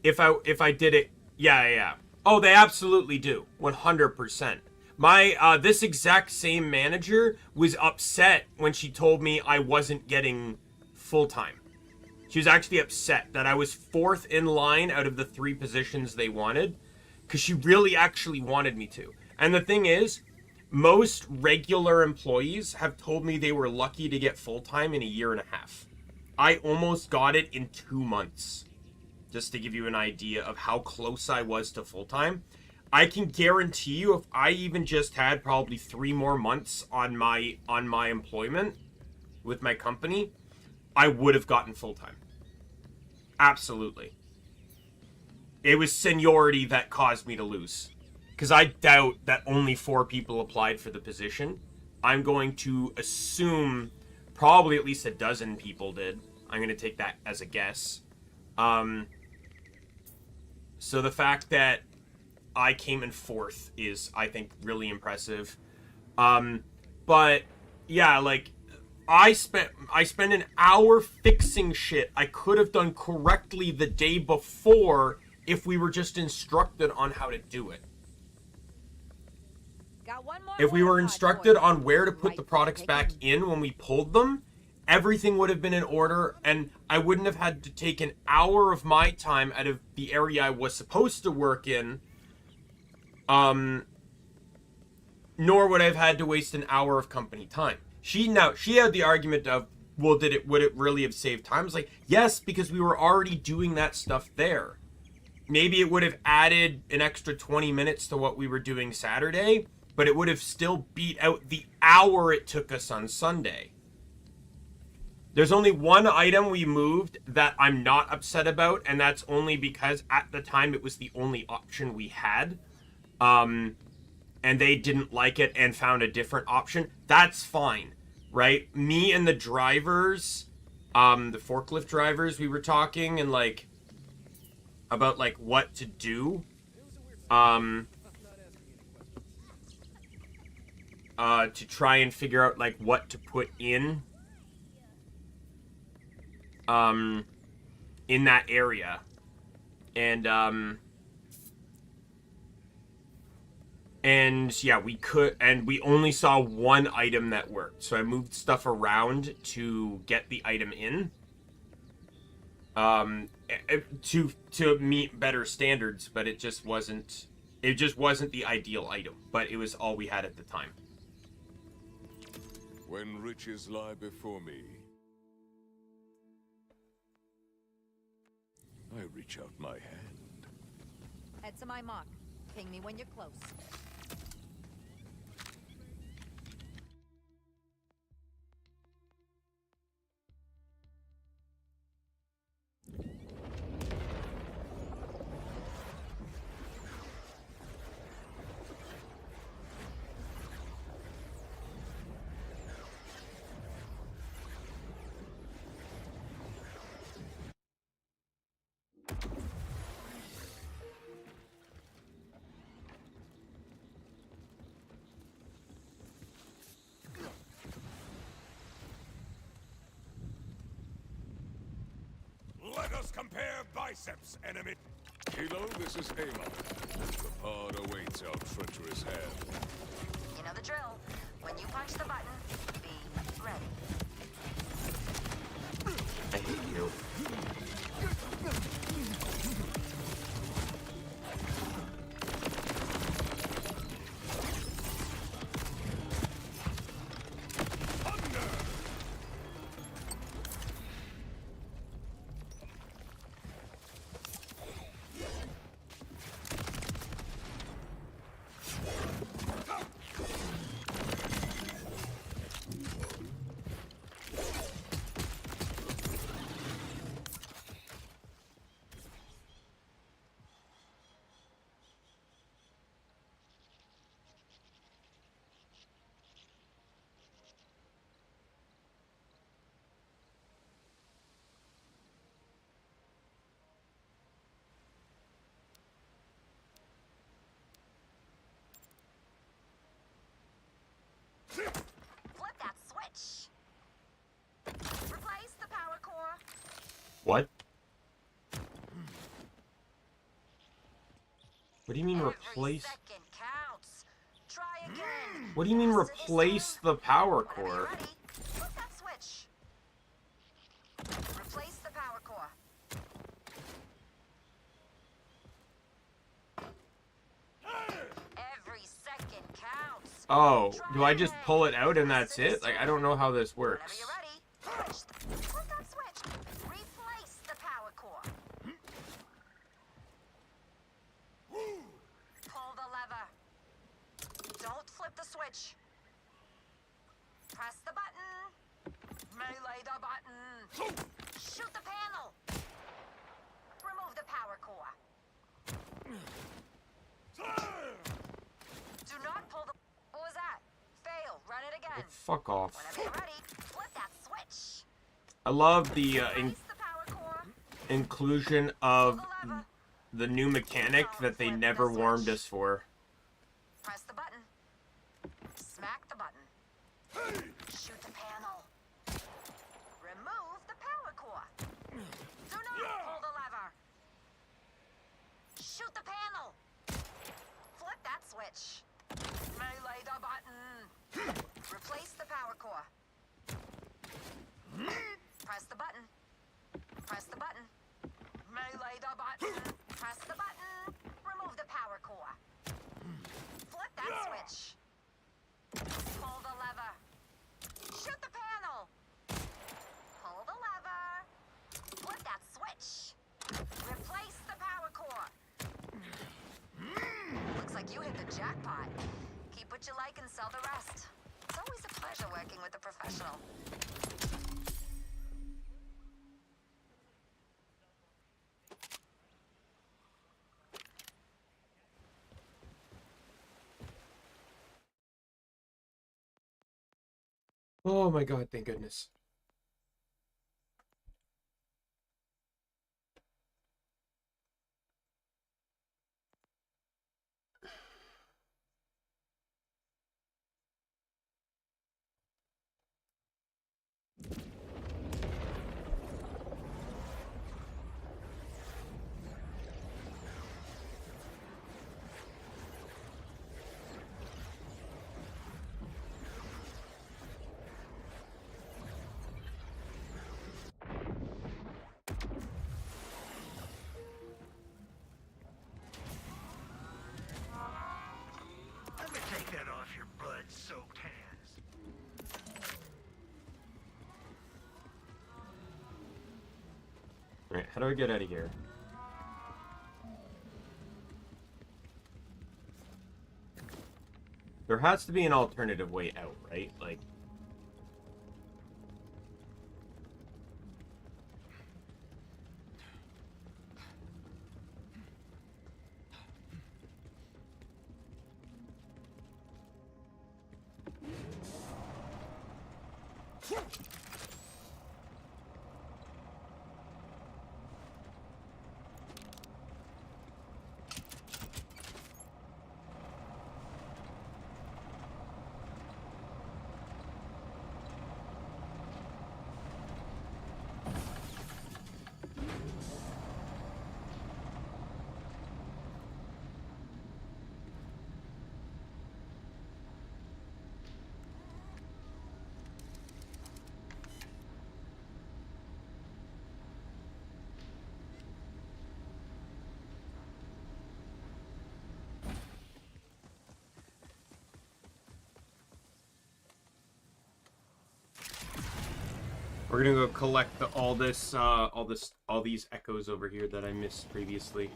if I did it. Yeah. Oh, they absolutely do. 100%. My, this exact same manager was upset when she told me I wasn't getting full-time. She was actually upset that I was 4th in line out of the 3 positions they wanted, because she really actually wanted me to. And the thing is, most regular employees have told me they were lucky to get full-time in a year and a half. I almost got it in 2 months. Just to give you an idea of how close I was to full-time. I can guarantee you if I even just had probably 3 more months on my employment with my company, I would have gotten full-time. Absolutely. It was seniority that caused me to lose. Because I doubt that only 4 people applied for the position. I'm going to assume probably at least a dozen people did. I'm going to take that as a guess. So the fact that I came in 4th is, I think, really impressive. But yeah, like I spent an hour fixing shit I could have done correctly the day before if we were just instructed on how to do it. Got one more If we were order pod instructed for you. on where to put Right, the products take back them. in when we pulled them, everything would have been in order, and I wouldn't have had to take an hour of my time out of the area I was supposed to work in, nor would I have had to waste an hour of company time. She had the argument of, well, would it really have saved time? I was like, yes, because we were already doing that stuff there. Maybe it would have added an extra 20 minutes to what we were doing Saturday, but it would have still beat out the hour it took us on Sunday. There's only one item we moved that I'm not upset about, and that's only because at the time it was the only option we had. And they didn't like it and found a different option. That's fine, right? Me and the drivers, the forklift drivers, we were talking and like about like what to do. To try and figure out like what to put in that area. And yeah, we only saw one item that worked. So I moved stuff around to get the item in. To meet better standards, but it just wasn't the ideal item, but it was all we had at the time. When riches lie before me, I reach out my hand. Head to my mark. Ping me when you're close. Let us compare biceps, enemy. Kilo, this is Amon. The pod awaits our treacherous hand. You know the drill. When you punch the button, be ready. I hate you. Flip that switch. Replace the power core. What? What do you mean Every replace? second counts. Try again. What do you mean Custody replace soon. the power Whenever you're core? ready, flip that switch. Replace the power core. Every second counts. Oh, do I just pull it out and that's it? Like, I don't know how this Whenever works. you're ready, flip that switch. Replace the power core. Pull the lever. Don't flip the switch. Press the button. Melee the button. Shoot the panel! Remove the power core. Do not pull the... What was that? Fail. Run it again. Fuck off. Whenever you're ready, flip that switch. I love the Release the power core. inclusion of Pull the lever. the new mechanic that they never warned us for. Press the button. Smack the button. Shoot the panel. Remove the power core. Do not pull the lever. Shoot the panel. Flip that switch. Melee the button. Replace the power core. Press the button. Press the button. Melee the button. Press the button. Remove the power core. Flip that switch. Pull the lever. Shoot the panel. Pull the lever. Flip that switch. Replace the power core. Looks like you hit the jackpot. Keep what you like and sell the rest. It's always a pleasure working with a professional. Oh my god, thank goodness. Let me take that off your blood-soaked hands. Alright, how do I get out of here? There has to be an alternative way out, right? Like... We're gonna go collect all these echoes over here that I missed previously.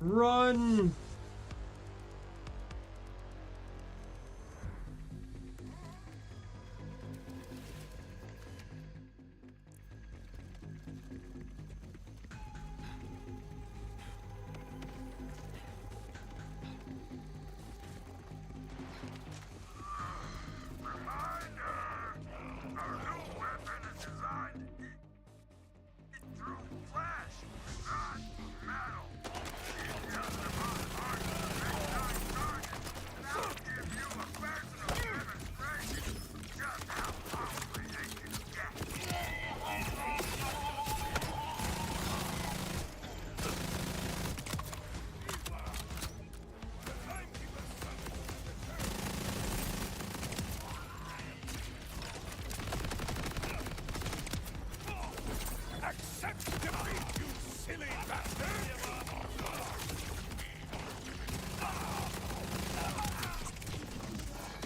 Run!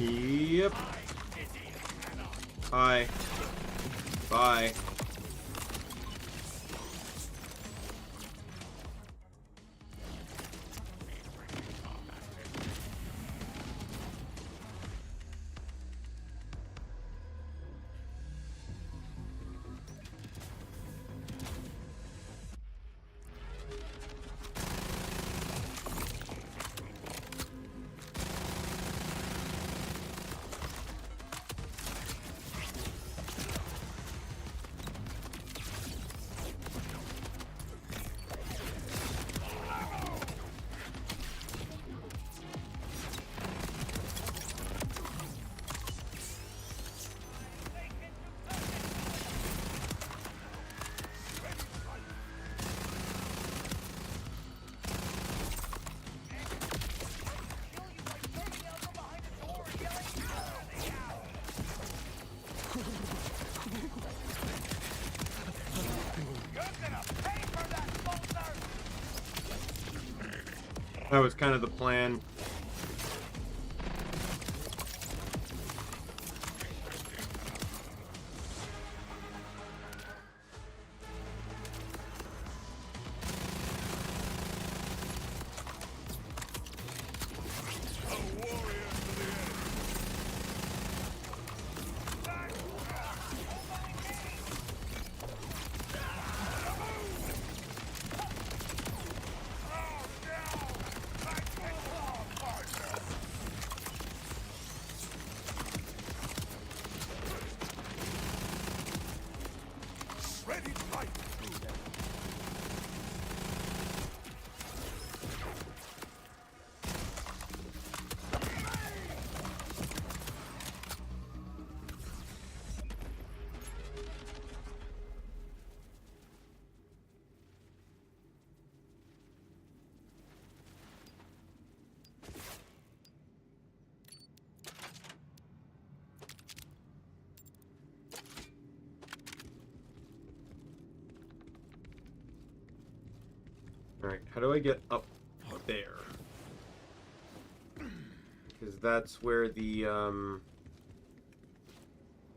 Yep. Hi. Bye. That was kind of the plan. Alright, how do I get up there? Because that's where the,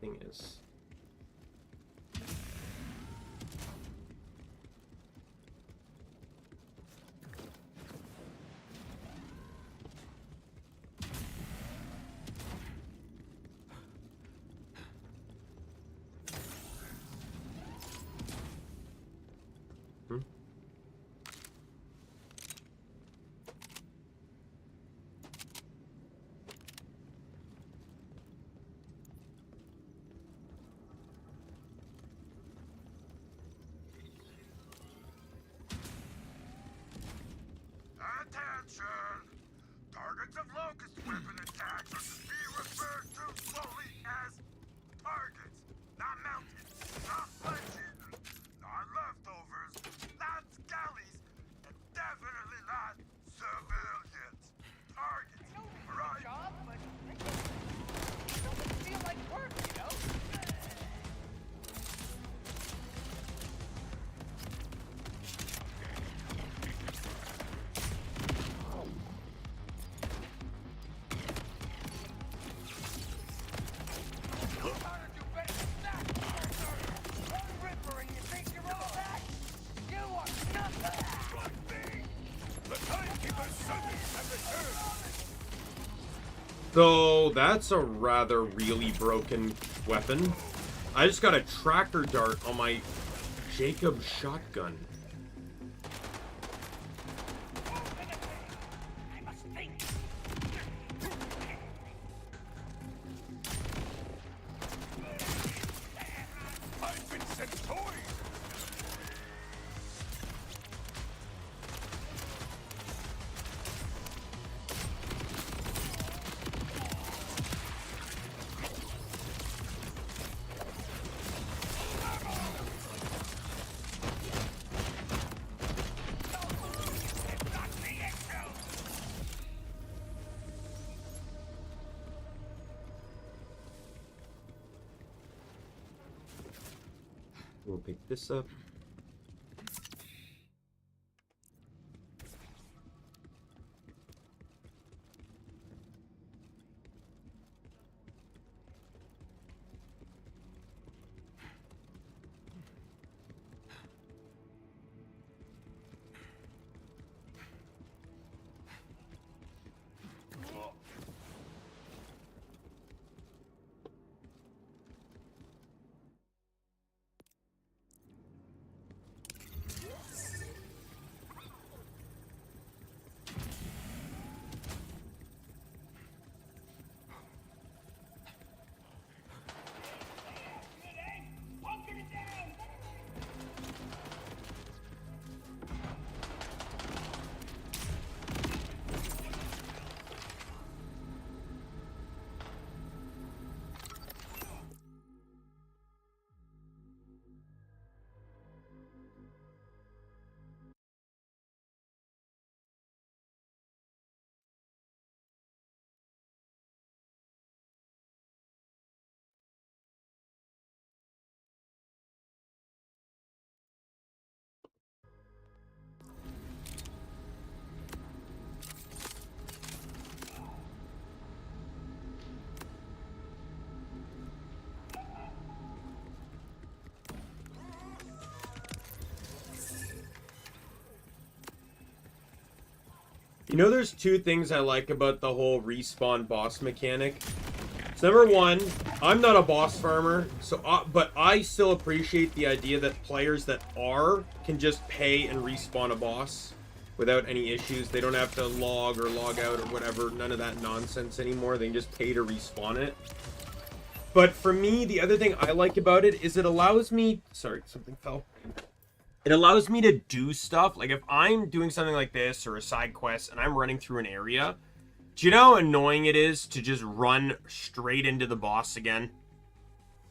thing is. Attention! Targets of locust weapon attacks are to be referred to solely as targets, not mounted, not flesh-eaten, not leftovers, not scallies, and definitely not civilians. Targets, right? Job, but it doesn't feel like work, you know? So that's a rather really broken weapon. I just got a tracker dart on my Jacob shotgun. I've been sent toys! We'll pick this up. You know, there's two things I like about the whole respawn boss mechanic. So number one, I'm not a boss farmer, so but I still appreciate the idea that players that are can just pay and respawn a boss without any issues. They don't have to log or log out or whatever, none of that nonsense anymore. They can just pay to respawn it. But for me, the other thing I like about it is it allows me... Sorry, something fell. It allows me to do stuff. Like if I'm doing something like this or a side quest and I'm running through an area, do you know how annoying it is to just run straight into the boss again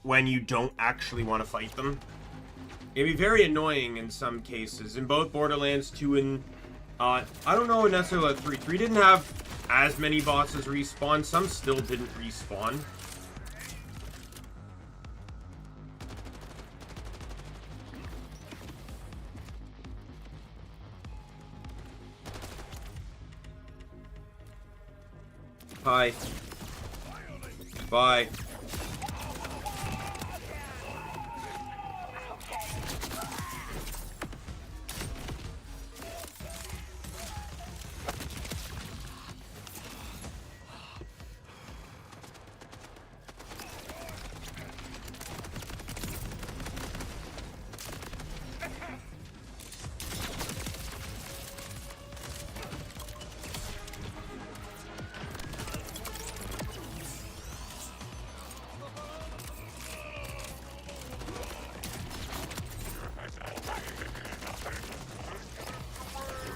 when you don't actually want to fight them? It'd be very annoying in some cases. In both Borderlands 2 and... I don't know necessarily about 3. 3 didn't have as many bosses respawn. Some still didn't respawn. Hi. Bye.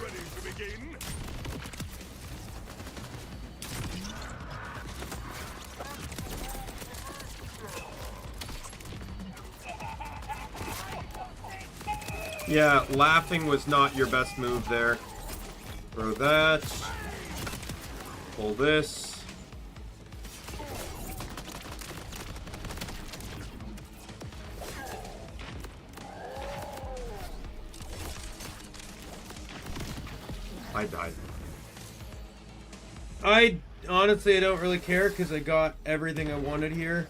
Ready to begin? Yeah, laughing was not your best move there. Throw that. Pull this. I died. Honestly, I don't really care because I got everything I wanted here.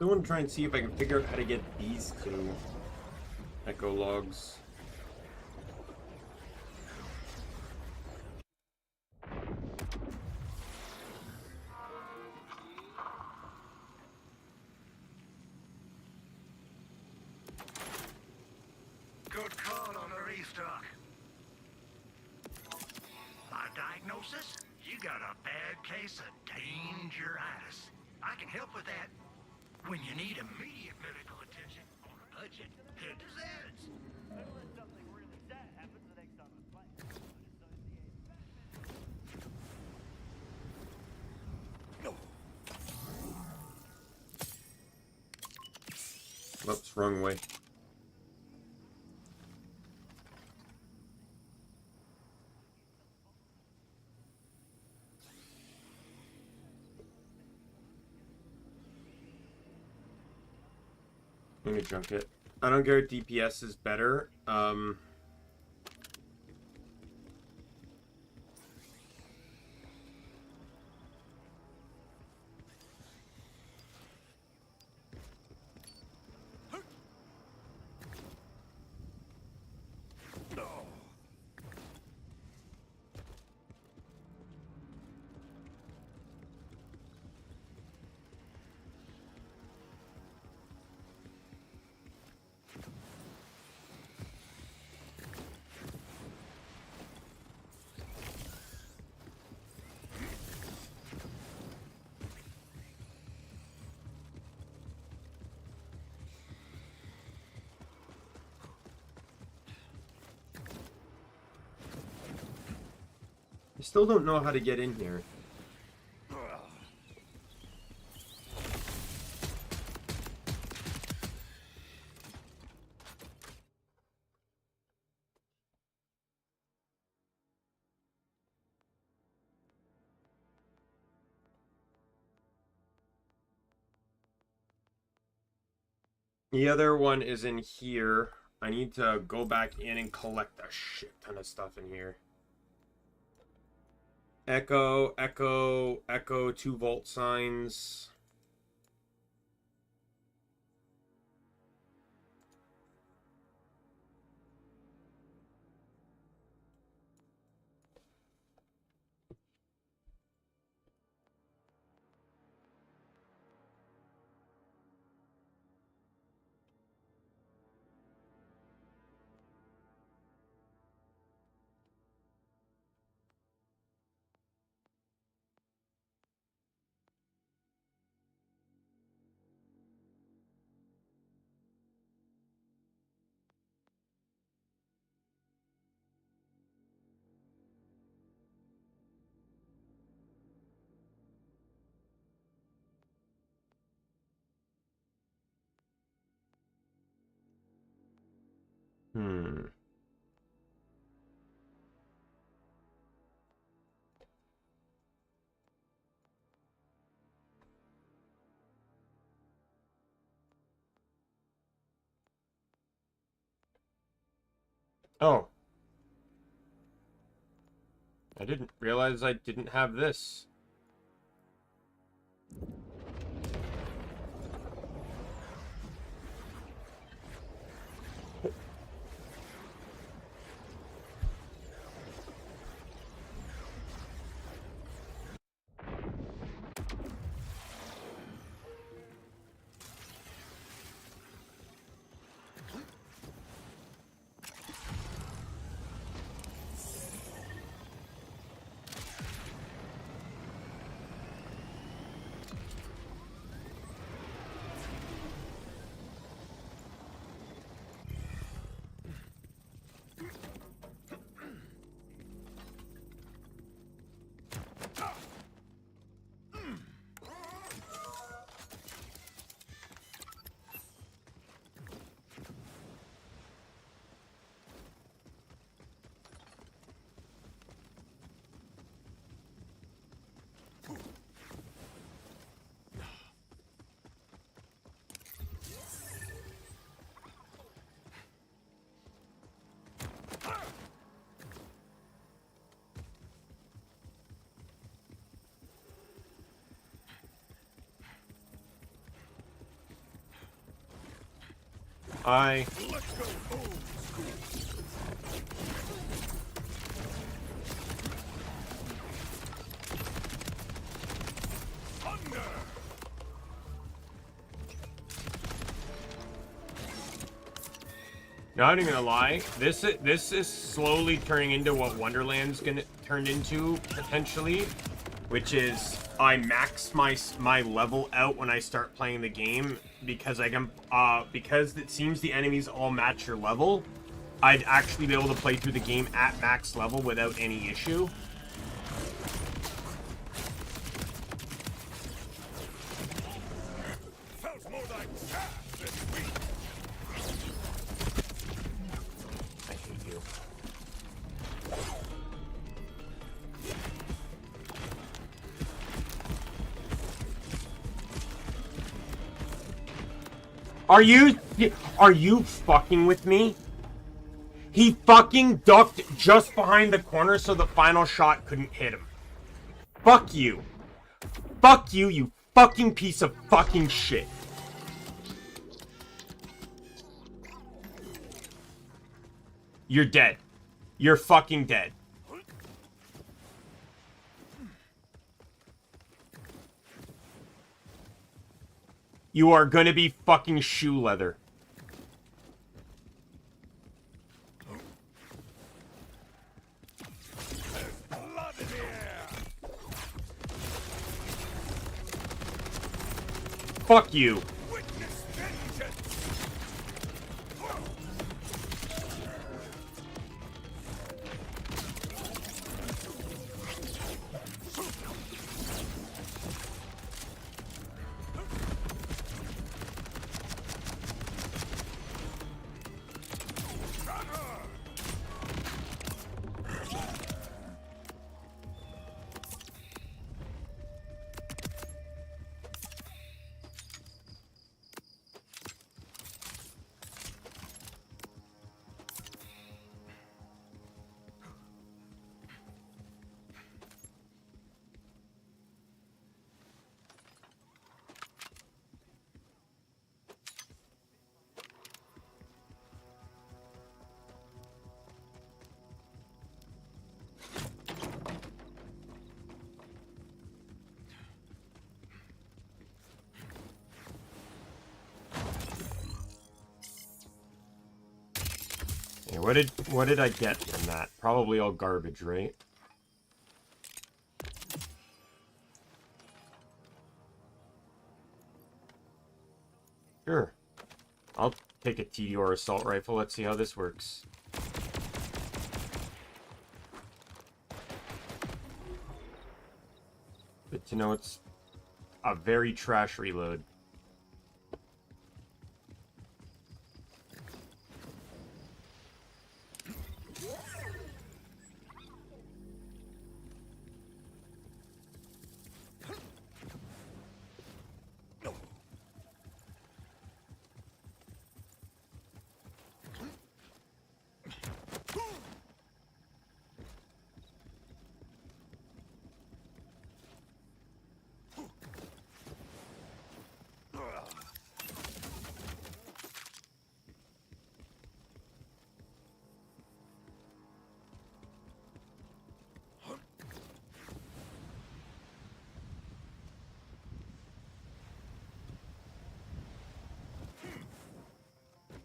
I want to try and see if I can figure out how to get these two echo logs. Good call on the restock. My diagnosis? You got a bad case of dangeritis. I can help with that. When you need immediate medical attention on a budget, head to Zed's. Unless something really sad happens the next time I play. Oops, wrong way. Let me junk it. I don't care if DPS is better. I still don't know how to get in here. The other one is in here. I need to go back in and collect a shit ton of stuff in here. Echo, echo, echo, 2 vault signs. Oh. I didn't realize I didn't have this. Let's go old school. Thunder. Not even gonna lie, this is slowly turning into what Wonderland's gonna turn into potentially, which is I max my level out when I start playing the game because I can because it seems the enemies all match your level. I'd actually be able to play through the game at max level without any issue. Felt more like chaff than wheat. I hate you. Are you fucking with me? He fucking ducked just behind the corner so the final shot couldn't hit him. Fuck you. Fuck you, you fucking piece of fucking shit. You're dead. You're fucking dead. You are gonna be fucking shoe leather. Blood in the air. Fuck you. Witness vengeance. what did I get from that? Probably all garbage, right? Sure. I'll take a TDR assault rifle. Let's see how this works. But you know, it's a very trash reload.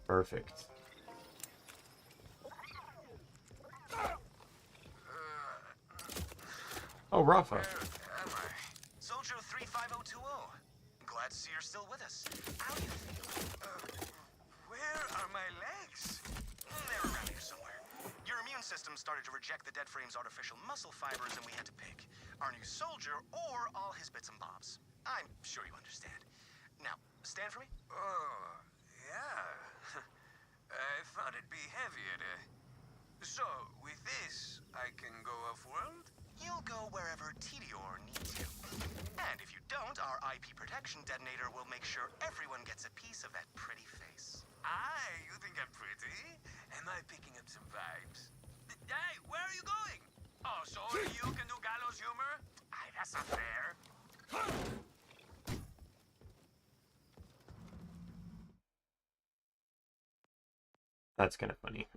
Perfect. Oh, Rafa. Soldier 35020. Glad to see you're still with us. How do you feel? Where are my legs? They're around here somewhere. Your immune system started to reject the dead frame's artificial muscle fibers, and we had to pick our new soldier or all his bits and bobs. I'm sure you understand. Now, stand for me. Oh, yeah. I thought it'd be heavier to... So, with this, I can go off-world? You'll go wherever Tedior needs you. And if you don't, our IP protection detonator will make sure everyone gets a piece of that pretty face. You think I'm pretty? Am I picking up some vibes? Hey, where are you going? Oh, so only you can do gallows humor? That's not fair. That's kind of funny.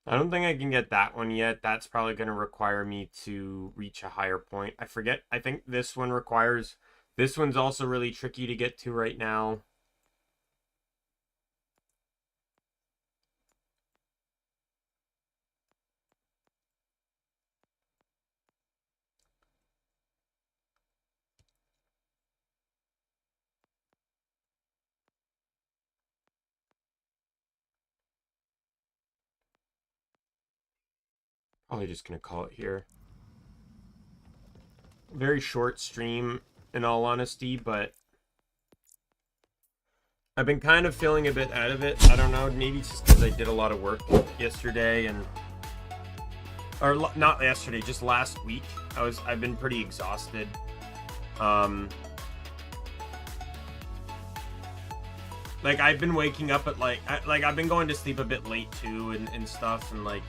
I don't think I can get that one yet. That's probably going to require me to reach a higher point. I forget. I think this one requires... This one's also really tricky to get to right now. Probably just going to call it here. Very short stream, in all honesty, but I've been kind of feeling a bit out of it. I don't know, maybe it's just because I did a lot of work yesterday and... Or not yesterday, just last week. I've been pretty exhausted. Like, I've been waking up at, I've been going to sleep a bit late, too, and stuff, and, like,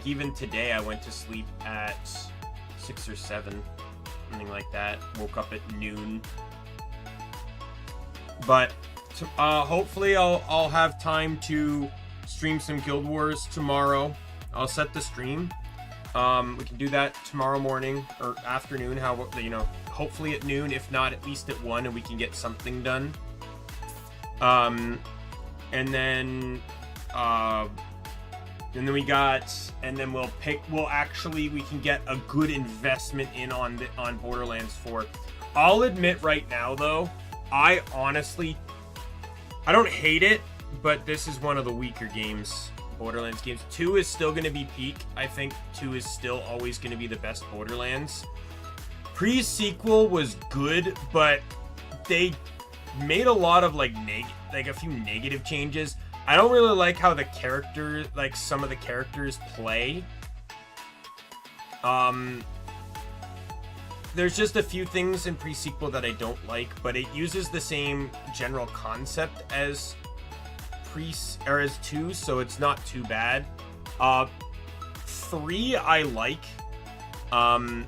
even today, I went to sleep at 6 or 7, something like that. Woke up at noon. But, hopefully, I'll have time to stream some Guild Wars tomorrow. I'll set the stream. We can do that tomorrow morning, or afternoon, hopefully at noon, if not, at least at 1, and we can get something done. And then we can get a good investment in on Borderlands 4. I'll admit right now, though, I don't hate it, but this is one of the weaker games, Borderlands games. 2 is still going to be peak. I think 2 is still always going to be the best Borderlands. Pre-sequel was good, but they made a lot of a few negative changes. I don't really like how some of the characters play. There's just a few things in pre-sequel that I don't like, but it uses the same general concept as 2, so it's not too bad. 3 I like. I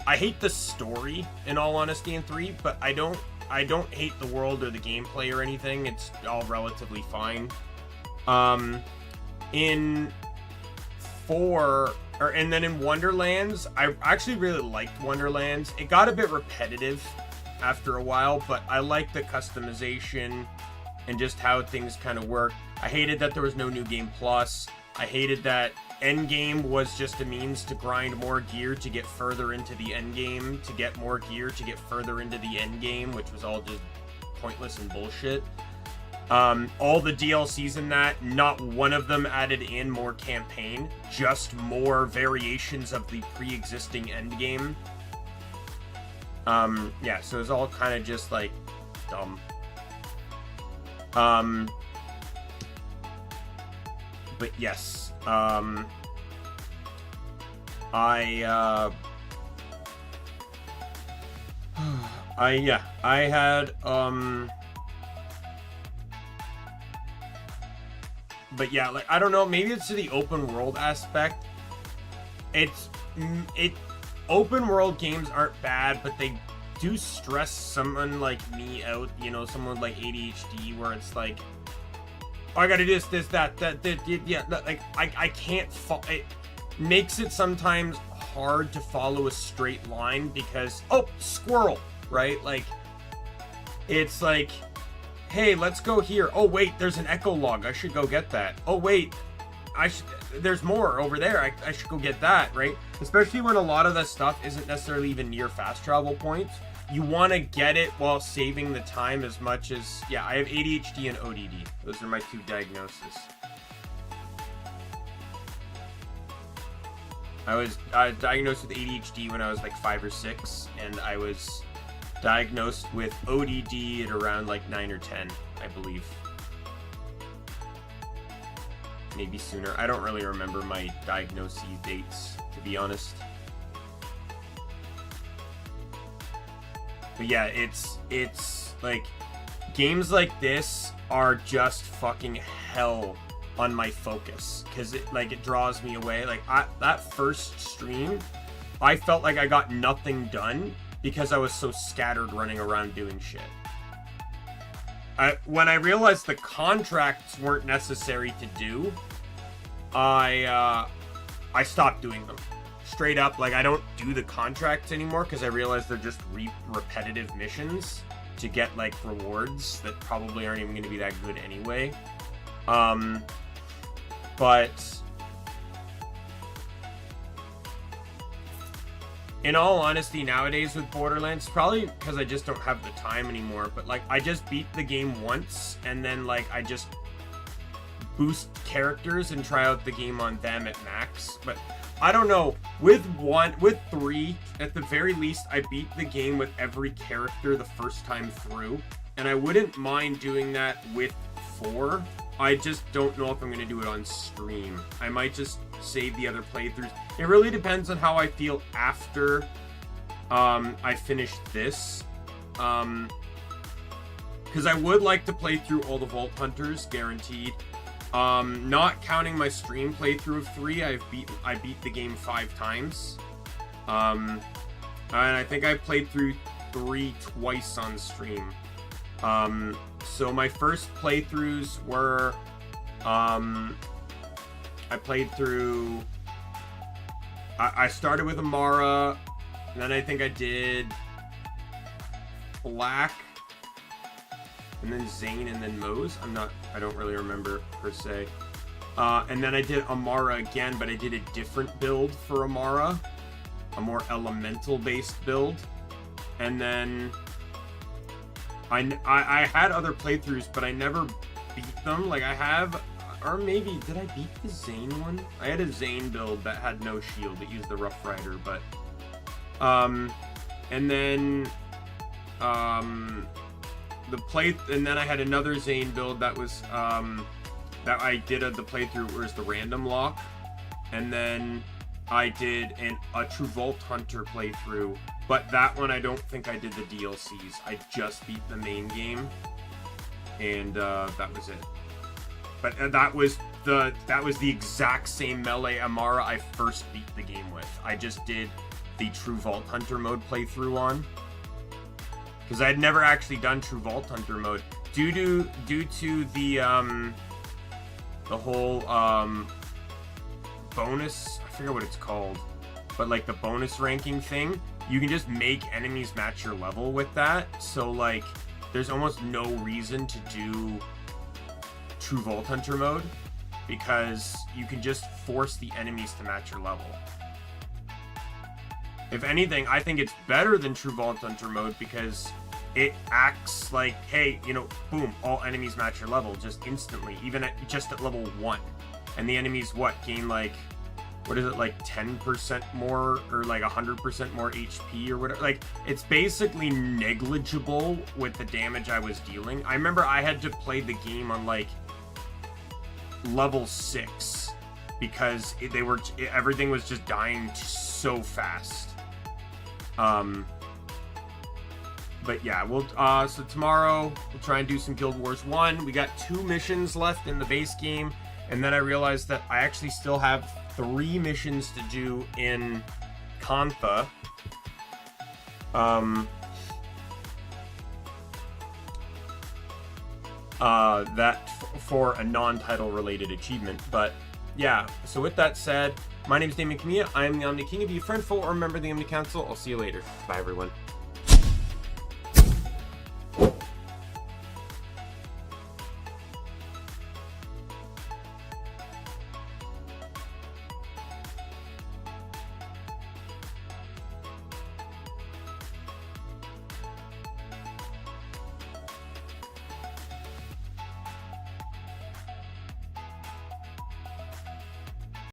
hate the story, in all honesty, in 3, but I don't hate the world or the gameplay or anything. It's all relatively fine. In 4, and then in Wonderlands, I actually really liked Wonderlands. It got a bit repetitive after a while, but I like the customization and just how things kind of work. I hated that there was no New Game Plus. I hated that Endgame was just a means to grind more gear to get further into the endgame, to get more gear to get further into the endgame, which was all just pointless and bullshit. All the DLCs in that, not one of them added in more campaign, just more variations of the pre-existing endgame. Yeah, so it was all kind of just like dumb. But yes, I had, but yeah, like, I don't know, maybe it's to the open world aspect. Open world games aren't bad, but they do stress someone like me out, you know, someone with like ADHD, where it's like, oh, I gotta do this, that, yeah, like, I can't, it makes it sometimes hard to follow a straight line because, oh, squirrel, right? Like, it's like, hey, let's go here. Oh, wait, there's an echo log. I should go get that. Oh, wait, there's more over there. I should go get that, right? Especially when a lot of the stuff isn't necessarily even near fast travel points. You want to get it while saving the time as much as... Yeah, I have ADHD and ODD. Those are my two diagnoses. I was diagnosed with ADHD when I was like 5 or 6, and I was diagnosed with ODD at around like 9 or 10, I believe. Maybe sooner. I don't really remember my diagnosis dates, to be honest. But yeah, it's like, games like this are just fucking hell on my focus, because it draws me away. Like, that first stream, I felt like I got nothing done because I was so scattered running around doing shit. When I realized the contracts weren't necessary to do, I stopped doing them. Straight up, like, I don't do the contracts anymore because I realize they're just repetitive missions to get, like, rewards that probably aren't even going to be that good anyway. But in all honesty, nowadays with Borderlands, probably because I just don't have the time anymore, but, like, I just beat the game once, and then, like, I just boost characters and try out the game on them at max. But I don't know, with 3, at the very least, I beat the game with every character the first time through, and I wouldn't mind doing that with 4. I just don't know if I'm going to do it on stream. I might just save the other playthroughs. It really depends on how I feel after I finish this. Because I would like to play through all the Vaulthunters, guaranteed. Not counting my stream playthrough of 3, I beat the game 5 times. And I think I played through 3 twice on stream. So my first playthroughs were, I played through, I started with Amara, and then I think I did Black, and then Zane, and then Mose. I don't really remember per se. And then I did Amara again, but I did a different build for Amara, a more elemental based build. And then I had other playthroughs, but I never beat them. Like, I have, or maybe, did I beat the Zane one? I had a Zane build that had no shield, that used the Rough Rider, but, and then, and then I had another Zane build that was, that I did the playthrough was the random lock, and then I did a true Vaulthunter playthrough, but that one I don't think I did the DLCs. I just beat the main game, and that was it. But that was the exact same melee Amara I first beat the game with. I just did the true Vaulthunter mode playthrough on, because I had never actually done true Vaulthunter mode due to the whole bonus, I forget what it's called, but like the bonus ranking thing, you can just make enemies match your level with that. So like, there's almost no reason to do true Vaulthunter mode, because you can just force the enemies to match your level. If anything, I think it's better than true Vaulthunter mode, because it acts like, hey, you know, boom, all enemies match your level just instantly, even at just at level 1. And the enemies, what, gain like, what is it, like 10% more or like 100% more HP or whatever? Like, it's basically negligible with the damage I was dealing. I remember I had to play the game on like level 6 because everything was just dying so fast. But yeah, so tomorrow we'll try and do some Guild Wars 1. We got 2 missions left in the base game, and then I realized that I actually still have 3 missions to do in Kantha. For a non-title related achievement. But yeah, so with that said, my name is Daimien Kamiya. I am the Omni King. If you're a friend, foe, or member of the Omni Council, I'll see you later. Bye, everyone.